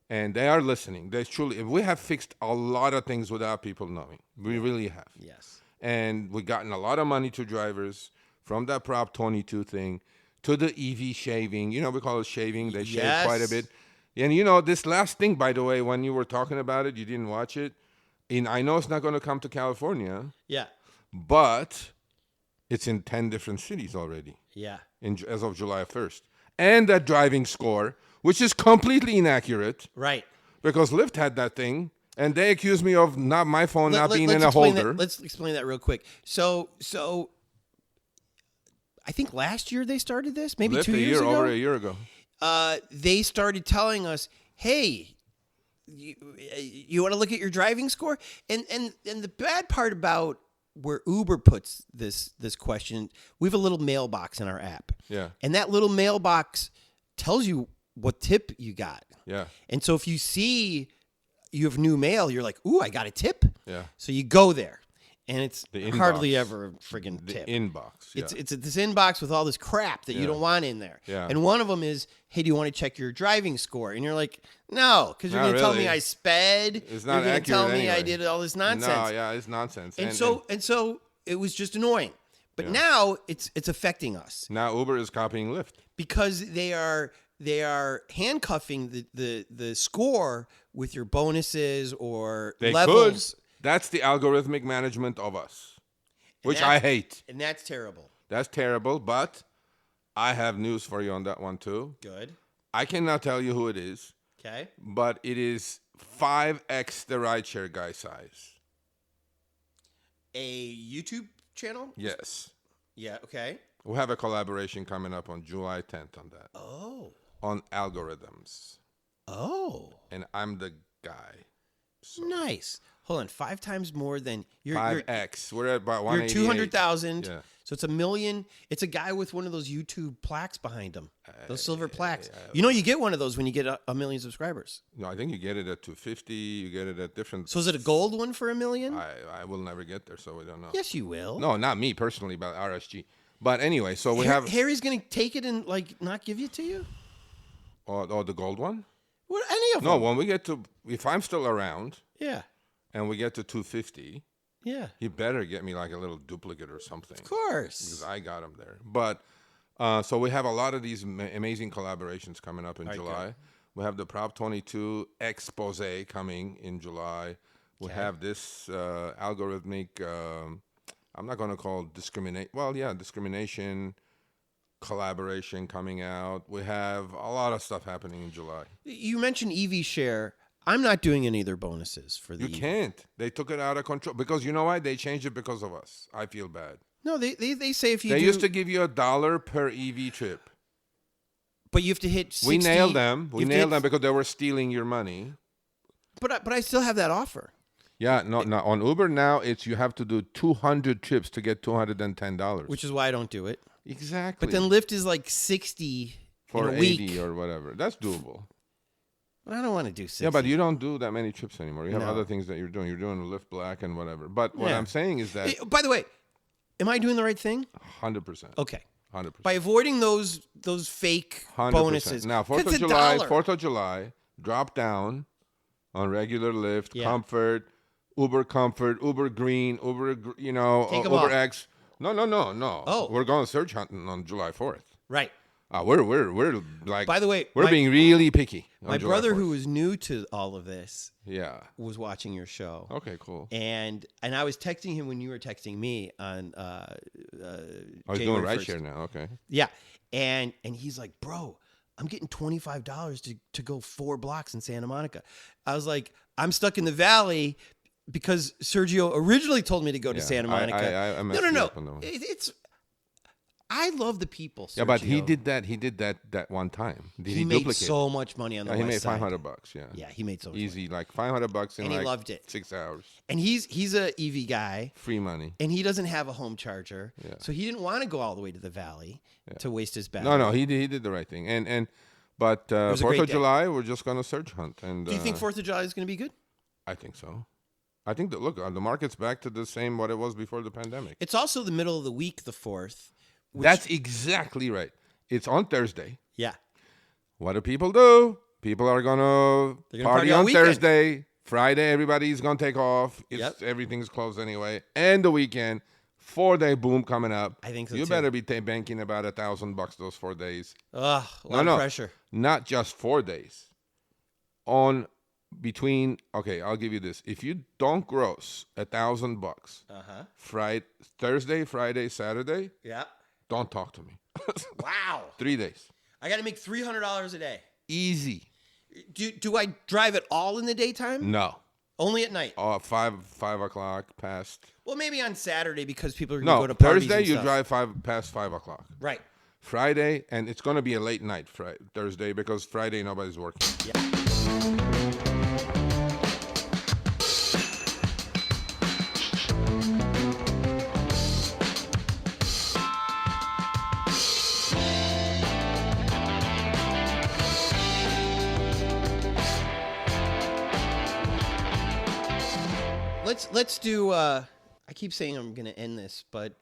And they are listening. They truly, we have fixed a lot of things without people knowing. We really have. Yes. And we've gotten a lot of money to drivers from that Prop 22 thing to the EV shaving. You know, we call it shaving. They shave quite a bit. And, you know, this last thing, by the way, when you were talking about it, you didn't watch it. I know it's not going to come to California. Yeah. But it's in 10 different cities already. Yeah. As of July 1st. And that driving score, which is completely inaccurate. Right. Because Lyft had that thing. And they accuse me of my phone not being in a holder. Let's explain that real quick. So I think last year they started this, maybe Lyft 2 years ago. Over a year ago. They started telling us, hey, you want to look at your driving score? And the bad part about where Uber puts this question, we have a little mailbox in our app. Yeah. And that little mailbox tells you what tip you got. Yeah. And so if you see you have new mail, you're like, ooh, I got a tip. Yeah. So you go there, and it's The hardly inbox. ever a friggin' The tip. inbox. Yeah. It's this inbox with all this crap that you don't want in there. Yeah. And one of them is, hey, do you want to check your driving score? And you're like, no, because you're Not going to tell me really. I sped. It's not You're going to tell accurate me I anyway. did all this nonsense. No, yeah, it's nonsense. And so it was just annoying. But now it's affecting us now Uber is copying Lyft. because they are handcuffing the score with your bonuses or They levels. could. That's the algorithmic management of us, which that's- I hate. And that's terrible. That's terrible, but I have news for you on that one too. Good. I cannot tell you who it is, Okay. but it is 5x the rideshare guy size. A YouTube channel? Yes. Yeah, okay. We'll have a collaboration coming up on July 10th on that. Oh. On algorithms. Oh. And I'm the guy. Nice. Hold on. 5 times more than you're 5x. We're at about you're 188. 200,000. Yeah. So it's 1 million. It's a guy with one of those YouTube plaques behind him. Those silver plaques. You know you get one of those when you get a million subscribers. No, I think you get it at 250. You get it at different. So is it a gold one for 1 million? I will never get there, so we don't know. Yes, you will. No, not me personally, but RSG. But anyway, so we have. Harry's going to take it and like not give it to you? Oh, the gold one? What, any of No, them? when we get to. If I'm still around Yeah. and we get to 250, Yeah. he better get me like a little duplicate or something. Of course. Because I got him there. But so we have a lot of these amazing collaborations coming up in July. We have the Prop 22 expose coming in July. We have this algorithmic, I'm not going to call it discrimination collaboration coming out. We have a lot of stuff happening in July. You mentioned EV share. I'm not doing any of their bonuses for the You can't. They took it out of control. Because you know why? They changed it because of us. I feel bad. No, they say if you They do, used to give you $1 per EV trip. but you have to hit 60. We nailed them. you have to hit- Because they were stealing your money. But I still have that offer. Yeah, no. On Uber now, it's you have to do 200 trips to get $210. Which is why I don't do it. exactly. But then Lyft is like 60 for in a week. 80 or whatever. That's doable. But I don't want to do 60. Yeah, but you don't do that many trips anymore. You have No. other things that you're doing. You're doing Lyft Black and whatever. But what Yeah. I'm saying is that By the way, am I doing the right thing? 100%. Okay. 100%. By avoiding those fake 100%. bonuses. Now, 'Cause 4th of it's July, $1. 4th of July, drop down on regular Lyft, Yeah. Comfort, Uber Green, Take 'em Uber off. X. No. Oh. We're going surge hunting on July 4th. Right. We're like. By the way, we're being really picky. On My July brother, 4th. who was new to all of this, Yeah. was watching your show. Okay. Cool. And I was texting him when you were texting me on Oh, he's doing January 1st. rideshare now. Okay. Yeah. And he's like, bro, I'm getting $25 to go 4 blocks in Santa Monica. I was like, I'm stuck in the valley because Sergio originally told me to go to Yeah, Santa Monica. I messed you no. up on that one. It's I love the people. Sergio. Yeah, but he did that. He did that one time. Did He he made duplicate? so much money on the Yeah, he west made side. $500. Yeah. Yeah, he made so much money. Easy, like $500 in And he like loved it. 6 hours. And he's a EV guy. Free money. And he doesn't have a home charger, Yeah. so he didn't want to go all the way to the valley to waste his battery. No, he did the right thing. But was a 4th great of day. July, we're just gonna surge hunt. And Do you think 4th of July is going to be good? I think so. I think that look, the market's back to the same what it was before the pandemic. It's also the middle of the week, the 4th. That's exactly right. It's on Thursday. Yeah. What do? People are gonna They're gonna party party all on weekend. Thursday. Friday, everybody's gonna take off. Yep. Everything's closed anyway. And the weekend, 4-day boom coming up. I think so, You too. better be banking about $1,000 those 4 days. Ugh, a lot of pressure. Not just 4 days. On between, okay, I'll give you this. If you don't gross $1,000, Thursday, Friday, Saturday, Yeah. don't talk to me. Wow. 3 days. I got to make $300 a day. Easy. Do I drive it all in the daytime? No. Only at night? 5 o'clock past. Well, maybe on Saturday because people are going to No, go to parties Thursday and you stuff. drive past 5 o'clock. Right. Friday, and it's going to be a late night Thursday because Friday nobody's working. Yeah. Let's do. I keep saying I'm going to end this, but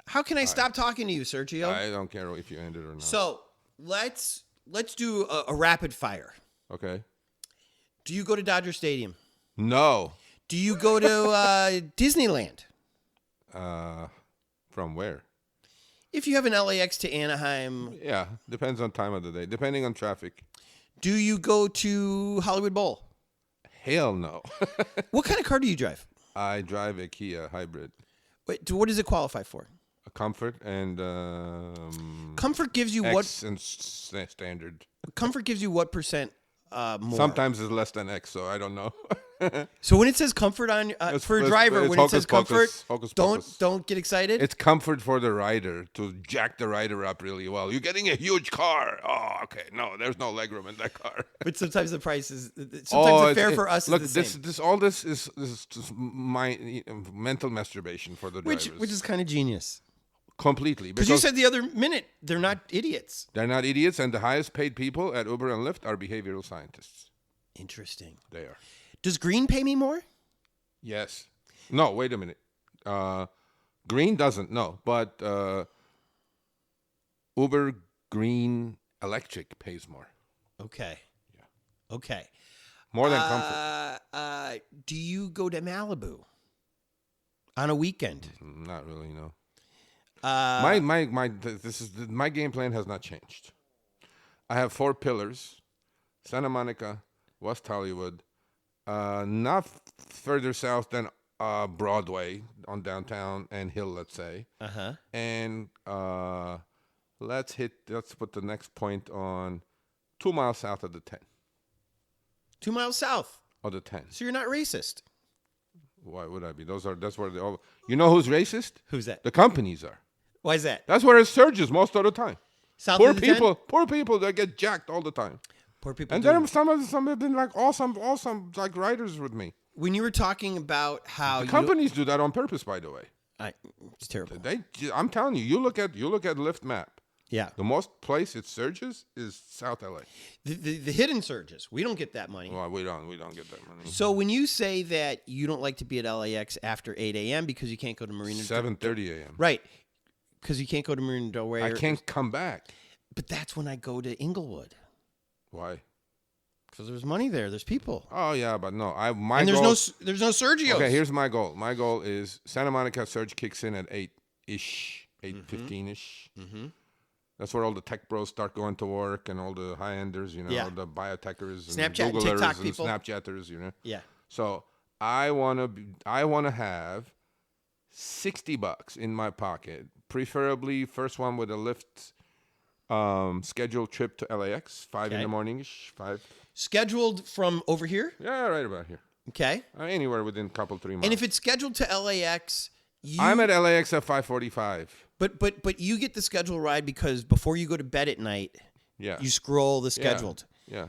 how can I stop talking to you, Sergio? I don't care if you end it or not. So let's do a rapid fire. Okay. Do you go to Dodger Stadium? No. Do you go to Disneyland? From where? If you have an LAX to Anaheim, Yeah, depends on time of the day, depending on traffic. do you go to Hollywood Bowl? Hell no. What kind of car do you drive? I drive a Kia hybrid. Wait, what does it qualify for? A Comfort and Comfort gives you X and standard. Comfort gives you what percent more? Sometimes it's less than X, so I don't know. So when it says comfort on for a driver, it's when it says comfort, hocus pocus. don't get excited. It's comfort for the rider to jack the rider up really well. You're getting a huge car. Oh, okay. No, there's no legroom in that car. But sometimes the price is sometimes the fare for us look, is the same. all this is just my mental masturbation for the drivers. Which is kind of genius. Completely. Because you said the other minute they're not idiots. They're not idiots, and the highest paid people at Uber and Lyft are behavioral scientists. Interesting. They are. Does Green pay me more? Yes. No, wait a minute. Green doesn't, no. But Uber Green Electric pays more. Okay. Yeah. Okay. More than Comfort. Do you go to Malibu on a weekend? Not really, no. My game plan has not changed. I have 4 pillars: Santa Monica, West Hollywood, not further south than Broadway on downtown and Hill, let's say. And let's put the next point on 2 miles south of the 10. 2 miles south. Of the 10. So you're not racist. Why would I be? That's where they all. You know who's racist? Who's that? The companies are. Why is that? That's where it surges most of the time. South Poor of the 10? poor people that get jacked all the time. Poor people. And do. then some have been like awesome like writers with me. When you were talking about how Companies do that on purpose, by the way. it's terrible. I'm telling you, you look at Lyft map. Yeah. The most place it surges is South LA. The hidden surges. We don't get that money. Well, we don't get that money. So when you say that you don't like to be at LAX after 8 a.m. because you can't go to Marina 7:30 a.m. Right. Because you can't go to Marina Del Rey. I can't come back. But that's when I go to Inglewood. Why? Because there's money there. There's people. Oh yeah, but no. My And there's goal, there's no Sergios. Okay, here's my goal. My goal is Santa Monica surge kicks in at 8-ish, 8:15-ish. Mm-hmm. That's where all the tech bros start going to work and all the high-enders, Yeah. the biotechers and Snapchat and Googlers TikTok and people. Snapchatters, Yeah. So I wanna have $60 in my pocket, preferably first one with a Lyft scheduled trip to LAX, 5 in the morning-ish, 5. Scheduled from over here? Yeah, right about here. Okay. Anywhere within a couple, 3 miles. And if it's scheduled to LAX, I'm at LAX at 5:45. But you get the scheduled ride because before you go to bed at night, Yeah. you scroll the scheduled. Yeah.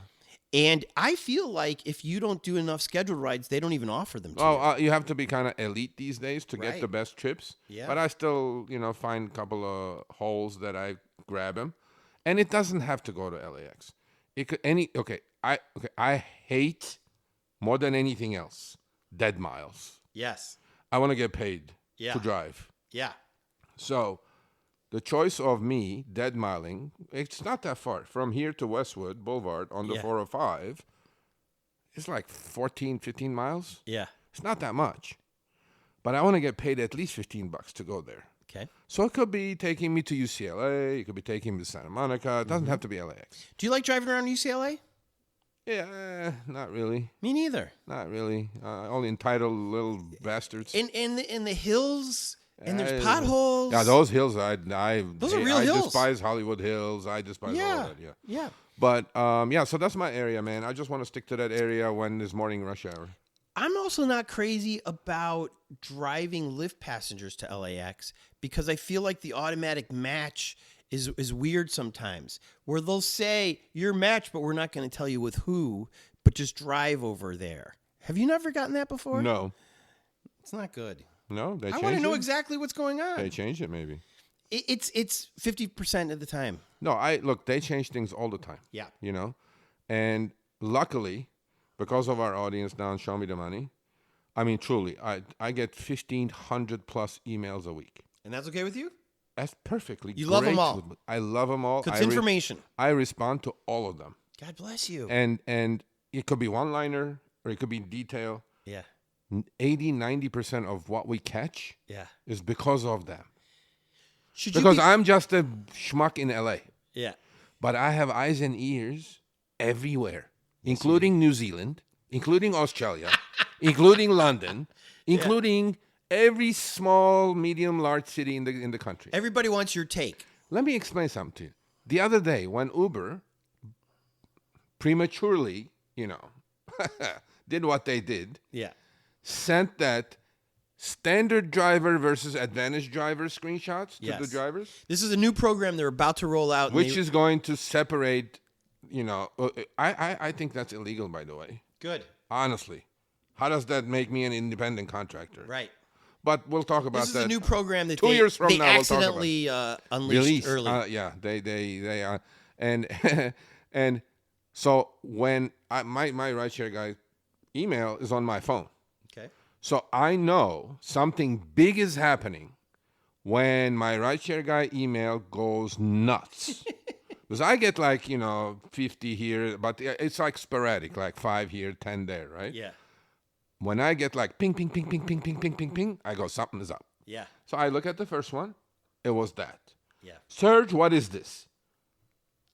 And I feel like if you don't do enough scheduled rides, they don't even offer them to you. Oh, you have to be kind of elite these days to get Right. the best trips. Yeah. But I still, find a couple of holes that I grab them, and it doesn't have to go to LAX. It could I hate more than anything else dead miles. Yes. I want to get paid Yeah. to drive. Yeah. So the choice of me dead miling, it's not that far. From here to Westwood Boulevard on the Yeah. 405, it's like 14, 15 miles. Yeah. It's not that much. But I want to get paid at least $15 to go there. Okay. So it could be taking me to UCLA. It could be taking me to Santa Monica. It doesn't have to be LAX. Do you like driving around UCLA? Yeah, not really. Me neither. Not really. Only entitled little bastards. In the hills, and there's potholes. Yeah, those hills, those are real hills. I despise Hollywood Hills. I despise all of that, yeah. Yeah. But, so that's my area, man. I just want to stick to that area when there's morning rush hour. I'm also not crazy about driving Lyft passengers to LAX because I feel like the automatic match is weird sometimes, where they'll say you're matched, but we're not going to tell you with who, but just drive over there. Have you never gotten that before? No. It's not good. No, they I changed want to know it? exactly what's going on. They changed it, maybe. It's 50% of the time. No, look, they change things all the time. Yeah. And luckily, because of our audience now and Show Me the Money, I mean, truly, I get 1,500 plus emails a week. And that's okay with you? That's perfectly You love 'em great all. with me. I love them all. It's information. I respond to all of them. God bless you. And it could be one-liner or it could be detail. Yeah. 80, 90% of what we catch Yeah. is because of them. Should you Because be- I'm just a schmuck in LA. Yeah. But I have eyes and ears everywhere, including New Zealand, including Australia, including London, including every small, medium, large city in the country. Everybody wants your take. Let me explain something to you. The other day, when Uber prematurely, did what they did, Yeah. sent that standard driver versus advantage driver screenshots to Yes. the drivers, This is a new program they're about to roll out. and which they- is going to separate, I think that's illegal, by the way. good. Honestly. How does that make me an independent contractor? Right. But we'll talk about This is that. a new program that 2 they, years from they now, we'll talk about accidentally unleashed Release. early. Yeah, they are. And and so when my rideshare guy email is on my phone. Okay. So I know something big is happening when my rideshare guy email goes nuts. Because I get 50 here, but it's like sporadic, like 5 here, 10 there, right? Yeah. When I get ping, ping, ping, ping, ping, ping, ping, ping, ping, I go, something is up. Yeah. So I look at the first one. It was that. Yeah. Serge, what is this?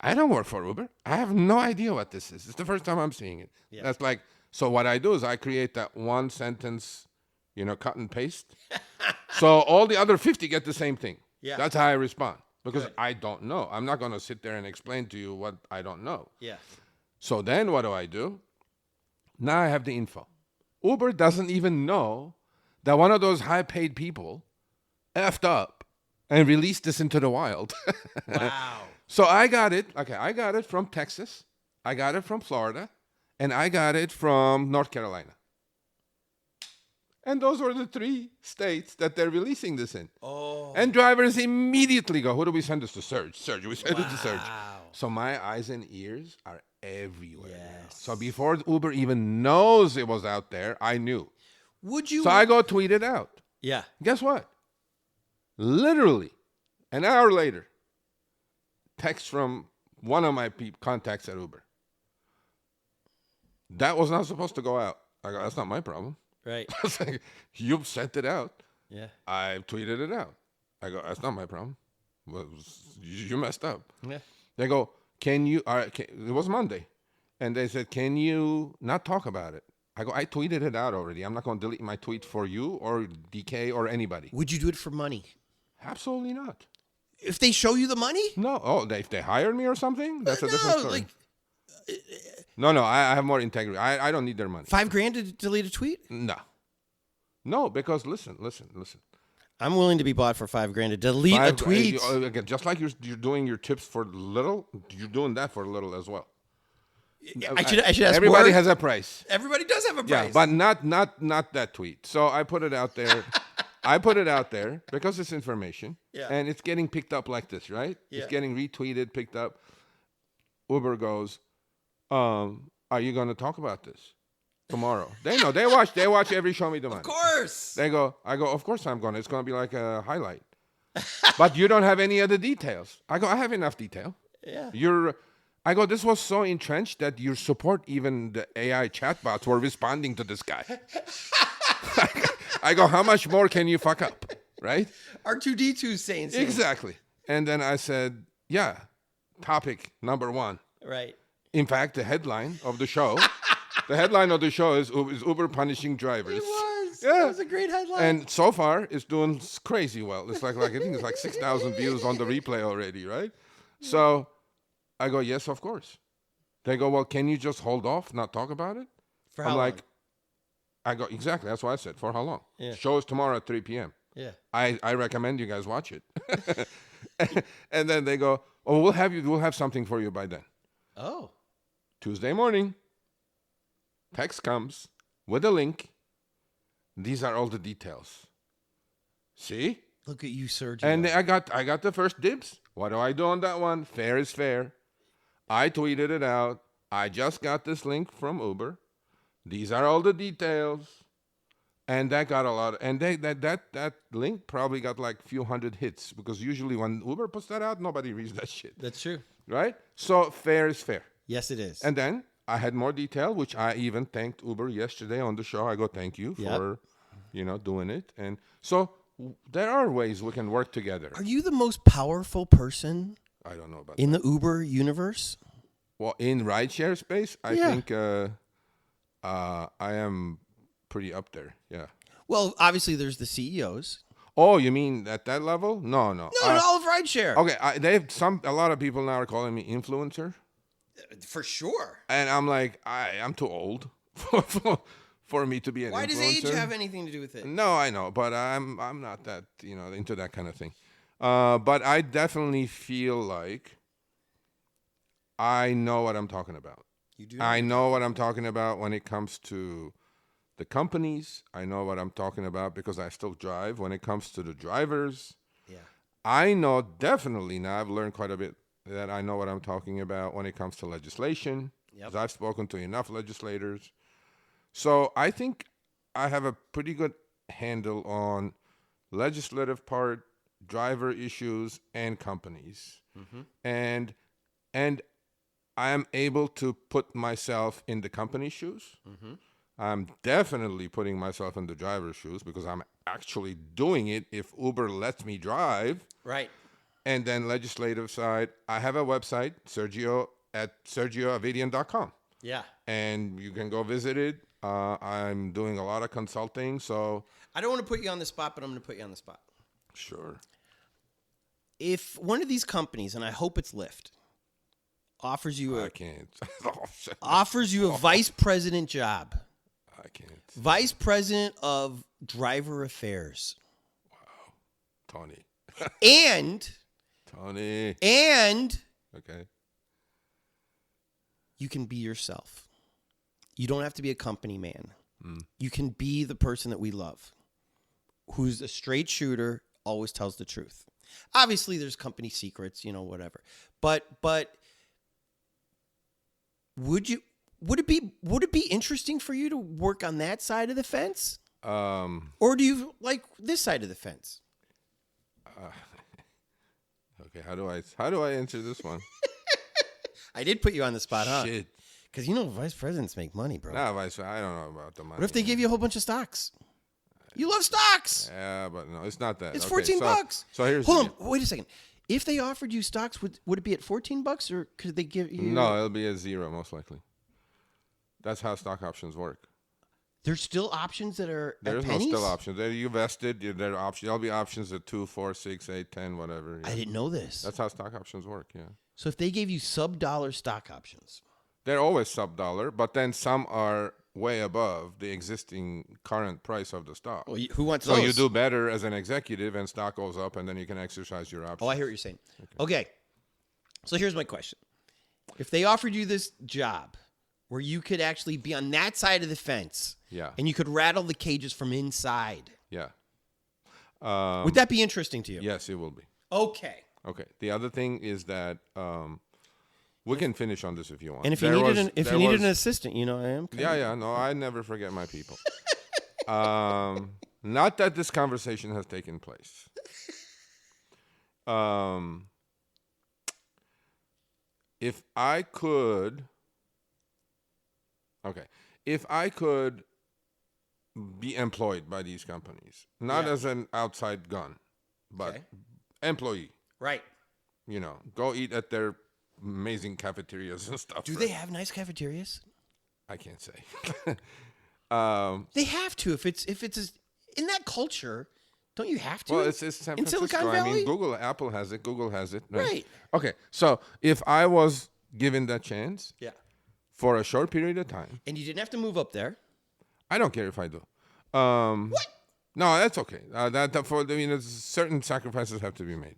I don't work for Uber. I have no idea what this is. It's the first time I'm seeing it. Yeah. That's so what I do is I create that one sentence, cut and paste. So all the other 50 get the same thing. Yeah. That's how I respond. Because Good. I don't know. I'm not going to sit there and explain to you what I don't know. Yeah. So then what do? Now I have the info. Uber doesn't even know that one of those high-paid people effed up and released this into the wild. Wow. So I got it. Okay, I got it from Texas. I got it from Florida. And I got it from North Carolina. And those were the 3 states that they're releasing this in. Oh. And drivers immediately go, who do we send this to? Serge. We send it to Serge. So my eyes and ears are everywhere now. So before Uber even knows it was out there, I knew. Would you? So I go tweet it out. Yeah. Guess what? Literally, an hour later, text from one of my contacts at Uber. That was not supposed to go out. I go, that's not my problem. Right. I was like, you've sent it out. Yeah. I tweeted it out. I go, that's not my problem. Well, you messed up. Yeah. They go, it was Monday. And they said, can you not talk about it? I go, I tweeted it out already. I'm not going to delete my tweet for you or DK or anybody. Would you do it for money? Absolutely not. If they show you the money? No. Oh, if they hired me or something, that's a different story. Like No, I have more integrity. I don't need their money. $5,000 to delete a tweet? No, because listen. I'm willing to be bought for $5,000 to delete a tweet. Again, just like you're doing your tips for little, you're doing that for little as well. I should ask Everybody more. has a price. Everybody does have a price. Yeah, but not that tweet. So I put it out there. I put it out there because it's information. Yeah. And it's getting picked up like this, right? Yeah. It's getting retweeted, picked up. Uber goes, are you going to talk about this tomorrow? They know. They watch every Show Me the Money. Of course. I go, of course I'm going. It's going to be like a highlight. But you don't have any other details. I go, I have enough detail. Yeah. I go, this was so entrenched that your support, even the AI chatbots were responding to this guy. I go, how much more can you fuck up, right? R2D2's saying something. Exactly. And then I said, yeah, topic number 1. Right. In fact, the headline of the show, is Uber punishing drivers. It was. Yeah. That was a great headline. And so far, it's doing crazy well. It's like I think it's like 6,000 views on the replay already, right? So I go, yes, of course. They go, well, can you just hold off, not talk about it? For how I'm long? like, I go, exactly. That's what I said. For how long? Yeah. Show is tomorrow at 3 p.m. Yeah. I recommend you guys watch it. And then they go, oh, we'll have something for you by then. Oh. Tuesday morning, text comes with a link. These are all the details. See? Look at you, Sergio. And I got the first dibs. What do I do on that one? Fair is fair. I tweeted it out. I just got this link from Uber. These are all the details. And that got a lot. And that link probably got like a few hundred hits because usually when Uber puts that out, nobody reads that shit. That's true. Right? So fair is fair. Yes, it is. And then I had more detail, which I even thanked Uber yesterday on the show. I go, thank you for, doing it. And so there are ways we can work together. Are you the most powerful person I don't know about in that. the Uber universe? Well, in rideshare space, I think I am pretty up there. Yeah. Well, obviously, there's the CEOs. Oh, you mean at that level? No. No, all of rideshare. Okay, a lot of people now are calling me influencer. For sure. And I'm like, I'm too old for me to be an influencer. Why does age have anything to do with it? No, I know, but I'm not that, into that kind of thing. But I definitely feel like I know what I'm talking about. You do? I know what I'm talking about when it comes to the companies. I know what I'm talking about because I still drive. When it comes to the drivers, Yeah. I know definitely now. I've learned quite a bit that I know what I'm talking about when it comes to legislation. Yep. 'Cause I've spoken to enough legislators. So I think I have a pretty good handle on legislative part, driver issues, and companies. Mm-hmm. And I am able to put myself in the company's shoes. Mm-hmm. I'm definitely putting myself in the driver's shoes because I'm actually doing it if Uber lets me drive. Right. And then legislative side, I have a website, sergioavedian.com. Yeah. And you can go visit it. I'm doing a lot of consulting, so... I don't want to put you on the spot, but I'm going to put you on the spot. Sure. If one of these companies, and I hope it's Lyft, offers you I can't. a vice president job, I can't. vice president of driver affairs, Tony. and Okay. you can be yourself. You don't have to be a company man. you can be the person that we love, who's a straight shooter, always tells the truth. Obviously, there's company secrets, whatever. But would it be interesting for you to work on that side of the fence? Or do you like this side of the fence? Okay, how do I answer this one? I did put you on the spot, huh? Shit. Because vice presidents make money, bro. No, I don't know about the money. What if they give you a whole bunch of stocks? You love stocks. Yeah, but no, it's not that. It's Okay, $14. So here's Hold on, wait a second. If they offered you stocks, would it be at $14 or could they give you? No, it'll be at 0 most likely. That's how stock options work. There's still options that are There's at no pennies? still options. You vested. There are options. There'll be options at 2, 4, 6, 8, 10, whatever. Yeah. I didn't know this. That's how stock options work. Yeah. So if they gave you sub-dollar stock options, They're always sub-dollar, but then some are way above the existing current price of the stock. well, who wants So those? you do better as an executive, and stock goes up, and then you can exercise your options. Oh, I hear what you're saying. Okay. So here's my question. If they offered you this job where you could actually be on that side of the fence Yeah. and you could rattle the cages from inside, Yeah. would that be interesting to you? Yes, it will be. Okay. Okay. The other thing is that we can finish on this if you want. And if you needed an assistant, I am. Yeah. No, I never forget my people. Not that this conversation has taken place. If I could be employed by these companies, not Yeah. as an outside gun, but Okay. employee, Right. go eat at their amazing cafeterias and stuff. Do right? they have nice cafeterias? I can't say. They have to. If it's in that culture, don't you have to? Well, it's San in Francisco. Silicon Valley. I mean, Apple has it. Google has it. Right. Okay. So if I was given that chance Yeah. for a short period of time, And you didn't have to move up there. I don't care if I do. What? No, that's okay. Certain sacrifices have to be made.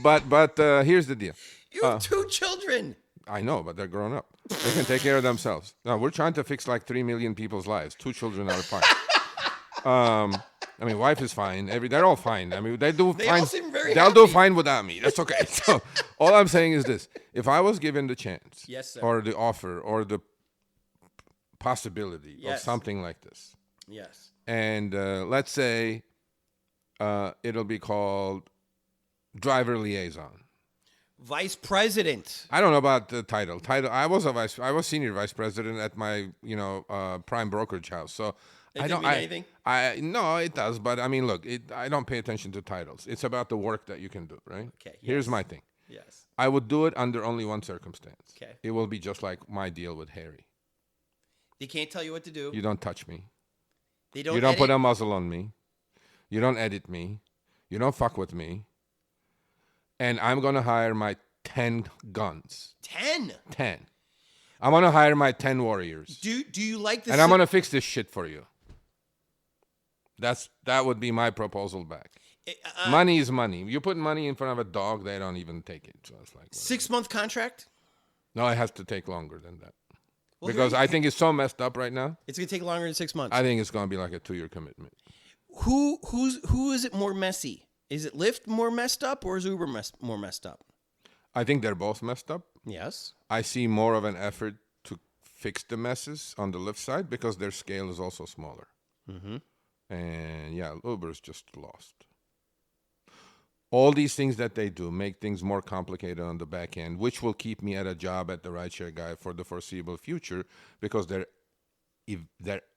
But here's the deal. You have 2 children. I know, but they're grown up. They can take care of themselves. No, we're trying to fix like 3 million people's lives. 2 children are fine. Wife is fine. They're all fine. They do They fine. all seem very They'll do happy. fine without me. That's okay. So all I'm saying is this: if I was given the chance, Yes, sir. or the offer, or the possibility of Yes. something like this, Yes. and let's say it'll be called driver liaison. Vice president. I don't know about the title. I was senior vice president at my prime brokerage house. So It I didn't don't. mean anything? No, it does. But look, I don't pay attention to titles. It's about the work that you can do, right? Okay, Here's yes. my thing. Yes. I would do it under only one circumstance. Okay. It will be just like my deal with Harry. They can't tell you what to do. You don't touch me. They don't. You don't put edit. a muzzle on me. You don't edit me. You don't fuck with me. And I'm gonna hire my 10 guns. 10. 10. I'm gonna hire my 10 warriors. Do you like this? And I'm gonna fix this shit for you. That would be my proposal back. Money is money. You put money in front of a dog, they don't even take it. So it's like whatever. 6-month contract. No, it has to take longer than that. Well, Because here- I think it's so messed up right now. It's gonna take longer than 6 months. I think it's gonna be like a 2-year commitment. Who is it more messy? Is it Lyft more messed up or is Uber more messed up? I think they're both messed up. Yes. I see more of an effort to fix the messes on the Lyft side because their scale is also smaller. Mm-hmm. And yeah, Uber's just lost. All these things that they do make things more complicated on the back end, which will keep me at a job at the rideshare guy for the foreseeable future because they're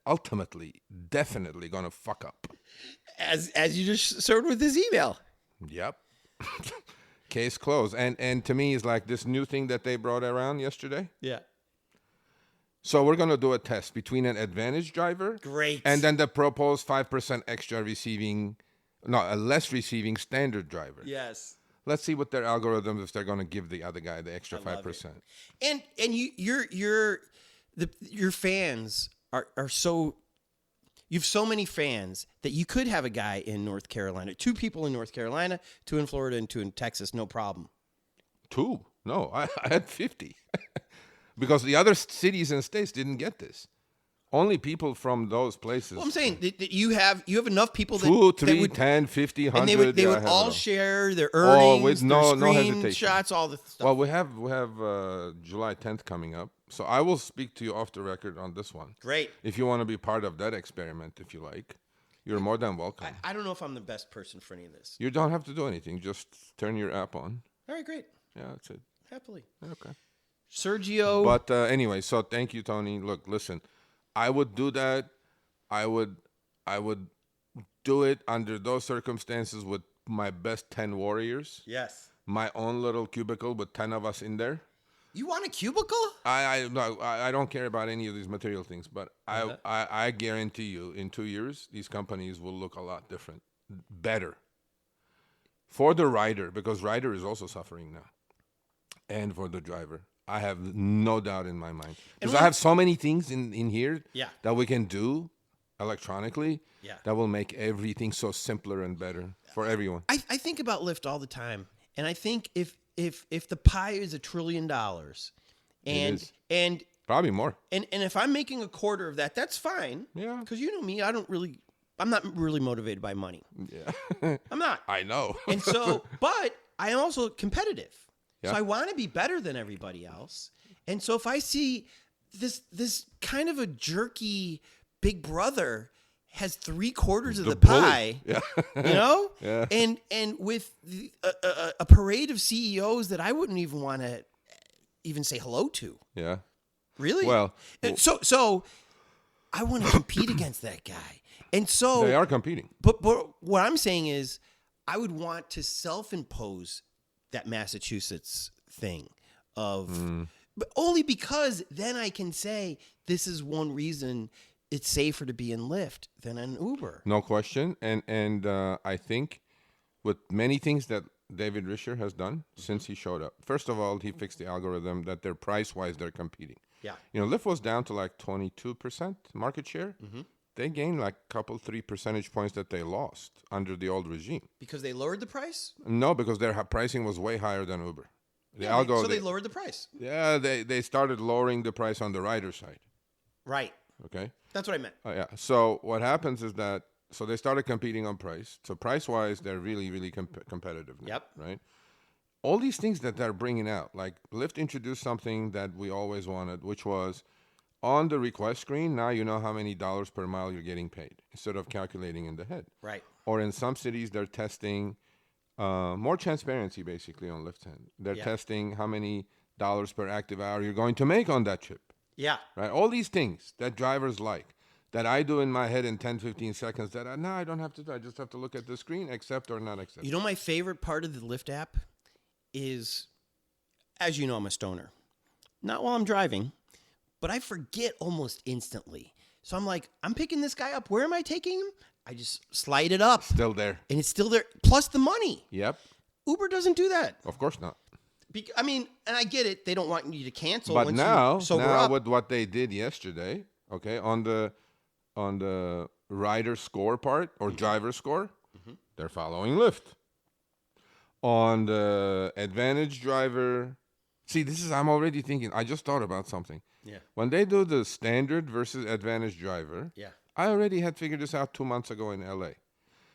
ultimately, definitely going to fuck up. As you just showed with this email. Yep. Case closed. And to me, it's like this new thing that they brought around yesterday. Yeah. So we're going to do a test between an advantage driver. Great. And then the proposed 5% extra receiving, a less receiving standard driver. Yes. Let's see what their algorithms, if they're going to give the other guy the extra I love 5%. And your fans are so, you have so many fans that you could have a guy in North Carolina, 2 people in North Carolina, 2 in Florida, and 2 in Texas, no problem. 2? No, I had 50. because the other cities and states didn't get this. Only people from those places. Well, I'm saying that you have enough people that 2, that 3, would, 10, 50, 100. and they would yeah, I have all it all. share their Oh, earnings, with their no screen hesitation. shots, all the stuff. Well, we have July 10th coming up, so I will speak to you off the record on this one. Great. If you want to be part of that experiment, if you like, you're more than welcome. I don't know if I'm the best person for any of this. You don't have to do anything. Just turn your app on. All right, great. Yeah, that's it. Happily. Okay. Sergio. But anyway, so thank you, Tony. Look, listen, I would do that. I would do it under those circumstances with my best 10 warriors. Yes. My own little cubicle with 10 of us in there. You want a cubicle? I don't care about any of these material things, but I guarantee you, in 2 years, these companies will look a lot different, better. For the rider, because rider is also suffering now, and for the driver, I have no doubt in my mind, because I have so many things in here that we can do electronically that will make everything so simpler and better for everyone. I think about Lyft all the time, and I think if the pie is $1 trillion, and Probably more. and if I'm making a quarter of that, that's fine. Yeah. Because you know me, I'm not really motivated by money. Yeah. I'm not. I know. And so, but I am also competitive. So Yeah. I want to be better than everybody else. And so if I see this kind of a jerky big brother has 3/4 of the bully. pie, Yeah. you know, Yeah. and with a parade of CEOs that I wouldn't even want to even say hello to. Yeah. Really? Well, so I want to compete against that guy. And so they are competing. But what I'm saying is, I would want to self-impose that Massachusetts thing but only because then I can say this is one reason it's safer to be in Lyft than an Uber. No question. And I think with many things that David Risher has done since he showed up. First of all, he fixed the algorithm that they're price-wise, they're competing. Yeah. You know, Lyft was down to like 22% market share. They gained like a couple, 3 percentage points that they lost under the old regime. Because they lowered the price? No, because their pricing was way higher than Uber. The So they lowered the price. Yeah, they started lowering the price on the rider side. Right. Okay. That's what I meant. Yeah. So what happens is that they started competing on price. So price-wise, they're really, really competitive now. Yep. Right. All these things that they're bringing out, like Lyft introduced something that we always wanted, which was on the request screen. Now you know how many dollars per mile you're getting paid instead of calculating in the head. Right. Or in some cities, they're testing more transparency basically on Lyft 10. They're testing how many dollars per active hour you're going to make on that trip. Yeah. Right? All these things that drivers like, that I do in my head in 10, 15 seconds, that I don't have to do. I just have to look at the screen, accept or not accept. You know, my favorite part of the Lyft app is, as you know, I'm a stoner. Not while I'm driving, but I forget almost instantly. So I'm like, I'm picking this guy up. Where am I taking him? I just slide it up. Still there. And it's still there, plus the money. Yep. Uber doesn't do that. Of course not. I mean, and I get it. They don't want you to cancel But once now, you sober up. with what they did yesterday, okay, on the rider score part or driver score, they're following Lyft. On the advantage driver, see, I'm already thinking. I just thought about something. Yeah. When they do the standard versus advantage driver, Yeah. I already had figured this out 2 months ago in LA.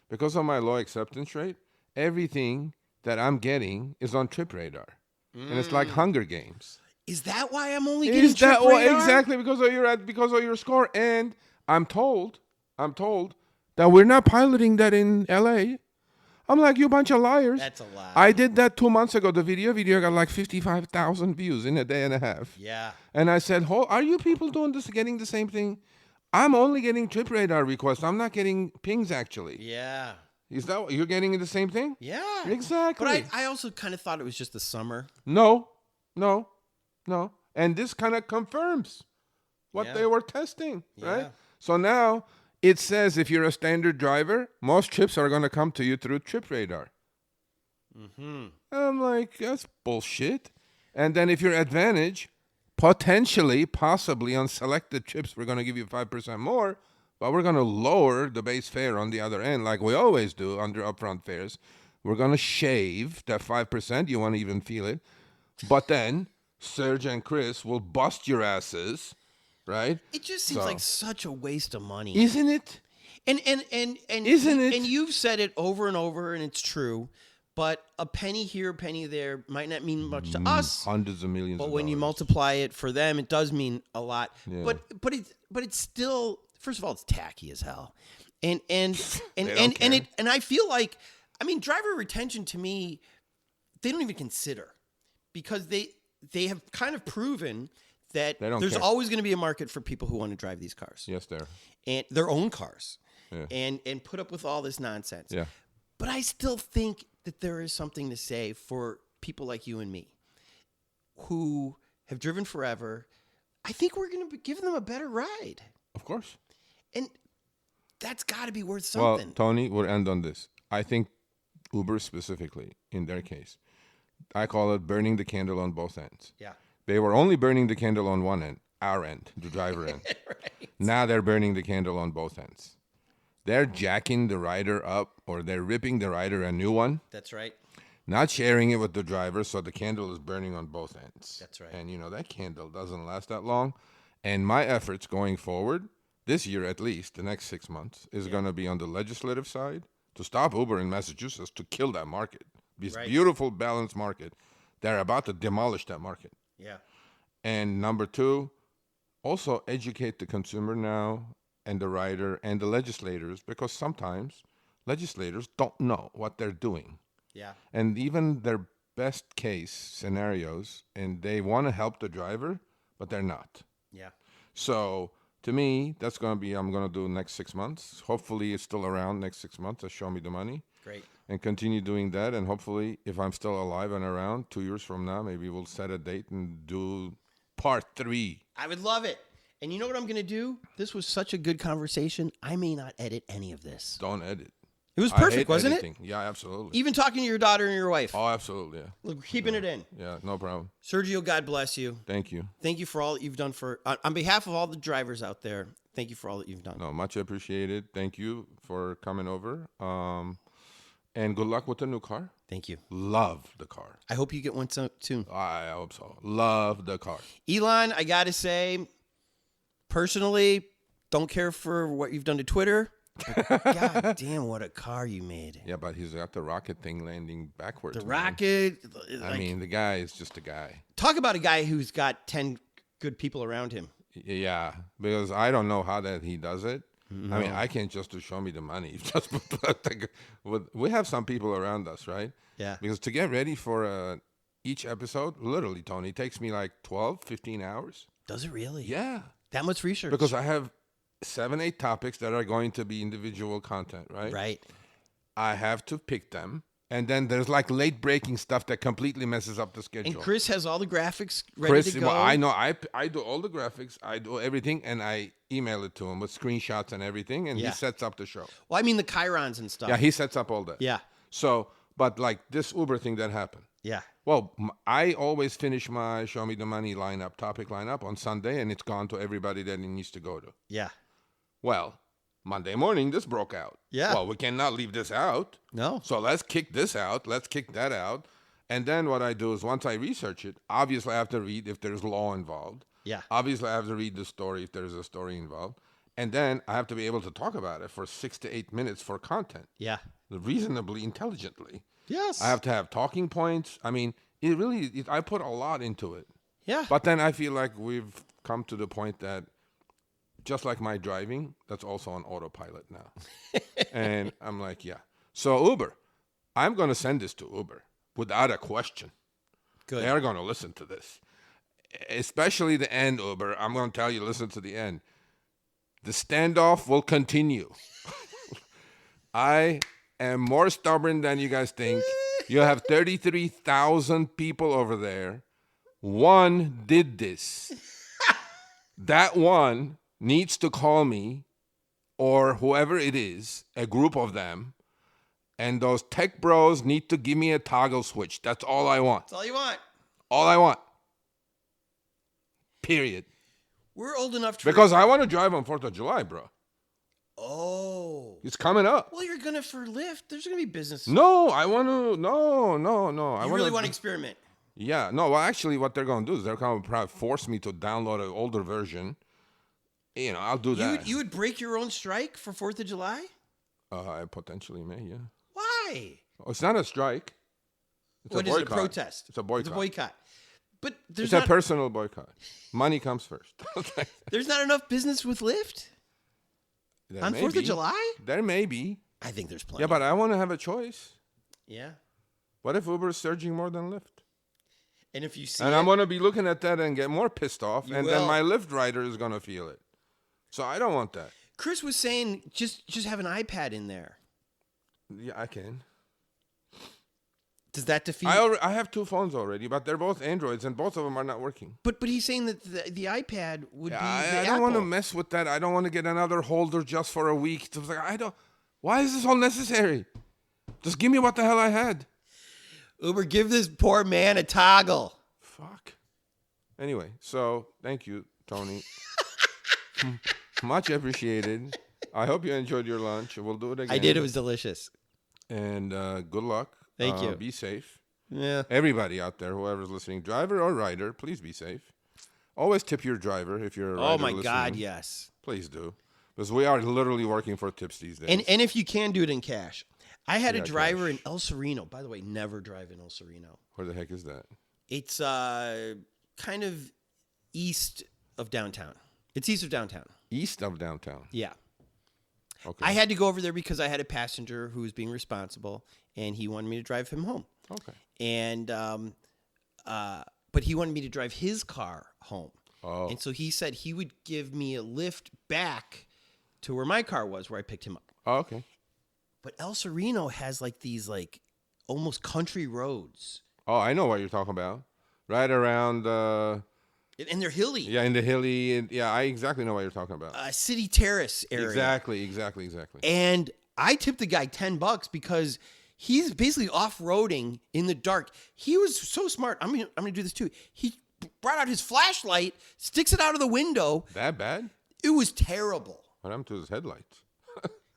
Because of my low acceptance rate, everything that I'm getting is on Trip Radar. And it's like Hunger Games. Is that why I'm only getting Is that Trip why? Radar? Exactly, because of your score. And I'm told that we're not piloting that in LA. I'm like, you bunch of liars. That's a lie. I did that 2 months ago. The video got like 55,000 views in a day and a half. Yeah. And I said, are you people doing this, getting the same thing? I'm only getting Trip Radar requests. I'm not getting pings, actually. Yeah. Is that what you're getting the same thing? Yeah. Exactly. But I also kind of thought it was just the summer. No. And this kind of confirms what they were testing, right? Yeah. So now it says if you're a standard driver, most trips are going to come to you through Trip Radar. And I'm like, that's bullshit. And then if you're Advantage, possibly on selected trips, we're going to give you 5% more, but we're going to lower the base fare on the other end like we always do under upfront fares. We're going to shave that 5%. You won't even feel it. But then Serge and Chris will bust your asses, right? It just seems like such a waste of money. Isn't it? And Isn't it? And you've said it over and over, and it's true. But a penny here, a penny there might not mean much to us. Hundreds of millions. But of when you dollars. multiply it for them, it does mean a lot. Yeah. But it's still, first of all, it's tacky as hell. And and care. I feel like, I mean, driver retention to me, they don't even consider, because they have kind of proven that They don't there's care. always going to be a market for people who want to drive these cars. Yes, there. And their own cars. Yeah. And put up with all this nonsense. Yeah. But I still think that there is something to say for people like you and me who have driven forever. I think we're going to give them a better ride. Of course. And that's got to be worth something. Well, Tony, we'll end on this. I think Uber specifically, in their case, I call it burning the candle on both ends. Yeah. They were only burning the candle on one end, our end, the driver end. Right. Now they're burning the candle on both ends. They're jacking the rider up, or they're ripping the rider a new one, That's right. not sharing it with the driver, so the candle is burning on both ends. That's right. And, that candle doesn't last that long. And my efforts going forward, this year at least, the next 6 months, is going to be on the legislative side to stop Uber in Massachusetts, to kill that market. This Right. beautiful, balanced market. They're about to demolish that market. Yeah. And number two, also educate the consumer now and the rider and the legislators, because sometimes legislators don't know what they're doing. Yeah. And even their best case scenarios, and they want to help the driver, but they're not. Yeah. So to me, that's going to be, I'm going to do next 6 months. Hopefully it's still around next 6 months to show me the money. Great. And continue doing that. And hopefully, if I'm still alive and around 2 years from now, maybe we'll set a date and do part 3. I would love it. And you know what I'm going to do? This was such a good conversation. I may not edit any of this. Don't edit. It was I perfect, hate wasn't editing. Yeah, absolutely. it? Even talking to your daughter and your wife. Oh, absolutely. Yeah. Look, keeping it in. Yeah, no problem. Sergio, God bless you. Thank you. Thank you for all that you've done on behalf of all the drivers out there. Thank you for all that you've done. No, much appreciated. Thank you for coming over. And good luck with the new car. Thank you. Love the car. I hope you get one soon. I hope so. Love the car. Elon, I got to say, personally, don't care for what you've done to Twitter. God damn, what a car you made. Yeah, but he's got the rocket thing landing backwards. The man. rocket. I mean, the guy is just a guy. Talk about a guy who's got 10 good people around him. Yeah, because I don't know how that he does it. I mean, I can't just to show me the money. Just we have some people around us, right? Yeah. Because to get ready for each episode, literally, Tony, it takes me like 12, 15 hours. Does it really? Yeah. That much research? Because I have 7, 8 topics that are going to be individual content, right? Right. I have to pick them. And then there's like late breaking stuff that completely messes up the schedule. And Chris has all the graphics ready to go. Well, I know. I do all the graphics. I do everything, and I email it to him with screenshots and everything, and Yeah. he sets up the show. Well, I mean the chyrons and stuff. Yeah, he sets up all that. Yeah. So, but like this Uber thing that happened. Yeah. Well, I always finish my Show Me the Money topic lineup on Sunday, and it's gone to everybody that it needs to go to. Yeah. Well, Monday morning, this broke out. Yeah. Well, we cannot leave this out. No. So let's kick this out. Let's kick that out. And then what I do is once I research it, obviously I have to read if there's law involved. Yeah. Obviously I have to read the story if there's a story involved. And then I have to be able to talk about it for 6 to 8 minutes for content. Yeah. Reasonably, intelligently. Yes. I have to have talking points. I mean, I put a lot into it. Yeah. But then I feel like we've come to the point that just like my driving, that's also on autopilot now. And I'm like, yeah. So Uber, I'm going to send this to Uber without a question. Good. They're going to listen to this. Especially the end, Uber. I'm going to tell you, listen to the end. The standoff will continue. I am more stubborn than you guys think. You have 33,000 people over there. One did this. That one needs to call me or whoever it is, a group of them, and those tech bros need to give me a toggle switch. That's all I want. That's all you want. All I want. Period. We're old enough to... Because I want to drive on 4th of July, bro. Oh. It's coming up. Well, you're going to for Lyft. There's going to be business. No, I want to... No. You really want to experiment? Yeah, no. Well, actually, what they're going to do is they're going to probably force me to download an older version. I'll do that. You would break your own strike for 4th of July? I potentially may. Yeah. Why? Oh, it's not a strike. It's What a is boycott. it? A protest? It's a boycott. It's a boycott. But It's a personal boycott. Money comes first. there's not enough business with Lyft There on may 4th be. of July? There may be. I think there's plenty. Yeah, but I want to have a choice. Yeah. What if Uber is surging more than Lyft? And if you see And it, I'm going to be looking at that and get more pissed off, You and will. then my Lyft rider is going to feel it. So I don't want that. Chris was saying just have an iPad in there. Yeah, I can. Does that defeat? I have 2 phones already, but they're both Androids, and both of them are not working. But he's saying that the iPad would be the I don't want to Apple. mess with that. I don't want to get another holder just for a week. It's like, why is this all necessary? Just give me what the hell I had. Uber, give this poor man a toggle. Fuck. Anyway, so thank you, Tony. Much appreciated. I hope you enjoyed your lunch. We'll do it again. I did. It was delicious. And good luck. Thank you. Be safe. Yeah. Everybody out there, whoever's listening, driver or rider, please be safe. Always tip your driver if you're a rider Oh my listening. God, yes. Please do. Because we are literally working for tips these days. And if you can do it in cash. I had a Yeah, driver cash. in El Sereno. By the way, never drive in El Sereno. Where the heck is that? It's kind of east of downtown. It's east of downtown. East of downtown. Yeah. Okay. I had to go over there because I had a passenger who was being responsible, and he wanted me to drive him home. Okay. And but he wanted me to drive his car home. Oh. And so he said he would give me a lift back to where my car was, where I picked him up. Oh, okay. But El Sereno has like these like almost country roads, Oh, I know what you're talking about. Right around, and they're hilly. yeah, in the hilly. Yeah, I exactly know what you're talking about. City Terrace area. Exactly. And I tipped the guy $10 because he's basically off-roading in the dark. He was so smart. I'm gonna do this too. He brought out his flashlight, sticks it out of the window. That bad? It was terrible. What happened to his headlights?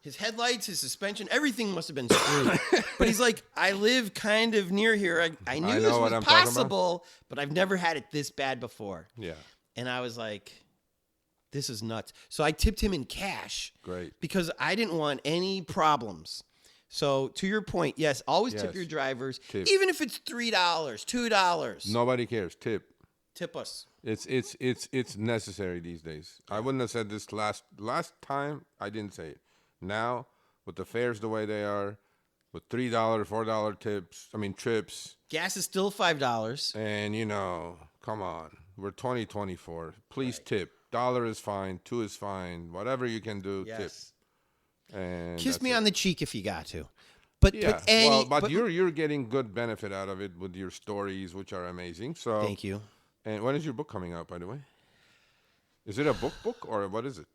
His headlights, his suspension, everything must have been screwed. But he's like, I live kind of near here. I knew I this know was what I'm talking about. possible, but I've never had it this bad before. Yeah. And I was like, this is nuts. So I tipped him in cash. Great. Because I didn't want any problems. So to your point, yes, always tip Yes. your drivers, Tip. even if it's $3, $2. Nobody cares. Tip. Tip us. It's necessary these days. I wouldn't have said this last time. I didn't say it. Now, with the fares the way they are, with $3, $4 trips, Gas is still $5. and come on, we're 2024. Please tip. $1 is fine. $2 is fine. Whatever you can do, tip. Yes. And Kiss me on the cheek if you got to. But Yeah, but you're getting good benefit out of it with your stories, which are amazing. So thank you. And when is your book coming out, by the way? Is it a book or what is it?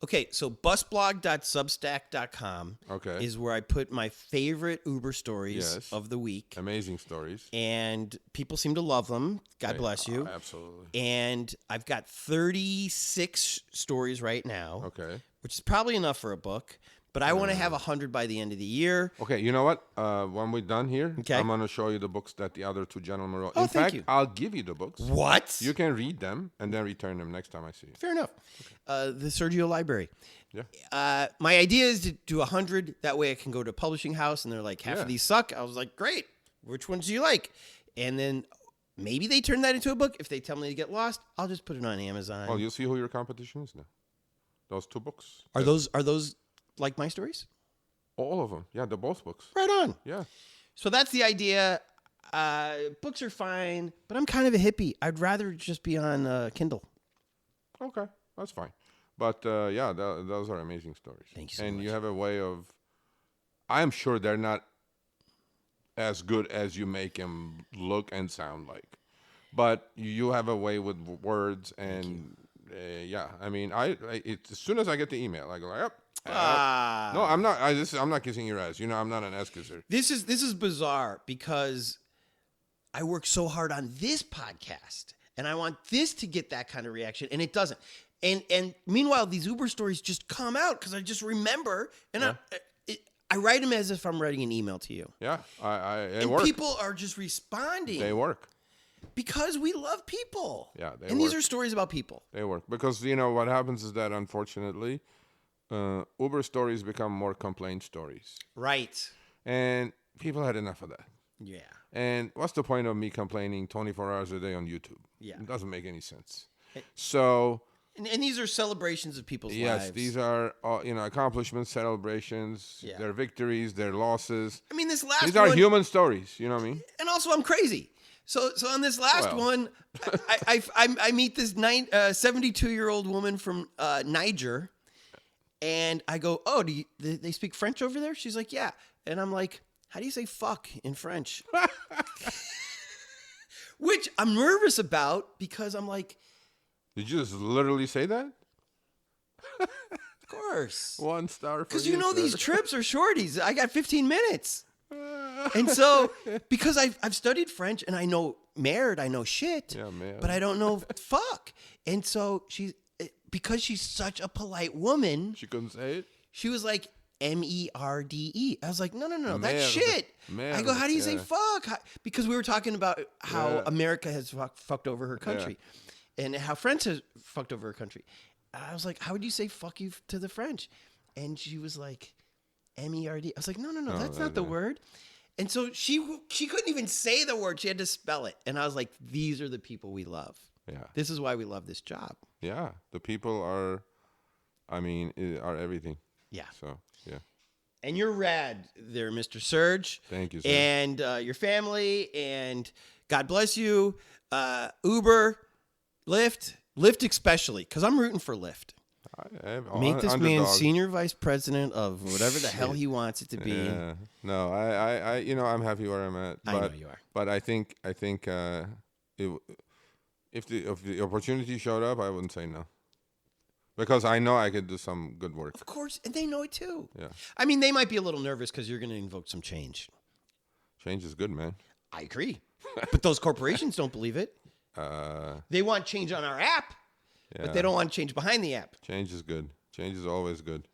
Okay, so busblog.substack.com Okay. is where I put my favorite Uber stories Yes. of the week. Amazing stories. And people seem to love them. God bless you. Absolutely. And I've got 36 stories right now, Okay. which is probably enough for a book. But I want to have 100 by the end of the year. Okay, you know what? When we're done here, Okay. I'm going to show you the books that the other 2 gentlemen wrote. Oh, In thank fact, you. I'll give you the books. What? You can read them and then return them next time I see you. Fair enough. The Sergio Library. Yeah. My idea is to do 100. That way I can go to a publishing house and they're like, half Yeah. of these suck. I was like, great. Which ones do you like? And then maybe they turn that into a book. If they tell me to get lost, I'll just put it on Amazon. Well, you'll see who your competition is now. Those 2 books. Are those like my stories? All of them. Yeah, they're both books. Right on. Yeah. So that's the idea. Books are fine, but I'm kind of a hippie. I'd rather just be on Kindle. Okay, that's fine. But yeah, those are amazing stories. Thank you so and much. you have a way of. I'm sure they're not as good as you make them look and sound like, but you have a way with words and yeah. I mean, as soon as I get the email, I go like, yep. No, I'm not. I'm not kissing your ass. I'm not an ass kisser. This is bizarre because I work so hard on this podcast and I want this to get that kind of reaction and it doesn't. And meanwhile, these Uber stories just come out because I just remember and I I write them as if I'm writing an email to you. Yeah, it And work. people are just responding. They work. Because we love people. Yeah, they and these work. are stories about people. They work because what happens is that unfortunately, Uber stories become more complaint stories, Right. and people had enough of that. Yeah. And what's the point of me complaining 24 hours a day on YouTube? Yeah. It doesn't make any sense. So And these are celebrations of people's yes, lives. these are accomplishments, celebrations, Yeah. their victories, their losses. I mean, this last These one. are human stories. You know what I mean? And also, I'm crazy. So on this last Well. one, I meet this 72-year-old woman from Niger, and I go, "Oh, they speak French over there?" She's like, "Yeah," and I'm like, "How do you say fuck in French?" Which I'm nervous about because I'm like, Did you just literally say that? of course, 1 star for because you. you know sir. these trips are shorties. I got 15 minutes. And so, because I've studied French and I know merde, I know shit, Yeah, merde. but I don't know fuck. And so because she's such a polite woman, She couldn't say it. she was like MERDE. I was like, no, that's Merde. shit. I go, how do you say Yeah. fuck? Because we were talking about how Yeah. America has fucked over her country, and how France has fucked over her country. I was like, how would you say fuck you to the French? And she was like, MERD. I was like, no, that's not the word. And so she couldn't even say the word. She had to spell it. And I was like, these are the people we love. Yeah. This is why we love this job. Yeah. The people are everything. Yeah. So, yeah. And you're rad there, Mr. Serge. Thank you, sir. And your family. And God bless you. Uber, Lyft especially, because I'm rooting for Lyft. Make this man underdog. senior vice president of whatever the hell he wants it to be. Yeah. No, I'm happy where I'm at. I But, know you are. But I think if the opportunity showed up, I wouldn't say no. Because I know I could do some good work. Of course, and they know it too. Yeah. I mean, they might be a little nervous because you're going to invoke some change. Change is good, man. I agree. But those corporations don't believe it. They want change on our app, but they don't want change behind the app. Change is good. Change is always good.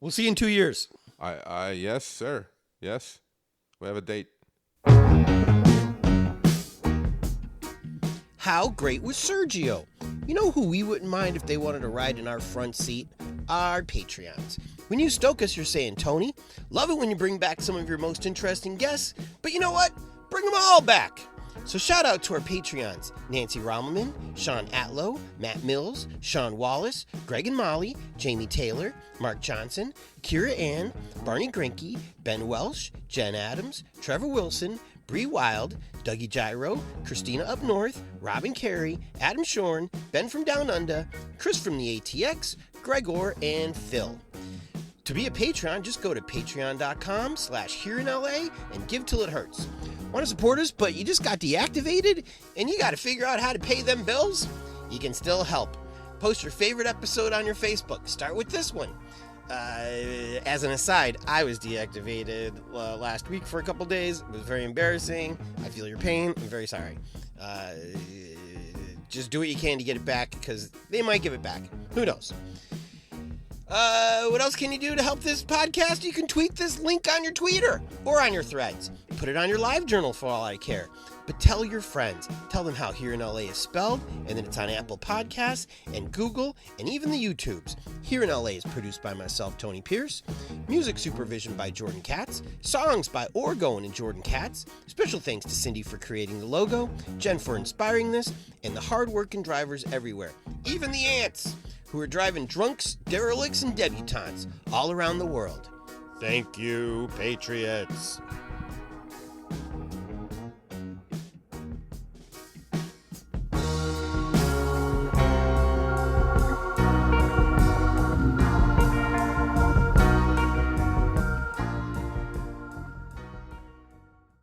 We'll see you in 2 years. Yes, sir. Yes. We have a date. How great was Sergio? You know who we wouldn't mind if they wanted to ride in our front seat? Our Patreons. When you stoke us, you're saying, Tony, love it when you bring back some of your most interesting guests, but you know what? Bring them all back. So shout out to our Patreons, Nancy Rommelman, Sean Atlow, Matt Mills, Sean Wallace, Greg and Molly, Jamie Taylor, Mark Johnson, Kira Ann, Barney Grinke, Ben Welsh, Jen Adams, Trevor Wilson, Bree Wild, Dougie Gyro, Christina Up North, Robin Carey, Adam Shorn, Ben from Down Under, Chris from the ATX, Gregor, and Phil. To be a Patreon, just go to patreon.com/hereinla and give till it hurts. Want to support us, but you just got deactivated and you got to figure out how to pay them bills? You can still help. Post your favorite episode on your Facebook. Start with this one. As an aside, I was deactivated last week for a couple days. It was very embarrassing. I feel your pain. I'm very sorry. Just do what you can to get it back because they might give it back. Who knows? What else can you do to help this podcast? You can tweet this link on your Twitter or on your threads. Put it on your live journal for all I care. But tell your friends. Tell them how Here in LA is spelled, and then it's on Apple Podcasts and Google and even the YouTubes. Here in LA is produced by myself, Tony Pierce. Music supervision by Jordan Katz. Songs by Orgone and Jordan Katz. Special thanks to Cindy for creating the logo, Jen for inspiring this, and the hard-working drivers everywhere. Even the ants, who are driving drunks, derelicts, and debutantes all around the world. Thank you, Patriots.